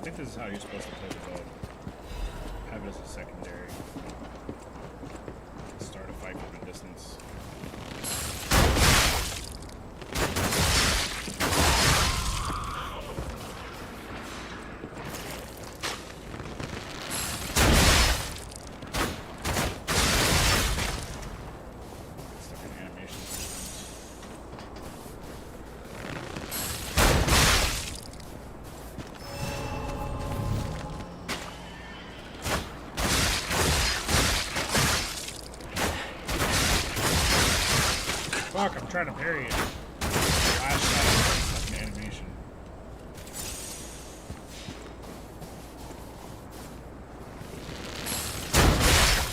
Speaker 1: This is how you're supposed to play the bow. Have it as a secondary. Start a fight from a distance. Stuck in animation. Fuck, I'm trying to parry it. Last shot of fucking animation.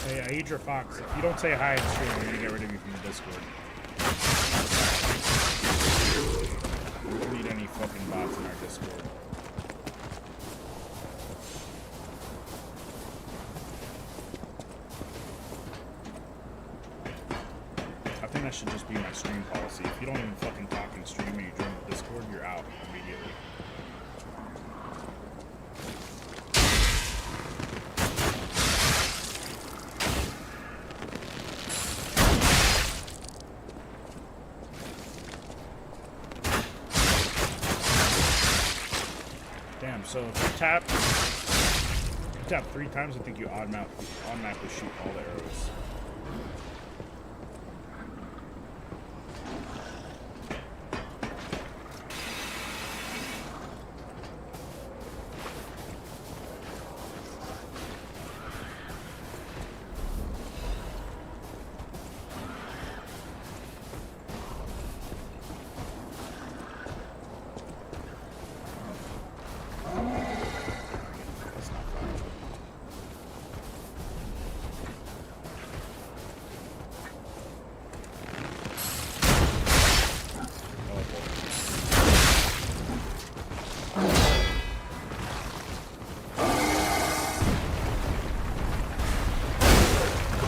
Speaker 1: Hey, Aidra Fox, if you don't say hi in stream, we're gonna get rid of you from the Discord. We don't need any fucking bots in our Discord. I think that should just be my stream policy. If you don't even fucking talk in stream and you join the Discord, you're out immediately. Damn, so if you tap 3 times, I think you automatically shoot all the arrows.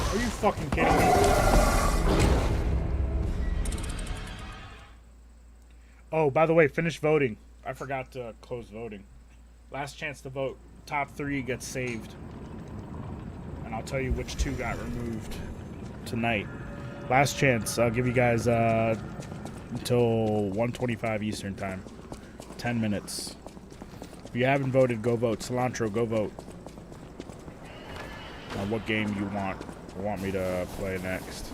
Speaker 1: Are you fucking kidding me? Oh, by the way, finish voting. I forgot to close voting. Last chance to vote. Top 3 gets saved. And I'll tell you which 2 got removed tonight. Last chance. I'll give you guys until 1:25 Eastern time. 10 minutes. If you haven't voted, go vote. Cilantro, go vote. On what game you want me to play next.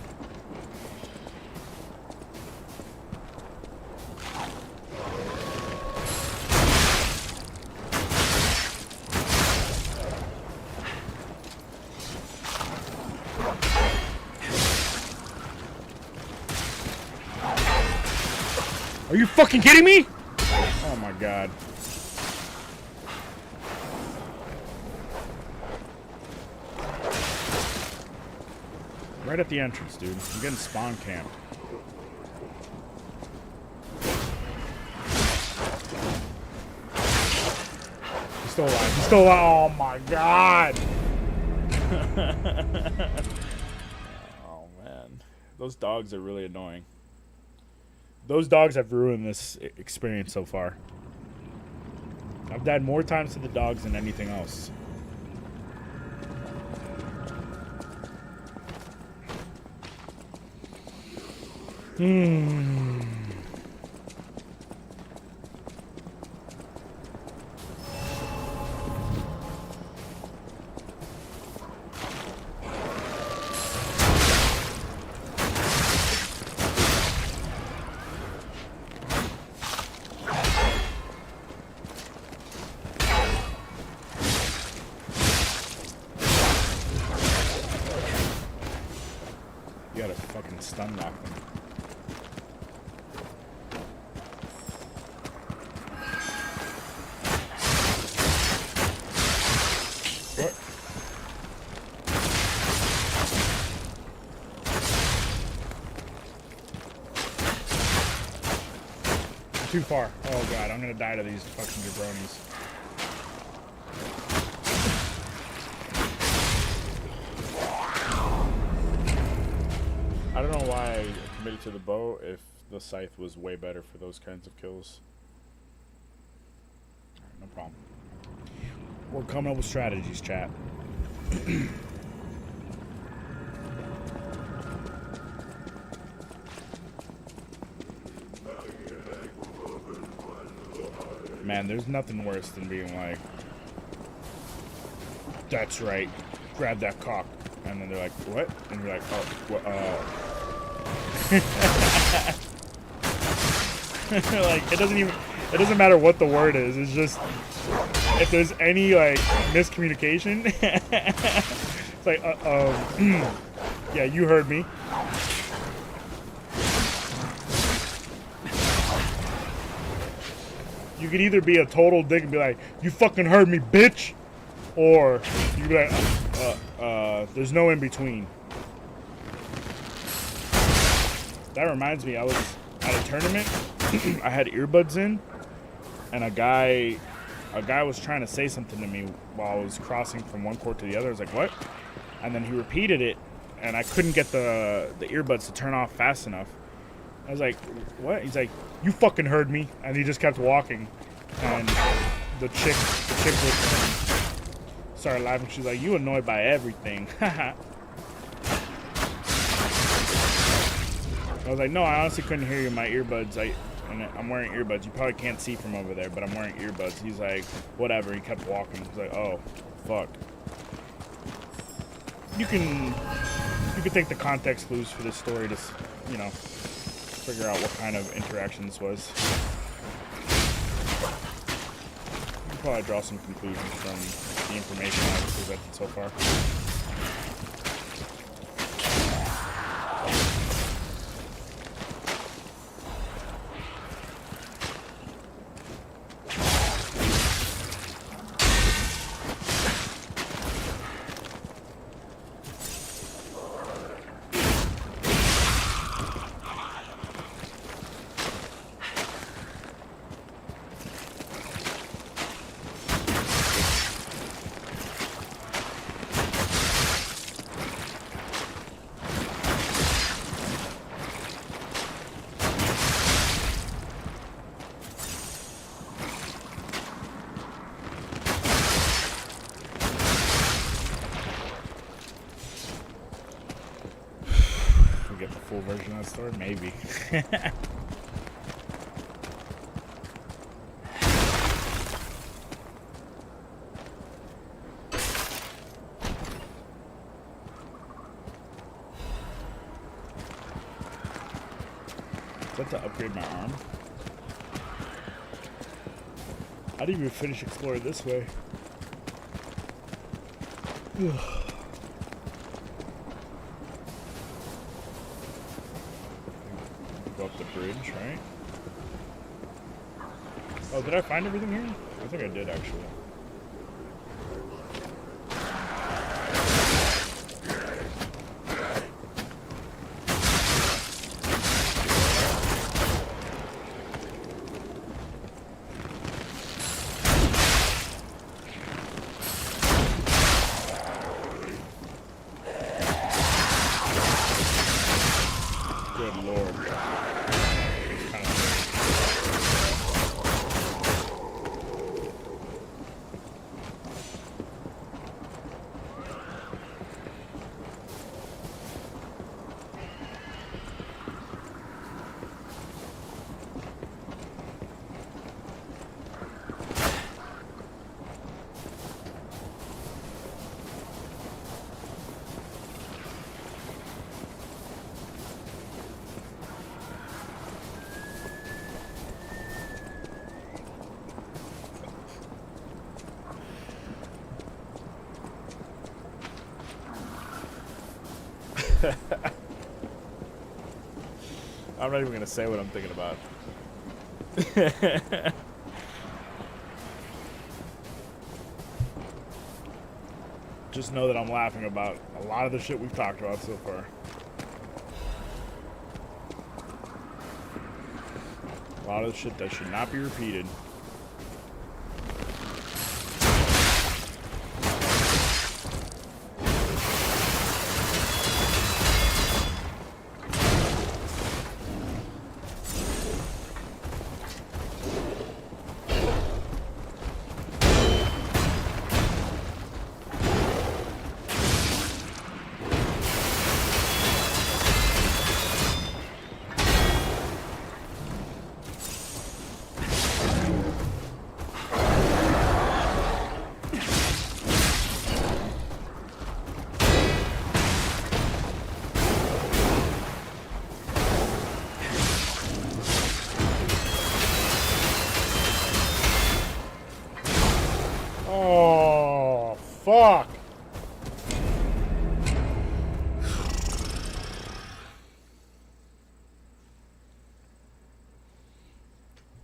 Speaker 1: Are you fucking kidding me? Oh my god. Right at the entrance, dude. I'm getting spawn camped. He's still alive. He's still alive. Oh my god. Oh man. Those dogs are really annoying. Those dogs have ruined this experience so far. I've died more times to the dogs than anything else. You gotta fucking stun lock them. What? Too far. Oh god, I'm gonna die to these fucking jabronis. I don't know why I committed to the bow if the scythe was way better for those kinds of kills. Alright, no problem. We're coming up with strategies, chat. Man, there's nothing worse than being like, that's right, grab that cock. And then they're like, what? And you're like, oh, well, like, it doesn't matter what the word is. It's just, if there's any, like, miscommunication, it's like, yeah, you heard me. You could either be a total dick and be like, you fucking heard me, bitch! Or, you could be like, there's no in between. That reminds me, I was at a tournament. I had earbuds in, and a guy was trying to say something to me while I was crossing from one court to the other. I was like, what? And then he repeated it, and I couldn't get the earbuds to turn off fast enough. I was like, what? He's like, you fucking heard me. And he just kept walking. And the chick started laughing. She's like, you annoyed by everything. I was like, no, I honestly couldn't hear you in my earbuds. and I'm wearing earbuds. You probably can't see from over there, but I'm wearing earbuds. He's like, whatever. He kept walking. He's like, oh, fuck. You can take the context clues for this story to, you know, figure out what kind of interaction this was. You can probably draw some conclusions from the information I've presented so far. Get the full version of that story? Maybe. Is that to upgrade my arm? I didn't even finish exploring this way. Go up the bridge, right? Oh, did I find everything here? I think I did, actually. Good lord. Kind of I'm not even gonna say what I'm thinking about. Just know that I'm laughing about a lot of the shit we've talked about so far. A lot of the shit that should not be repeated. Oh, fuck.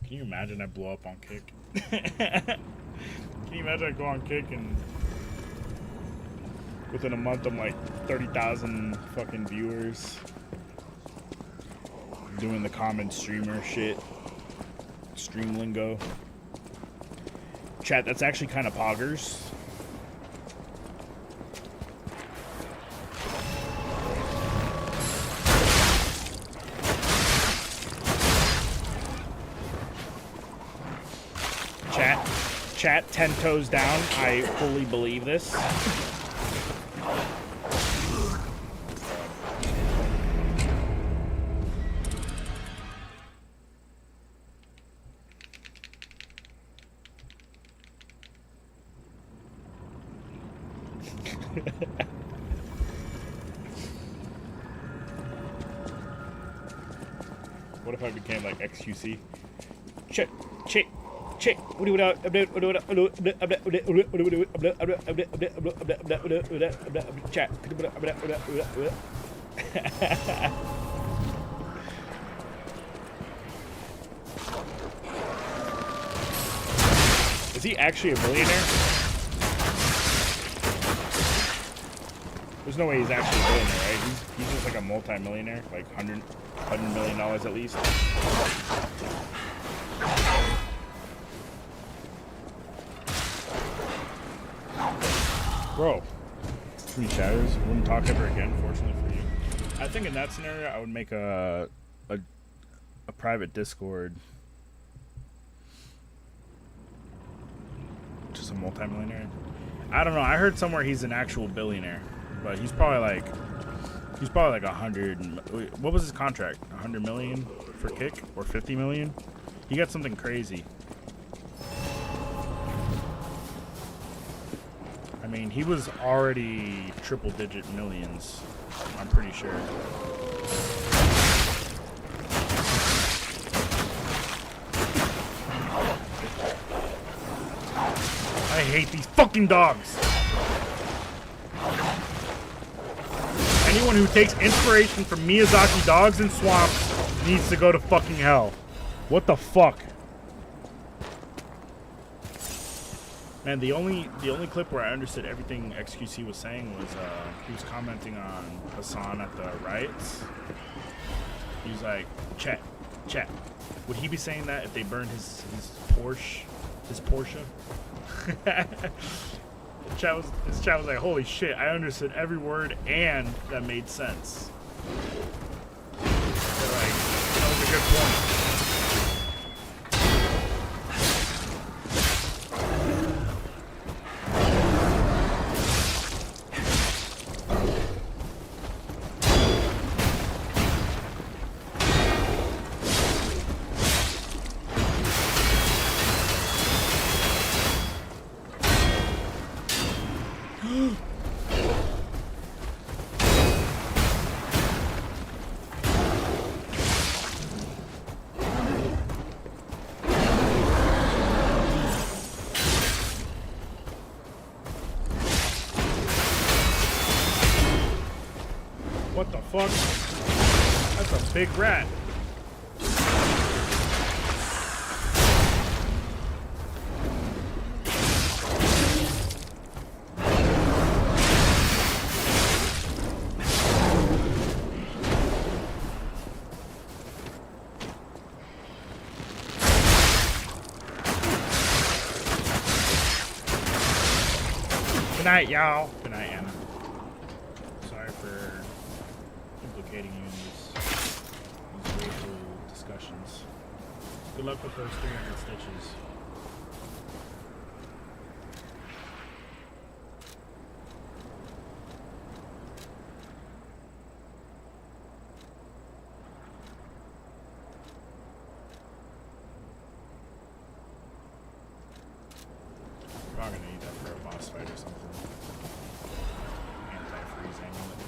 Speaker 1: Can you imagine I blow up on Kick? Can you imagine I go on Kick and within a month I'm like 30,000 fucking viewers doing the common streamer shit, stream lingo. Chat, that's actually kind of poggers. Chat, 10 toes down. I fully believe this. What if I became like XQC? Check. What do you chat? Is he actually a millionaire? There's no way he's actually a billionaire, right? He's just like a multi-millionaire, like $100 million at least. Bro, too many shadows. Wouldn't talk ever again, fortunately for you. I think in that scenario, I would make a private Discord. Just a multi-millionaire. I don't know. I heard somewhere he's an actual billionaire, but he's probably like 100. What was his contract? 100 million for Kick or 50 million? He got something crazy. I mean, he was already triple-digit millions. I'm pretty sure. I hate these fucking dogs. Anyone who takes inspiration from Miyazaki dogs in swamps needs to go to fucking hell. What the fuck? Man, the only clip where I understood everything XQC was saying was he was commenting on Hassan at the riots. He was like, chat. Would he be saying that if they burned his Porsche? His Porsche? His chat was like, holy shit, I understood every word and that made sense. They're like, that was a good point. What the fuck? That's a big rat. Good night, y'all. Good night, Anna. Sorry for implicating you in these racial discussions. Good luck with those 300 stitches. Probably gonna need that for a boss fight or something. Anti-freeze amulet.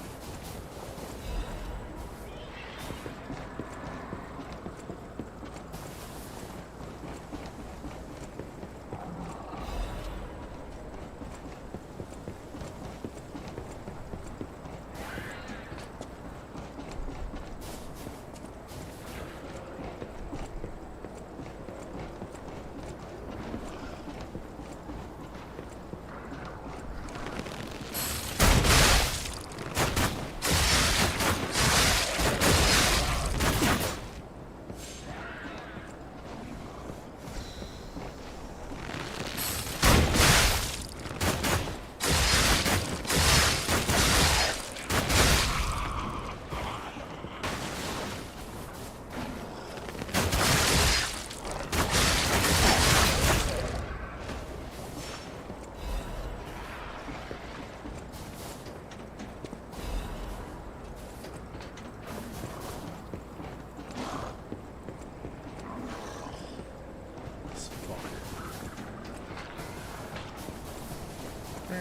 Speaker 1: Oh,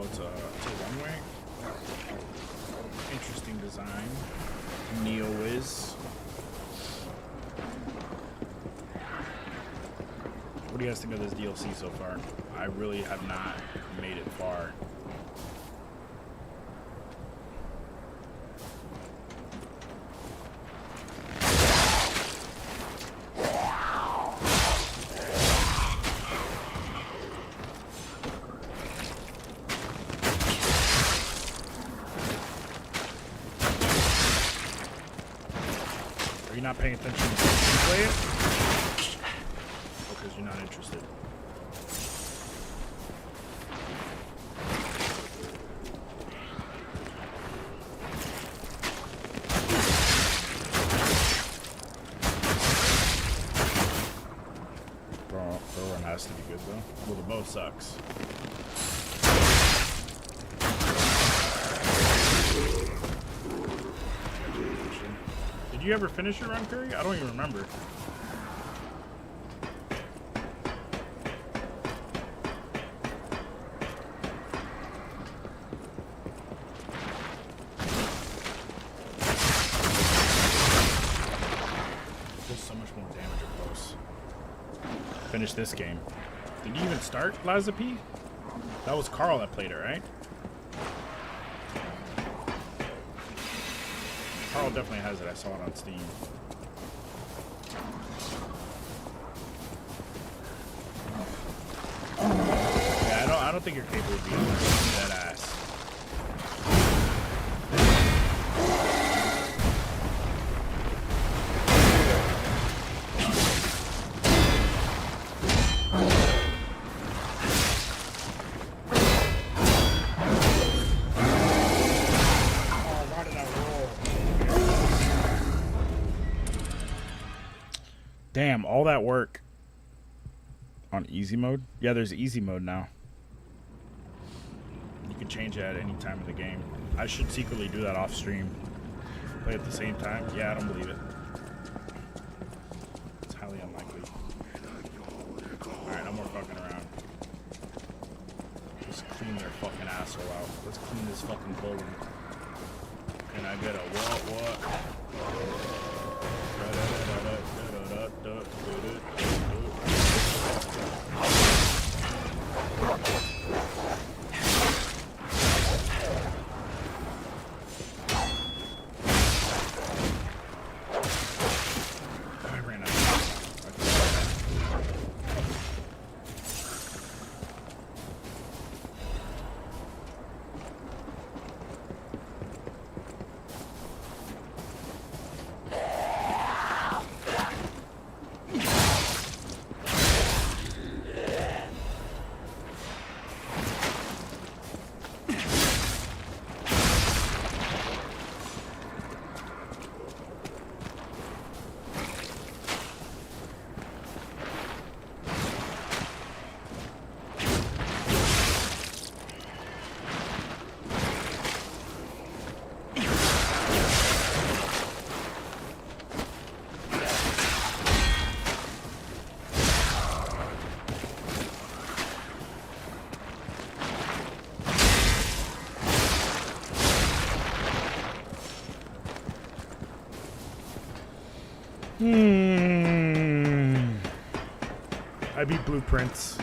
Speaker 1: it's a one-way. Interesting design. Neo-Wiz. What do you guys think of this DLC so far? I really have not made it far. Are you not paying attention to play it? Because you're not interested. Bro, one has to be good though. Well, the bow sucks. Did you ever finish your run, Curry? I don't even remember. Does so much more damage up close. Finish this game. Did you even start Liza P? That was Carl that played it, right? Carl definitely has it. I saw it on Steam. Yeah, I don't think you're capable of beating that ass. Damn, all that work on easy mode? Yeah, there's easy mode now. You can change it at any time of the game. I should secretly do that off stream. Play at the same time? Yeah, I don't believe it. It's highly unlikely. Alright, no more fucking around. Just clean their fucking asshole out. Let's clean this fucking clothing. Can I get a what? I ran out of I beat Blueprints.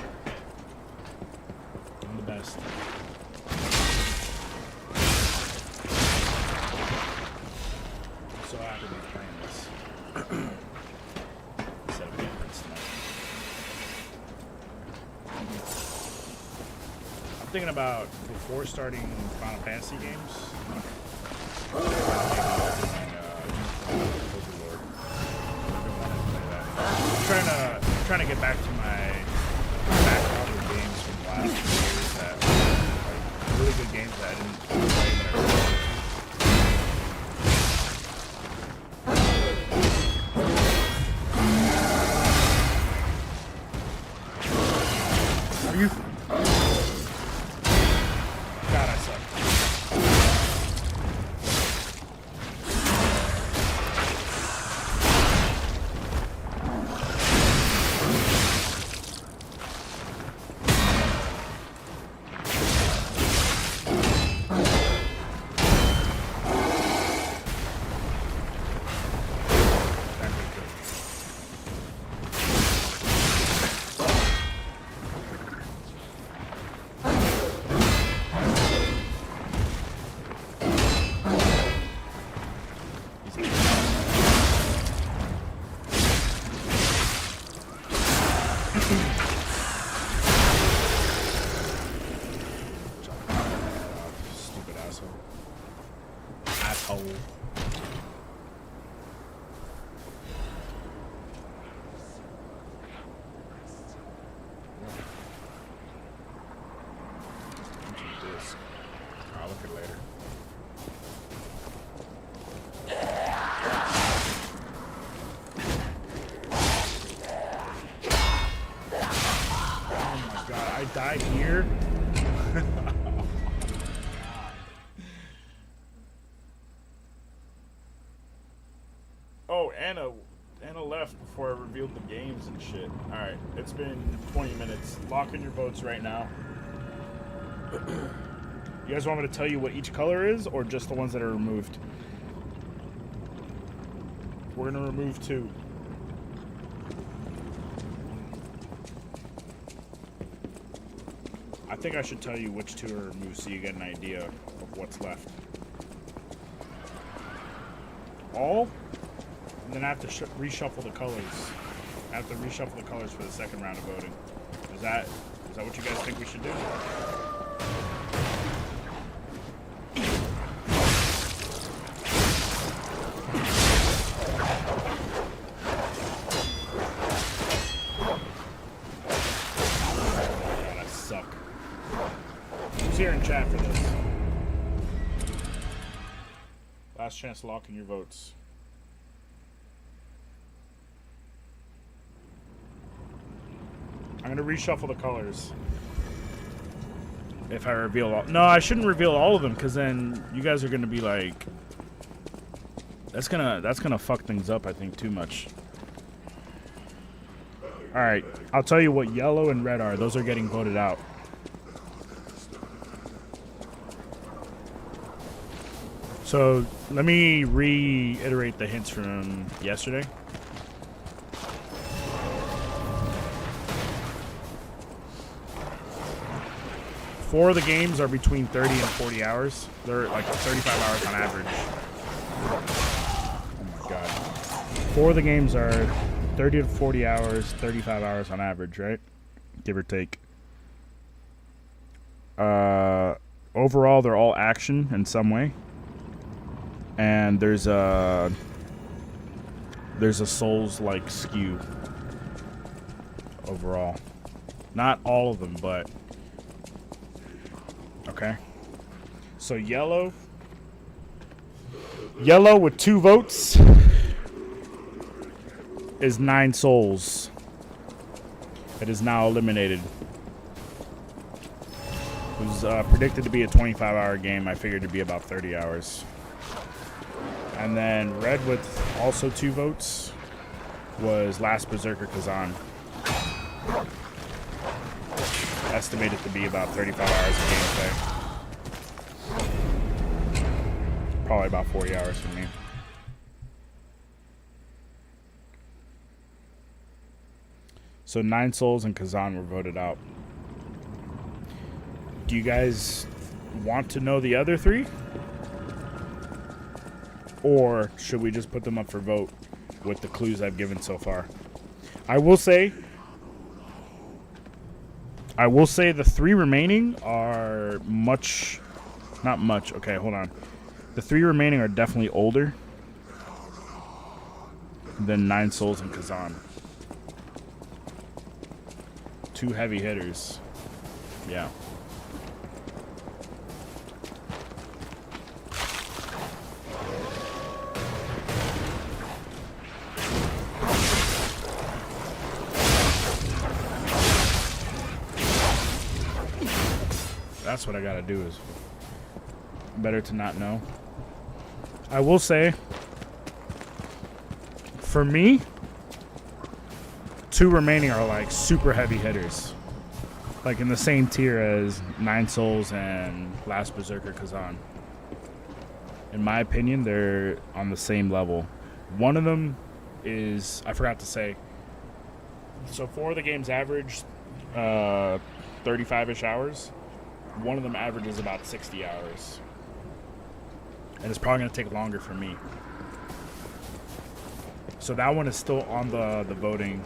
Speaker 1: I'm the best. I'm so happy to be playing this. Instead of Blueprints tonight. I'm thinking about, before starting Final Fantasy games, trying to get back to my backlog of games from the last few years that like really good games that I didn't play whenever. Are you? God, I suck. Stupid asshole. Asshole. Disc. I'll look at it later. Oh my god, I died here? Oh, Anna left before I revealed the games and shit. Alright, it's been 20 minutes. Lock in your votes right now. You guys want me to tell you what each color is, or just the ones that are removed? We're gonna remove 2. I think I should tell you which 2 are removed so you get an idea of what's left. All? And then I have to reshuffle the colors. I have to reshuffle the colors for the second round of voting. Is that what you guys think we should do? God, I suck. Who's here in chat for this? Last chance to lock in your votes. I'm gonna reshuffle the colors. If I reveal all, no, I shouldn't reveal all of them, because then you guys are gonna be like, that's gonna fuck things up, I think, too much. All right, I'll tell you what yellow and red are. Those are getting voted out. So let me reiterate the hints from yesterday. 4 of the games are between 30 and 40 hours. They're like 35 hours on average. Oh my god. 4 of the games are 30 to 40 hours, 35 hours on average, right? Give or take. Overall, they're all action in some way. And there's a Souls-like skew overall. Not all of them, but okay. So yellow with 2 votes is 9 Souls. It is now eliminated. It was predicted to be a 25-hour game. I figured it'd be about 30 hours. And then red with also 2 votes was Last Berserker Kazan. Estimated to be about 35 hours of gameplay. Probably about 40 hours for me. So 9 Souls and Kazan were voted out. Do you guys want to know the other 3? Or should we just put them up for vote with the clues I've given so far? I will say the 3 remaining are not much. Okay, hold on. The 3 remaining are definitely older than 9 Souls and Kazan. 2 heavy hitters. Yeah. That's what I gotta do, is better to not know. I will say, for me, 2 remaining are like super heavy hitters. Like in the same tier as 9 Souls and Last Berserker Kazan. In my opinion, they're on the same level. One of them is, I forgot to say, so 4 of the games average 35-ish hours. One of them averages about 60 hours. And it's probably going to take longer for me. So that one is still on the voting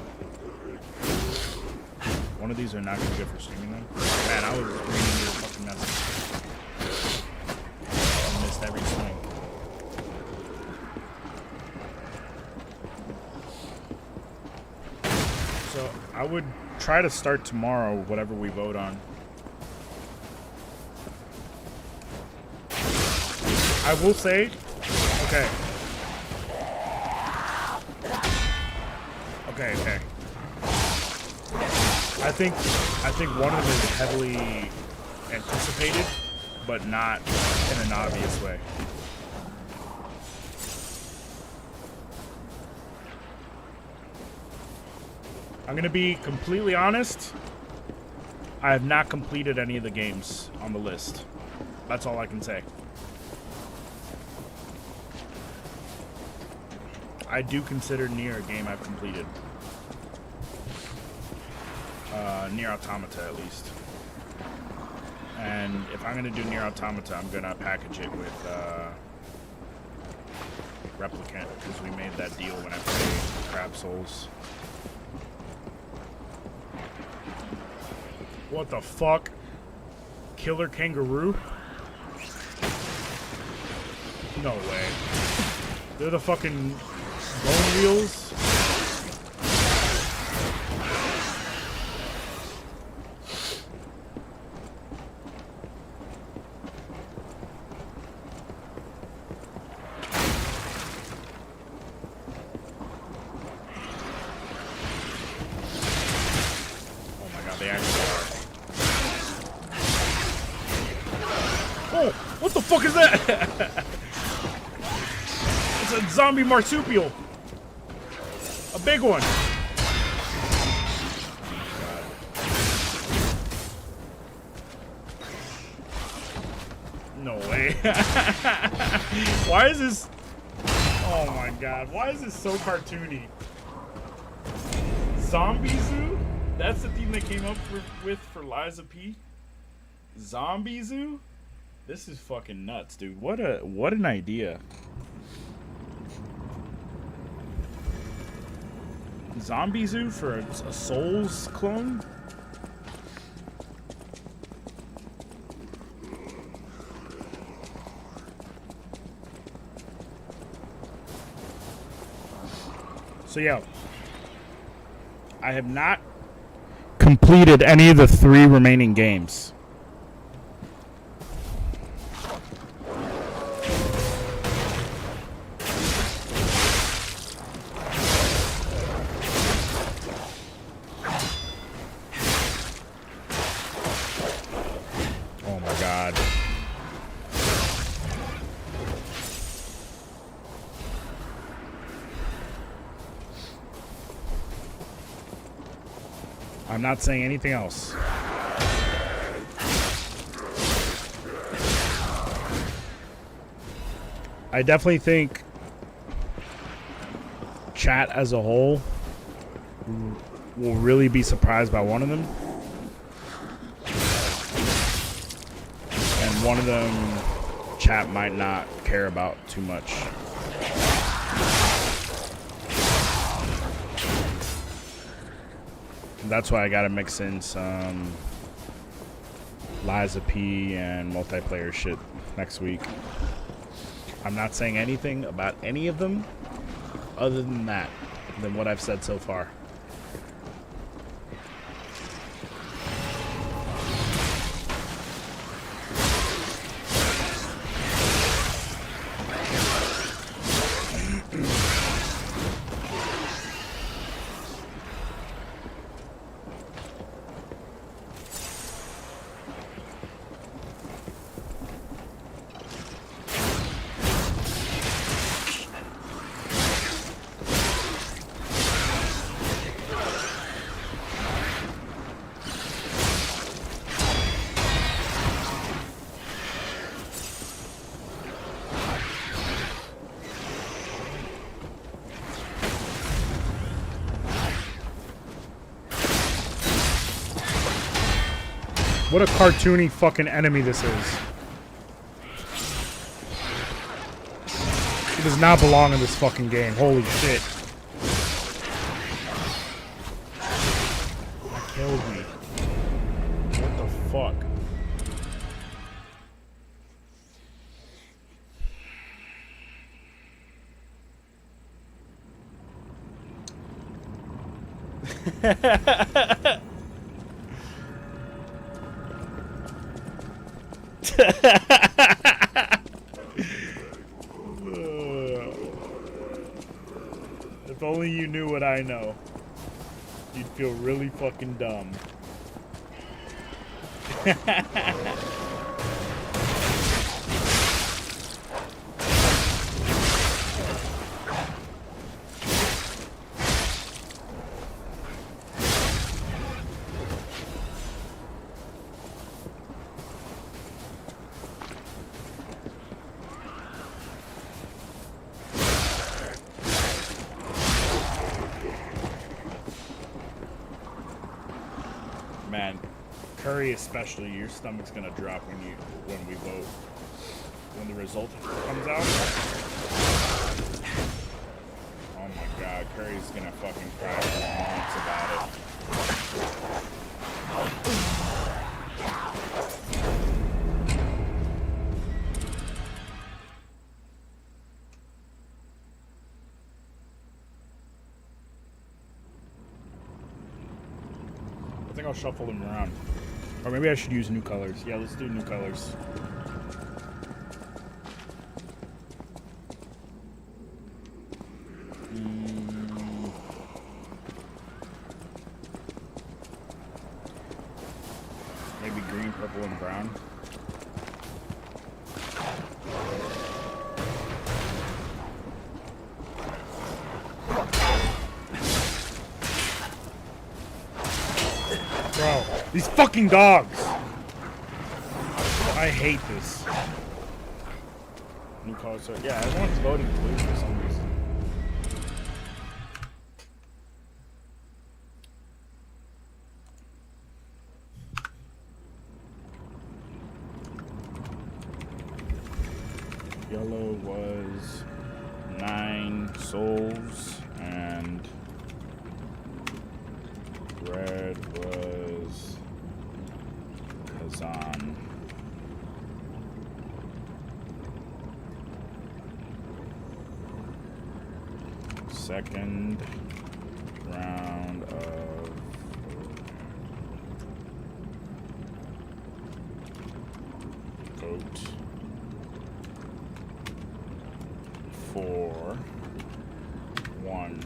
Speaker 1: One of these are not gonna be good for streaming them. Man, I was reading your fucking message. I missed every swing. So I would try to start tomorrow, whatever we vote on. I will say, okay. Okay. I think one of them is heavily anticipated, but not in an obvious way. I'm gonna be completely honest. I have not completed any of the games on the list. That's all I can say. I do consider Nier a game I've completed. Nier Automata, at least. And if I'm gonna do Nier Automata, I'm gonna package it with Replicant, because we made that deal when I played Crab Souls. What the fuck? Killer Kangaroo? No way. They're the fucking bone wheels? Oh my god, they actually are. Oh, what the fuck is that? It's a zombie marsupial. A big one. No way. Why is this? Oh my god. Why is this so cartoony? Zombie Zoo? That's the theme they came up with for Liza P? Zombie Zoo? This is fucking nuts, dude. What an idea. Zombie Zoo for a Souls clone? So yeah, I have not completed any of the 3 remaining games. Oh my god. I'm not saying anything else. I definitely think chat as a whole will really be surprised by one of them. And one of them chat might not care about too much. That's why I gotta mix in some Liza P and multiplayer shit next week. I'm not saying anything about any of them other than that, than what I've said so far. What a cartoony fucking enemy this is. He does not belong in this fucking game. Holy shit. That killed me. If only you knew what I know, you'd feel really fucking dumb. Man, Curry especially, your stomach's gonna drop when we vote. When the result comes out. Oh my god, Curry's gonna fucking cry for months about it. I think I'll shuffle them around. Or maybe I should use new colors. Yeah, let's do new colors. Maybe green, purple, and brown. Bro, these fucking dogs! I hate this. New colors. Yeah, everyone's voting blue for some reason. Yellow was 9 souls and red was Kazan. Second round of vote for 1.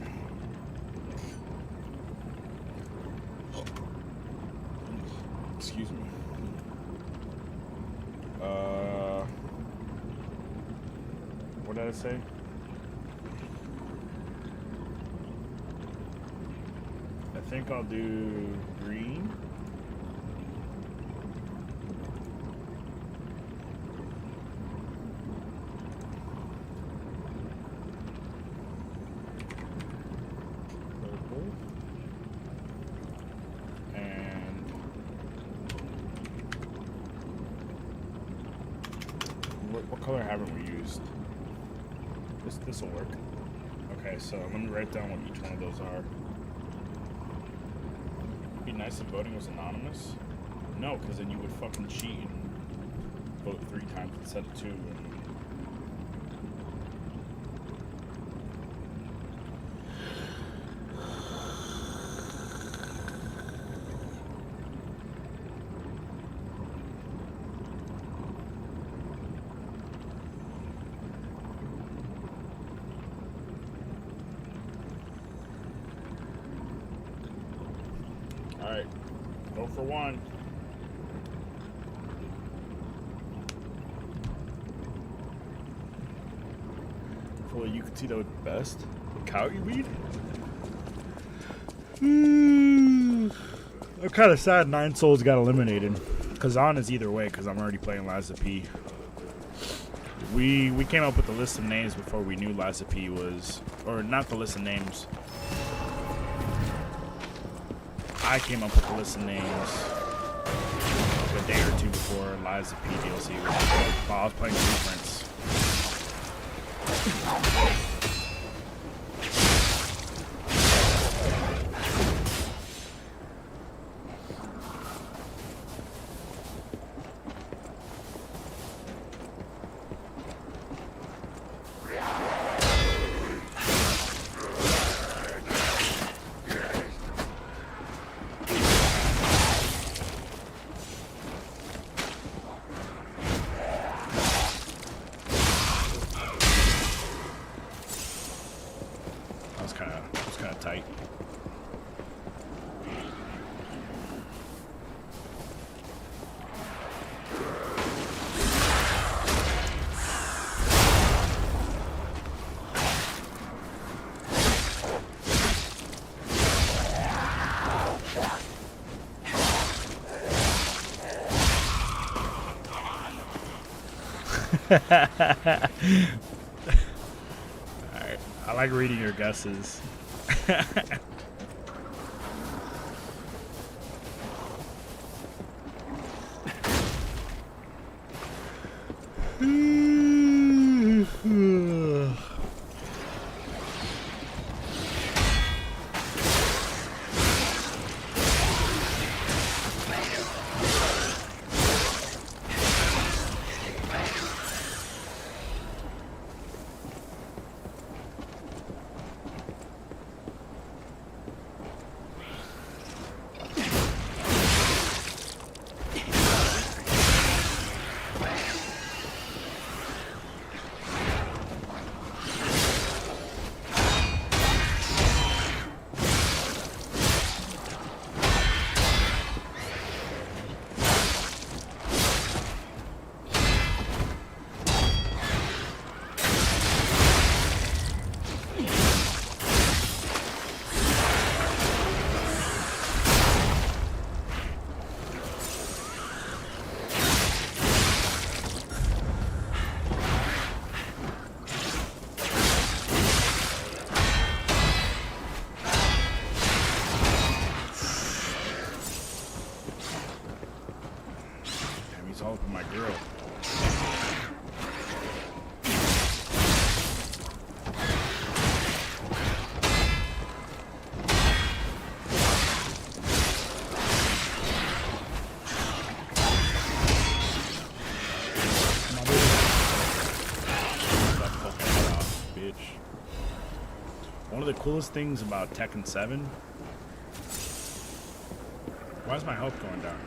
Speaker 1: Excuse me. What did I say? I think I'll do green. Purple. And what color haven't we used? This will work. Okay, so I'm gonna write down what each one of those are. It'd be nice if voting was anonymous. No, because then you would fucking cheat and vote 3 times instead of 2. Alright, go for 1. Hopefully you can see that with best. Cow you weed? I'm kind of sad 9 souls got eliminated. Kazan is either way because I'm already playing Liza P. We came up with the list of names before we knew Liza P was, or not the list of names. I came up with the list of names a day or 2 before Liza P DLC was while I was playing Blueprints. kind of tight. Alright. I like reading your guesses. He's all over my girl. Bitch. One of the coolest things about Tekken 7. Why is my health going down?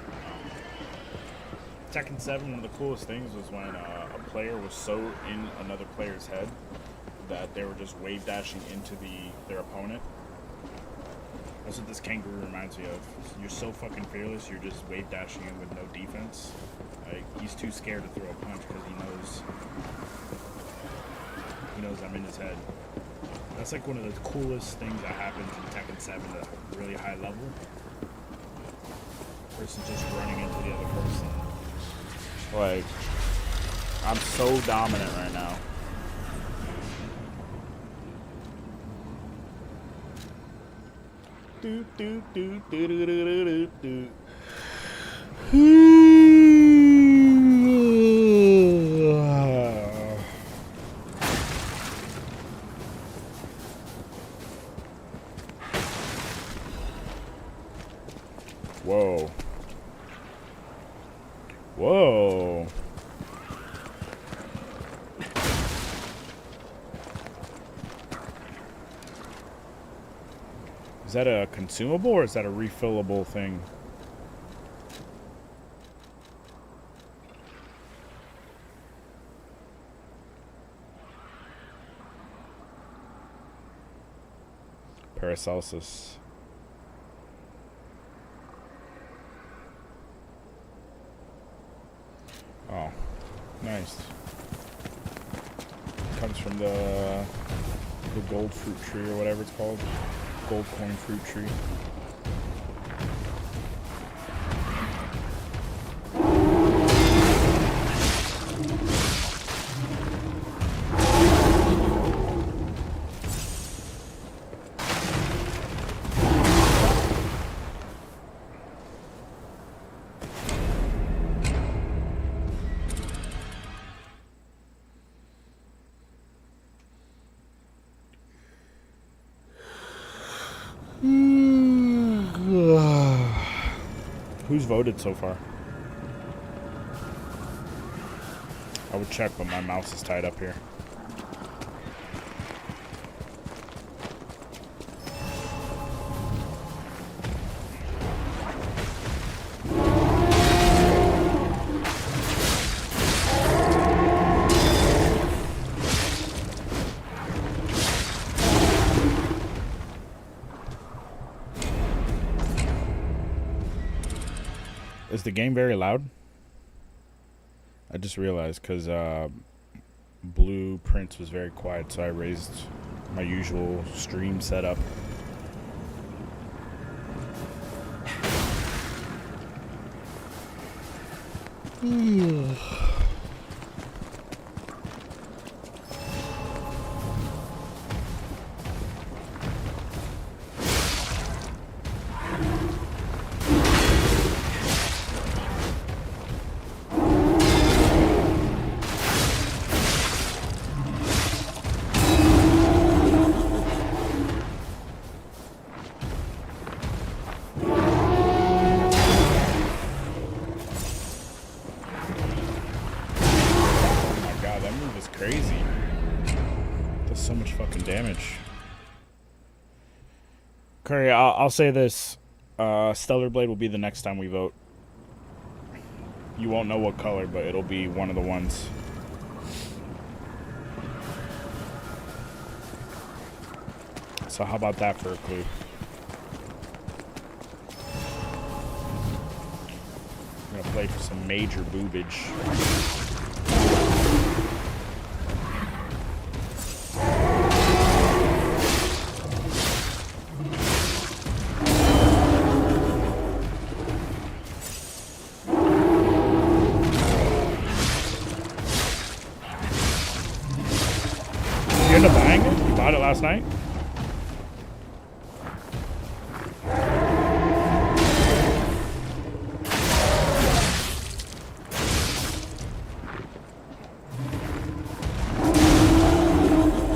Speaker 1: Tekken 7, one of the coolest things was when a player was so in another player's head that they were just wave dashing into their opponent. That's what this kangaroo reminds me of. You're so fucking fearless, you're just wave dashing in with no defense. Like, he's too scared to throw a punch because he knows I'm in his head. That's like one of the coolest things that happens in Tekken 7 at a really high level. Person just running into the other person. Like, I'm so dominant right now. Do do do do do do do do. Whoa. Whoa. Is that a consumable or is that a refillable thing? Paracelsus. Oh, nice. Comes from the gold fruit tree or whatever it's called. Gold coin fruit tree. Who's voted so far? I would check, but my mouse is tied up here. Is the game very loud? I just realized because Blueprints was very quiet, so I raised my usual stream setup. Crazy. Does so much fucking damage. Curry, I'll say this. Stellar Blade will be the next time we vote. You won't know what color, but it'll be one of the ones. So how about that for a clue? I'm gonna play for some major boobage. You end up buying it? You bought it last night?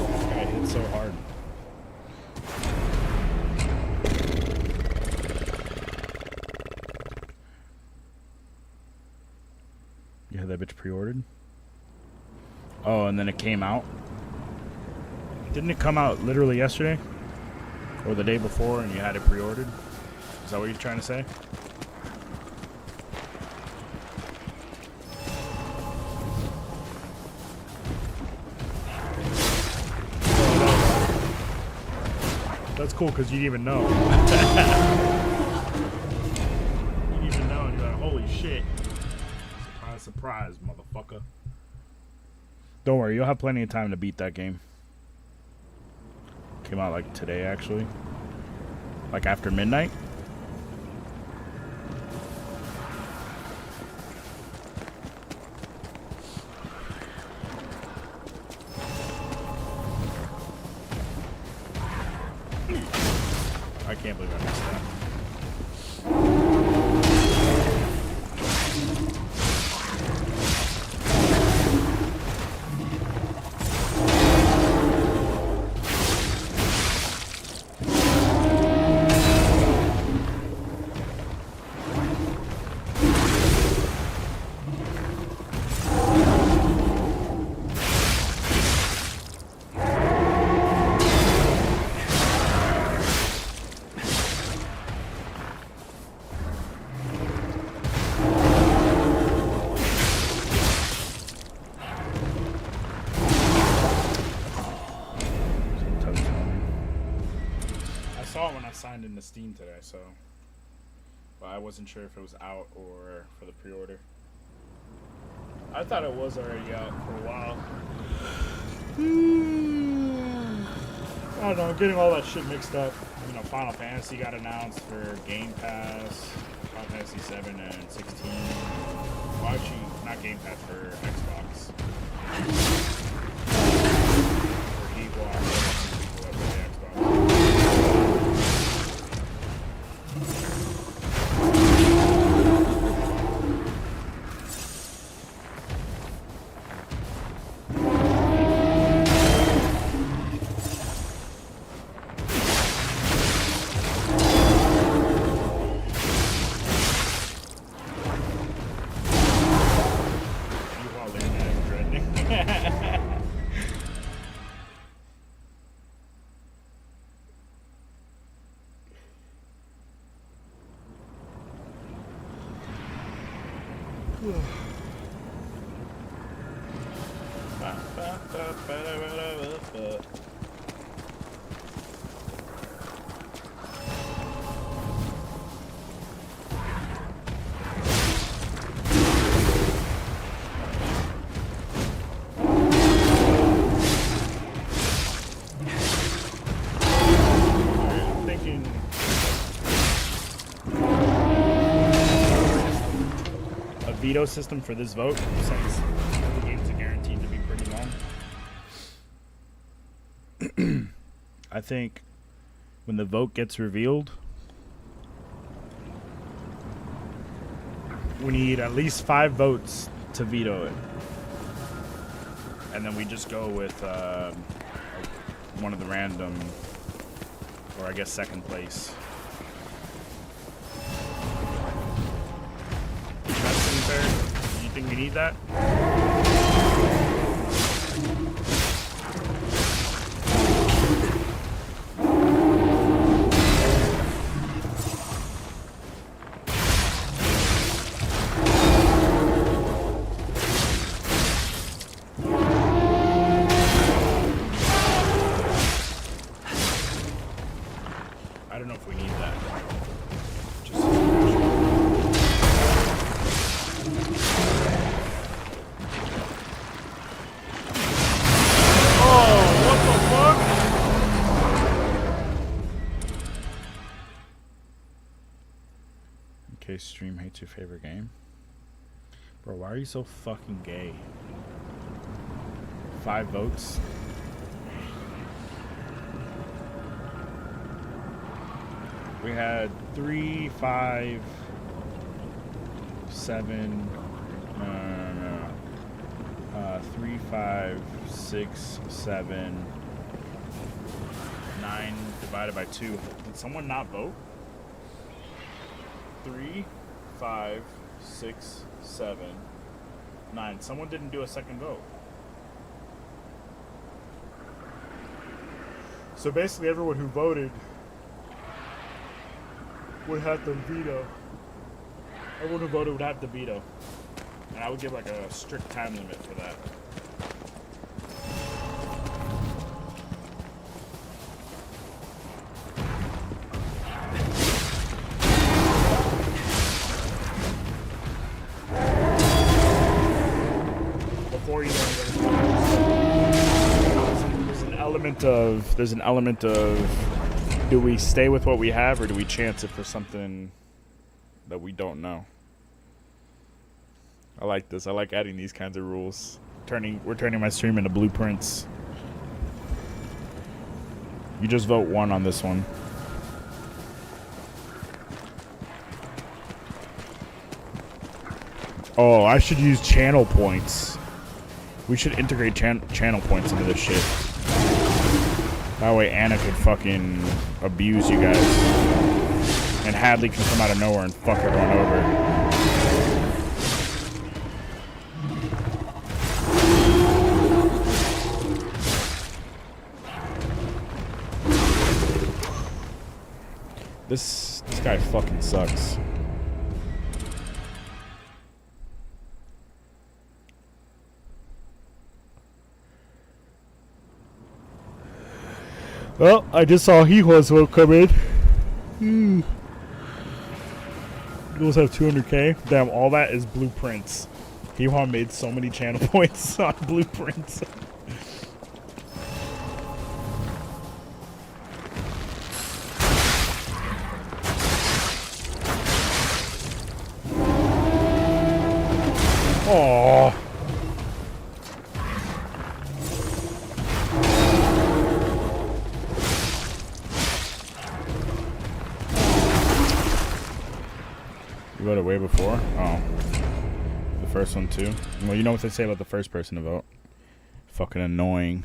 Speaker 1: This guy hit so hard. You had that bitch pre-ordered? Oh, and then it came out? Didn't it come out literally yesterday? Or the day before and you had it pre-ordered? Is that what you're trying to say? That's cool because you didn't even know. You didn't even know and you're like, holy shit. Surprise, surprise, motherfucker. Don't worry, you'll have plenty of time to beat that game. Came out like today, actually. Like after midnight. I can't believe I missed that. Signed into Steam today, so but I wasn't sure if it was out or for the pre-order. I thought it was already out for a while. I don't know, I'm getting all that shit mixed up. You know, Final Fantasy got announced for Game Pass, Final Fantasy 7 and 16. Well, actually, not Game Pass, for Xbox. For Xbox. fucking a veto system for this vote since the games are guaranteed to be pretty long? I think when the vote gets revealed, we need at least 5 votes to veto it. And then we just go with one of the random, or I guess second place. That seems fair? Do you think we need that? I don't know if we need that. Just oh, what the fuck? In case stream hates your favorite game. Bro, why are you so fucking gay? 5 votes. We had 3, 5, 7, 3, 5, 6, 7, 9 divided by 2. Did someone not vote? 3, 5, 6, 7, 9. Someone didn't do a second vote. So basically everyone who voted would have to veto. Everyone who voted would have to veto. And I would give like a strict time limit for that. Before you know there's an element of do we stay with what we have or do we chance it for something that we don't know? I like this. I like adding these kinds of rules. We're turning my stream into blueprints. You just vote 1 on this one. Oh, I should use channel points. We should integrate channel points into this shit. That way Anna could fucking abuse you guys. And Hadley can come out of nowhere and fuck everyone over. This guy fucking sucks. Well, I just saw He-Horse will come in. Those have 200k. Damn, all that is blueprints. He-Horse made so many channel points on blueprints. Aww. You voted way before? Oh. The first one too? Well, you know what they say about the first person to vote. Fucking annoying.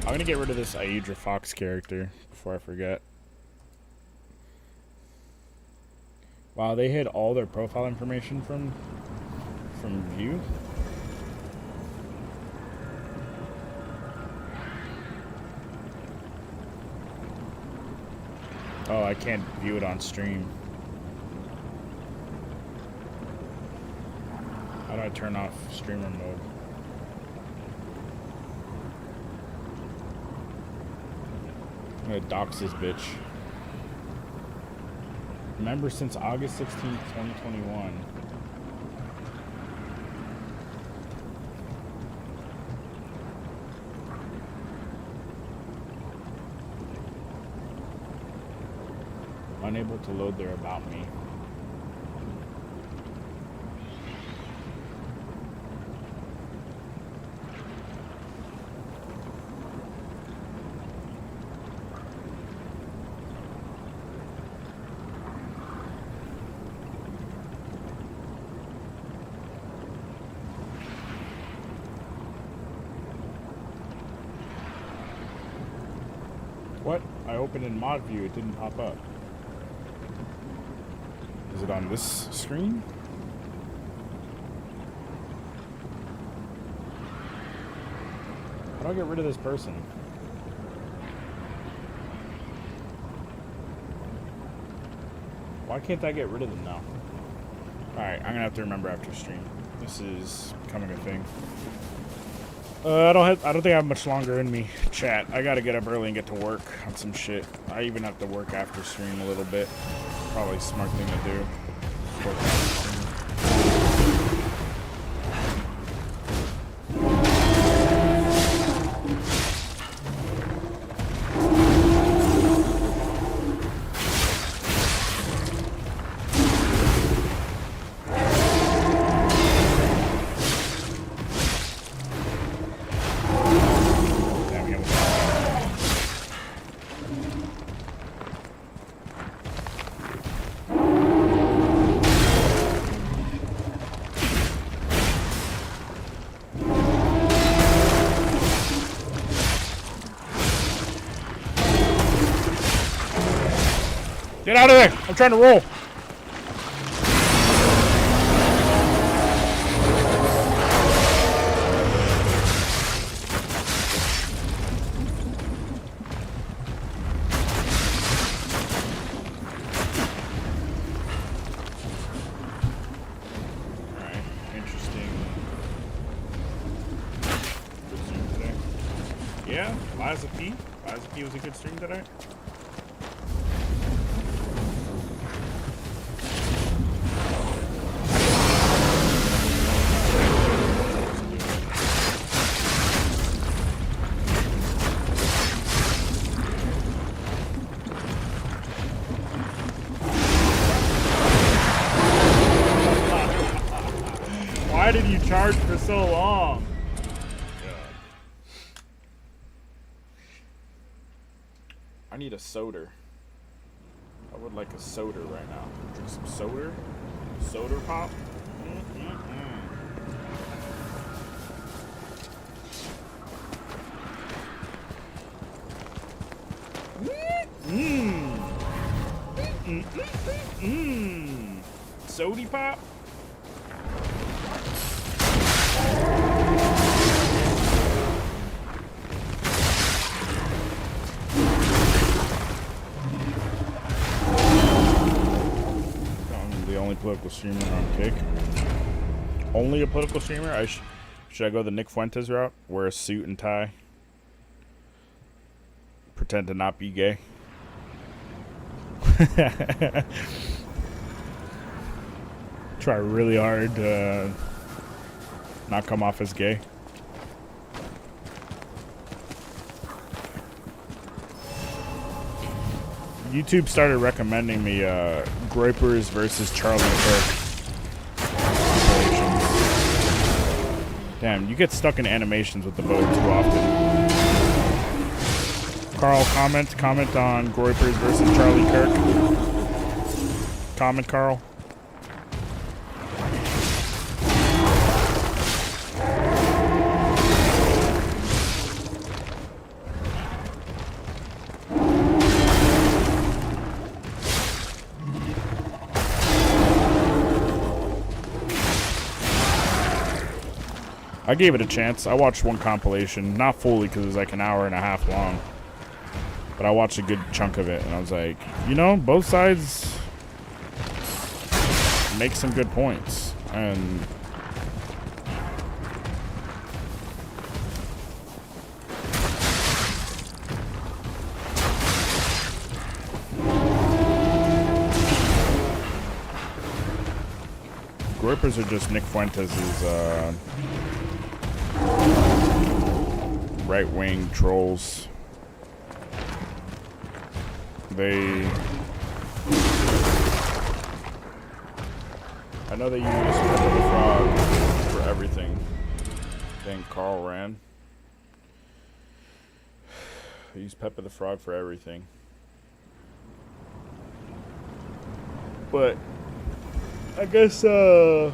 Speaker 1: I'm gonna get rid of this Aedra Fox character before I forget. Wow, they hid all their profile information from view. Oh, I can't view it on stream. How do I turn off streamer mode? I'm gonna dox this bitch. Member since August 16th, 2021. Unable to load their About Me. What? I opened in mod view, it didn't pop up. Is it on this screen? How do I get rid of this person? Why can't I get rid of them now? Alright, I'm gonna have to remember after stream. This is becoming a thing. I don't think I have much longer in me. Chat, I gotta get up early and get to work on some shit. I even have to work after stream a little bit. Probably a smart thing to do. Work after stream. Get out of there! I'm trying to roll. Alright, interesting. Good stream today. Yeah, Liza P. Liza P was a good stream today. Why did you charge for so long? God. I need a soda. I would like a soda right now. Drink some soda? Soda pop? Sody pop? I'm the only political streamer on Kick. Only a political streamer? Should I go the Nick Fuentes route? Wear a suit and tie? Pretend to not be gay? Try really hard to not come off as gay. YouTube started recommending me Groypers versus Charlie Kirk. Damn, you get stuck in animations with the vote too often. Carl, comment on Groypers versus Charlie Kirk. Comment, Carl. I gave it a chance. I watched one compilation, not fully because it was like an hour and a half long, but I watched a good chunk of it, and I was like, you know, both sides make some good points, and Groypers are just Nick Fuentes' right-wing trolls. I know they use Pepper the Frog for everything. Thank Carl Rand. They use Pepper the Frog for everything. But I guess, I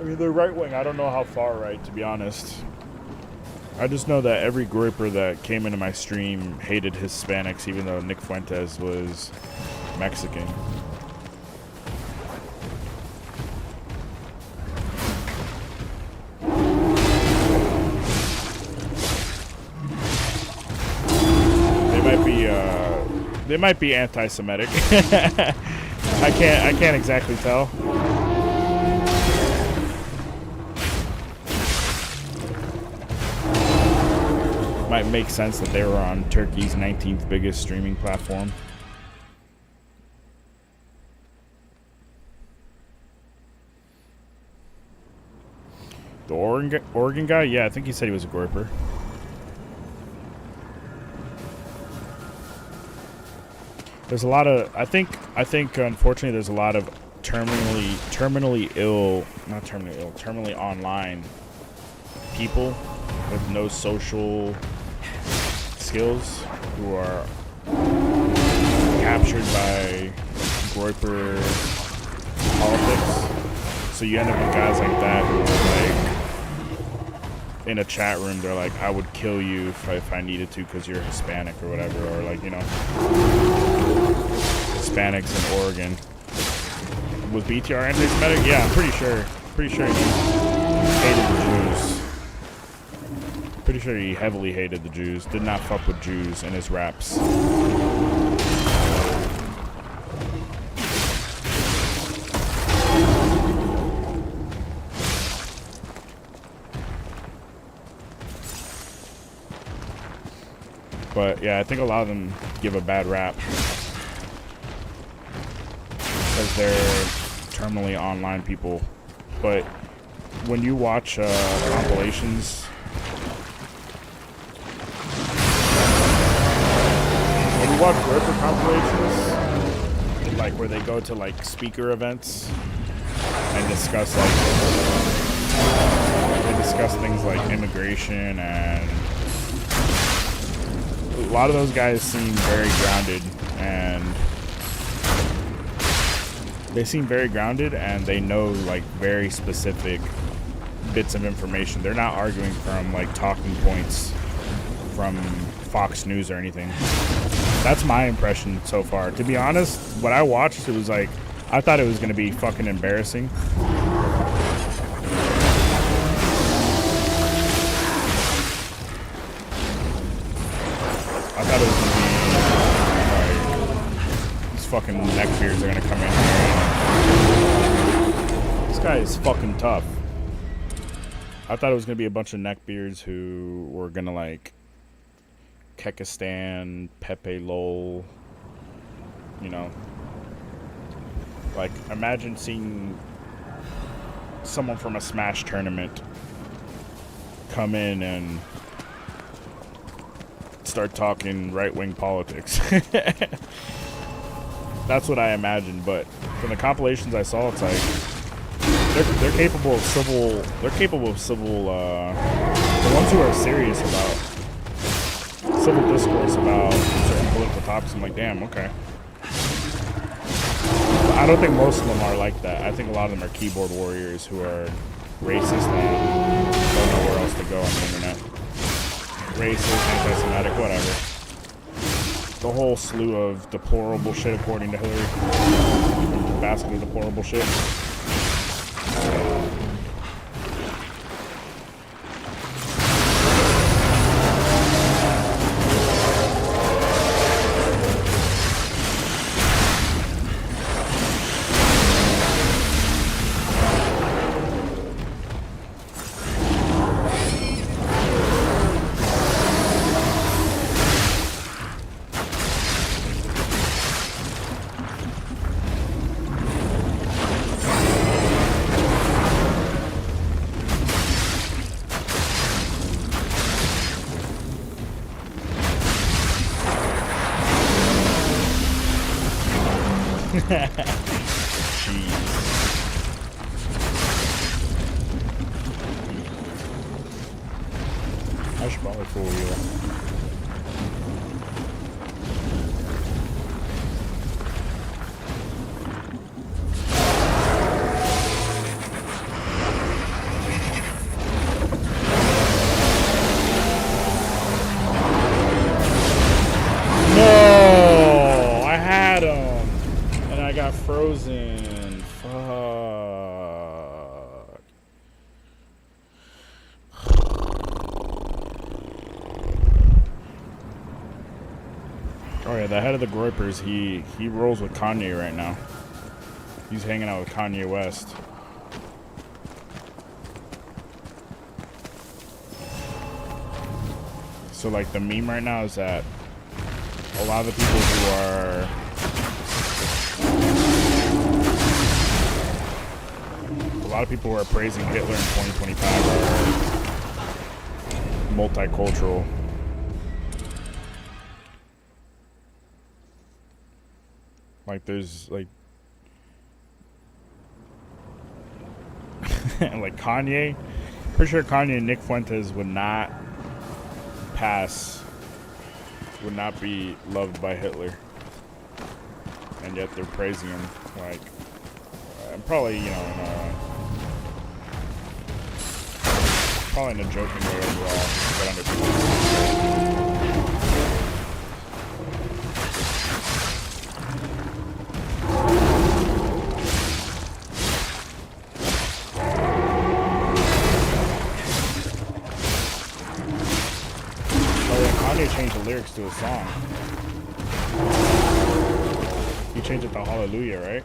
Speaker 1: mean, they're right-wing. I don't know how far right, to be honest. I just know that every Groyper that came into my stream hated Hispanics, even though Nick Fuentes was Mexican. They might be anti-Semitic. I can't exactly tell. Might make sense that they were on Turkey's 19th biggest streaming platform. The Oregon guy? Yeah, I think he said he was a Groyper. There's a lot of, I think unfortunately there's a lot of terminally online people with no social skills who are captured by Groyper politics. So you end up with guys like that who are like in a chat room, they're like, I would kill you if I needed to because you're Hispanic or whatever, or like, you know, Hispanics in Oregon. Was BTR anti-Semitic? Yeah, I'm pretty sure he hated the Jews. Pretty sure he heavily hated the Jews. Did not fuck with Jews in his raps. But yeah, I think a lot of them give a bad rap because they're terminally online people. But when you watch compilations, when you watch Groyper compilations, like where they go to like speaker events and discuss things like immigration, and a lot of those guys seem very grounded, and they know like very specific bits of information. They're not arguing from like talking points from Fox News or anything. That's my impression so far. To be honest, what I watched, it was like, I thought it was going to be fucking embarrassing. I thought it was gonna be like, these fucking neckbeards are gonna come in here. This guy is fucking tough. I thought it was gonna be a bunch of neckbeards who were gonna like Kekistan, Pepe Lol, you know. Like, imagine seeing someone from a Smash tournament come in and start talking right-wing politics. That's what I imagined, but from the compilations I saw, it's like they're capable of civil. They're capable of civil. The ones who are serious about civil discourse about certain political topics, I'm like, damn, okay. But I don't think most of them are like that. I think a lot of them are keyboard warriors who are racist and don't know where else to go on the internet. Racist, anti-Semitic, whatever. The whole slew of deplorable shit, according to Hillary. Basically deplorable shit. Jeez. I should probably fool you. No, I had him, and I got frozen. Fuck. Oh yeah, the head of the Groypers, he rolls with Kanye right now. He's hanging out with Kanye West. So like the meme right now is that a lot of the people who are praising Hitler in 2025 are multicultural. Like there's like like Kanye, pretty sure Kanye and Nick Fuentes would not be loved by Hitler, and yet they're praising him. Like probably, you know, probably in a joking way overall, but under change the lyrics to a song. You changed it to Hallelujah, right?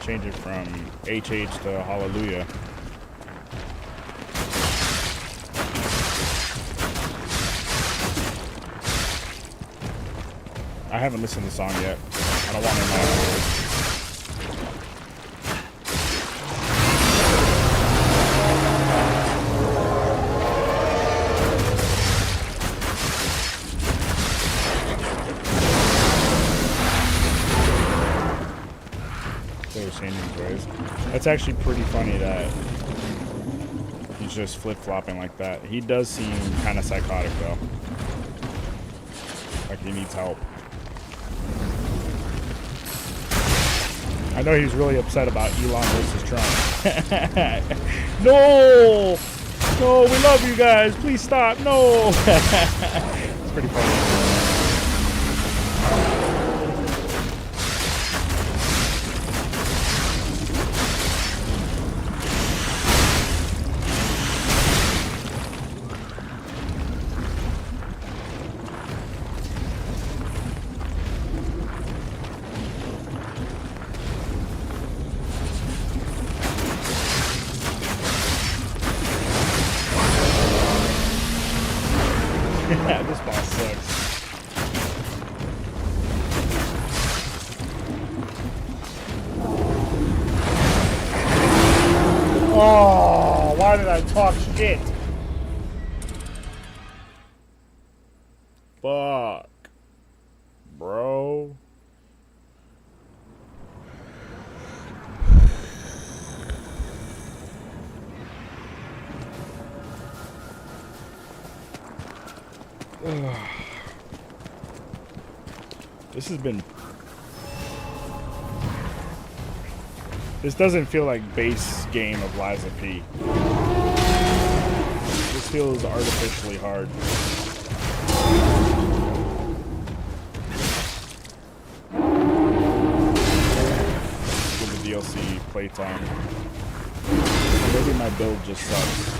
Speaker 1: Change it from HH to Hallelujah. I haven't listened to the song yet. I don't want to know. They were saying these ways. That's actually pretty funny that he's just flip-flopping like that. He does seem kind of psychotic though. Like he needs help. I know he's really upset about Elon versus Trump. No! No, we love you guys. Please stop. No! It's pretty funny. This boss sucks. Oh, why did I talk shit? Fuck. Bro. This has been... This doesn't feel like base game of Lies of P. This feels artificially hard. Give the DLC playtime. Maybe my build just sucks.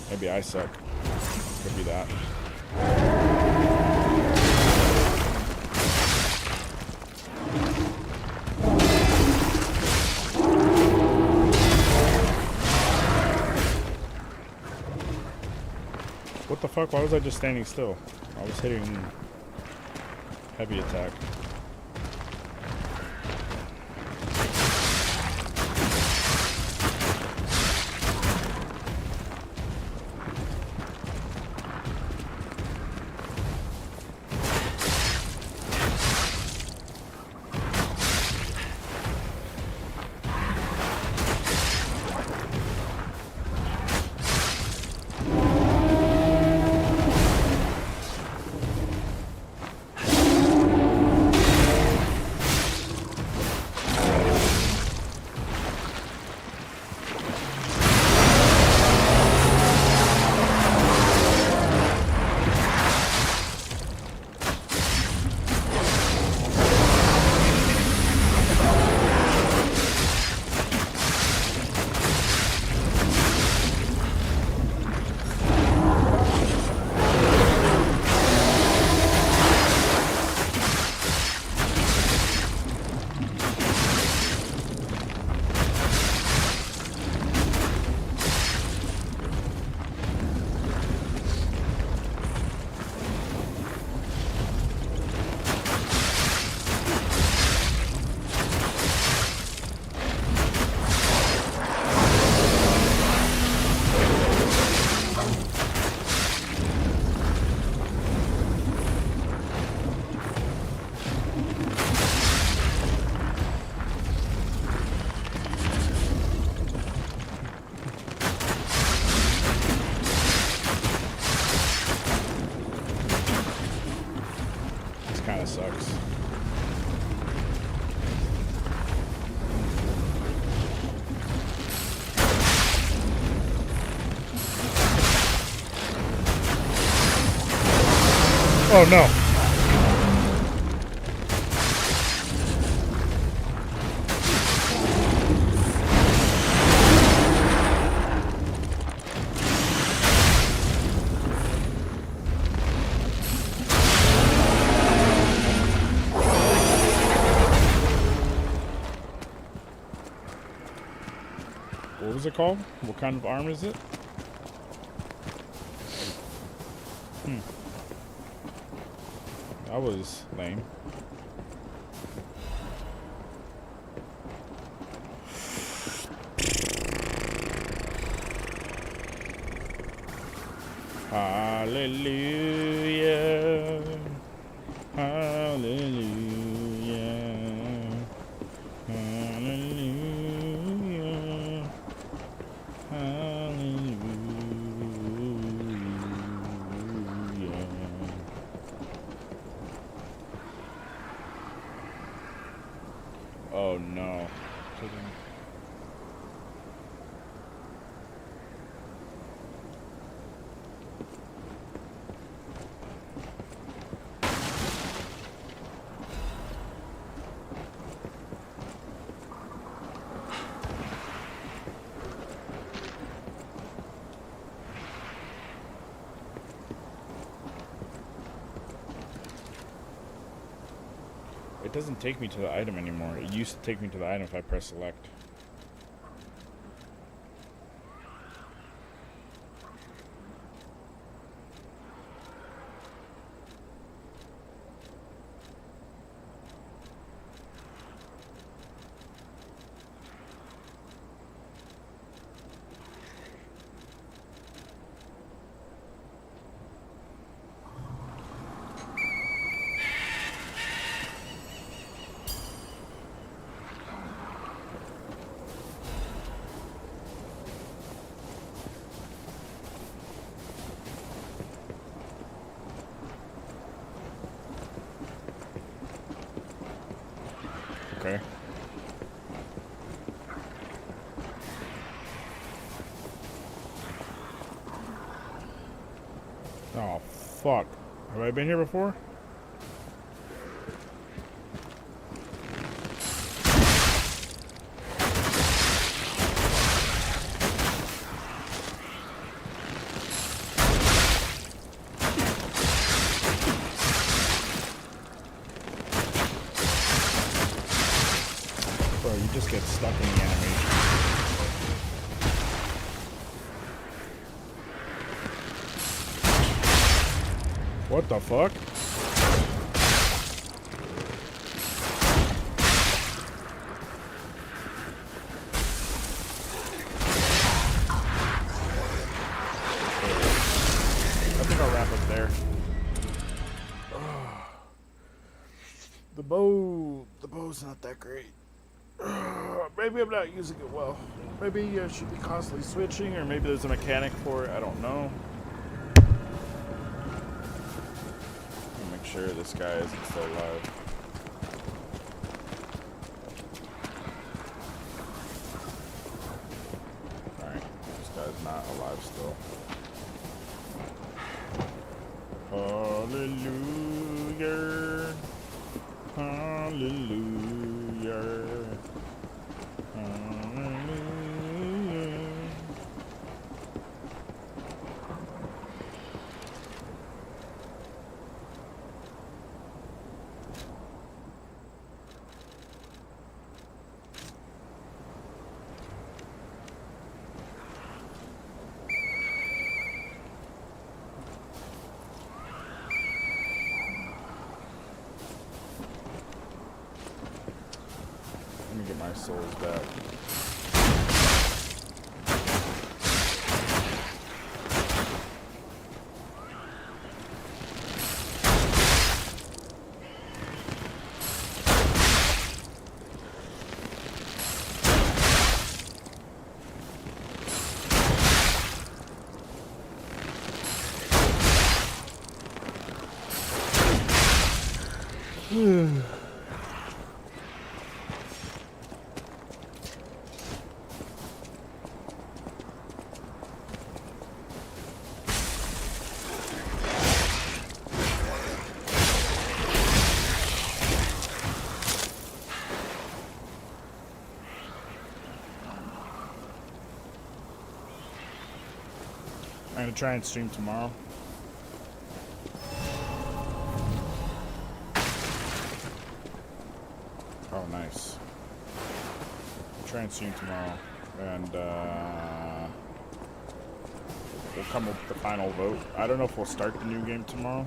Speaker 1: Maybe I suck. Could be that. What the fuck? Why was I just standing still? I was hitting heavy attack. kind of sucks. Oh no. What was it called? What kind of arm is it? That was lame. Hallelujah. Hallelujah. Hallelujah. Hallelujah. Oh no. It doesn't take me to the item anymore. It used to take me to the item if I press select. Okay. Oh, fuck. Have I been here before? Bro, you just get stuck in the animation. What the fuck? I think I'll wrap up there. The bow's not that great. Maybe I'm not using it well. Maybe I should be constantly switching, or maybe there's a mechanic for it. I don't know. Make sure this guy isn't still alive. Alright, this guy's not alive still. Hallelujah. Hallelujah. Hallelujah. Let me get my souls back. I'm gonna try and stream tomorrow. Oh, nice. Try and stream tomorrow, and we'll come up with the final vote. I don't know if we'll start the new game tomorrow.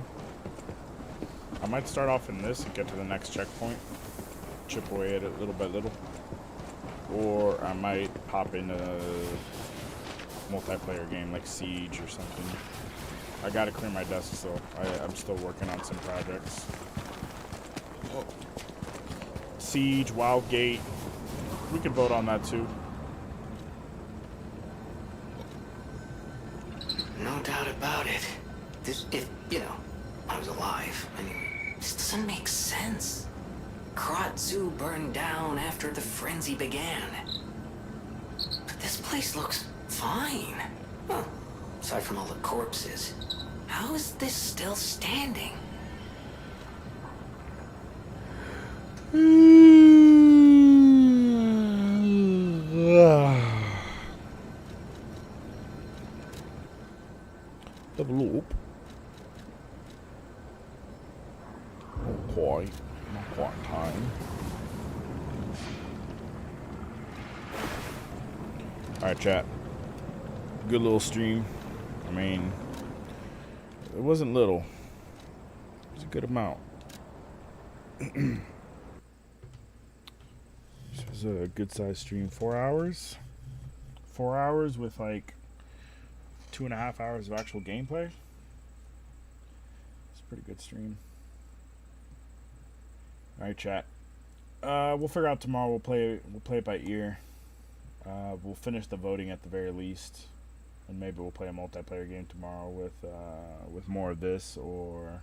Speaker 1: I might start off in this and get to the next checkpoint, chip away at it little by little, or I might pop in a multiplayer game like Siege or something. I gotta clear my desk, so I'm still working on some projects. Siege, Wildgate. We could vote on that too.
Speaker 4: No doubt about it. This, if, you know, I was alive. I mean, this doesn't make sense. Krat Zoo burned down after the frenzy began. But this place looks fine. Well, aside from all the corpses. How is this still standing?
Speaker 1: Level up. Not quite time. Alright, chat. Good little stream. I mean, it wasn't little. It was a good amount. This was a good sized stream. 4 hours? 4 hours with like 2.5 hours of actual gameplay. It's a pretty good stream. Alright, chat. We'll figure out tomorrow. We'll play it by ear. We'll finish the voting at the very least, and maybe we'll play a multiplayer game tomorrow with more of this, or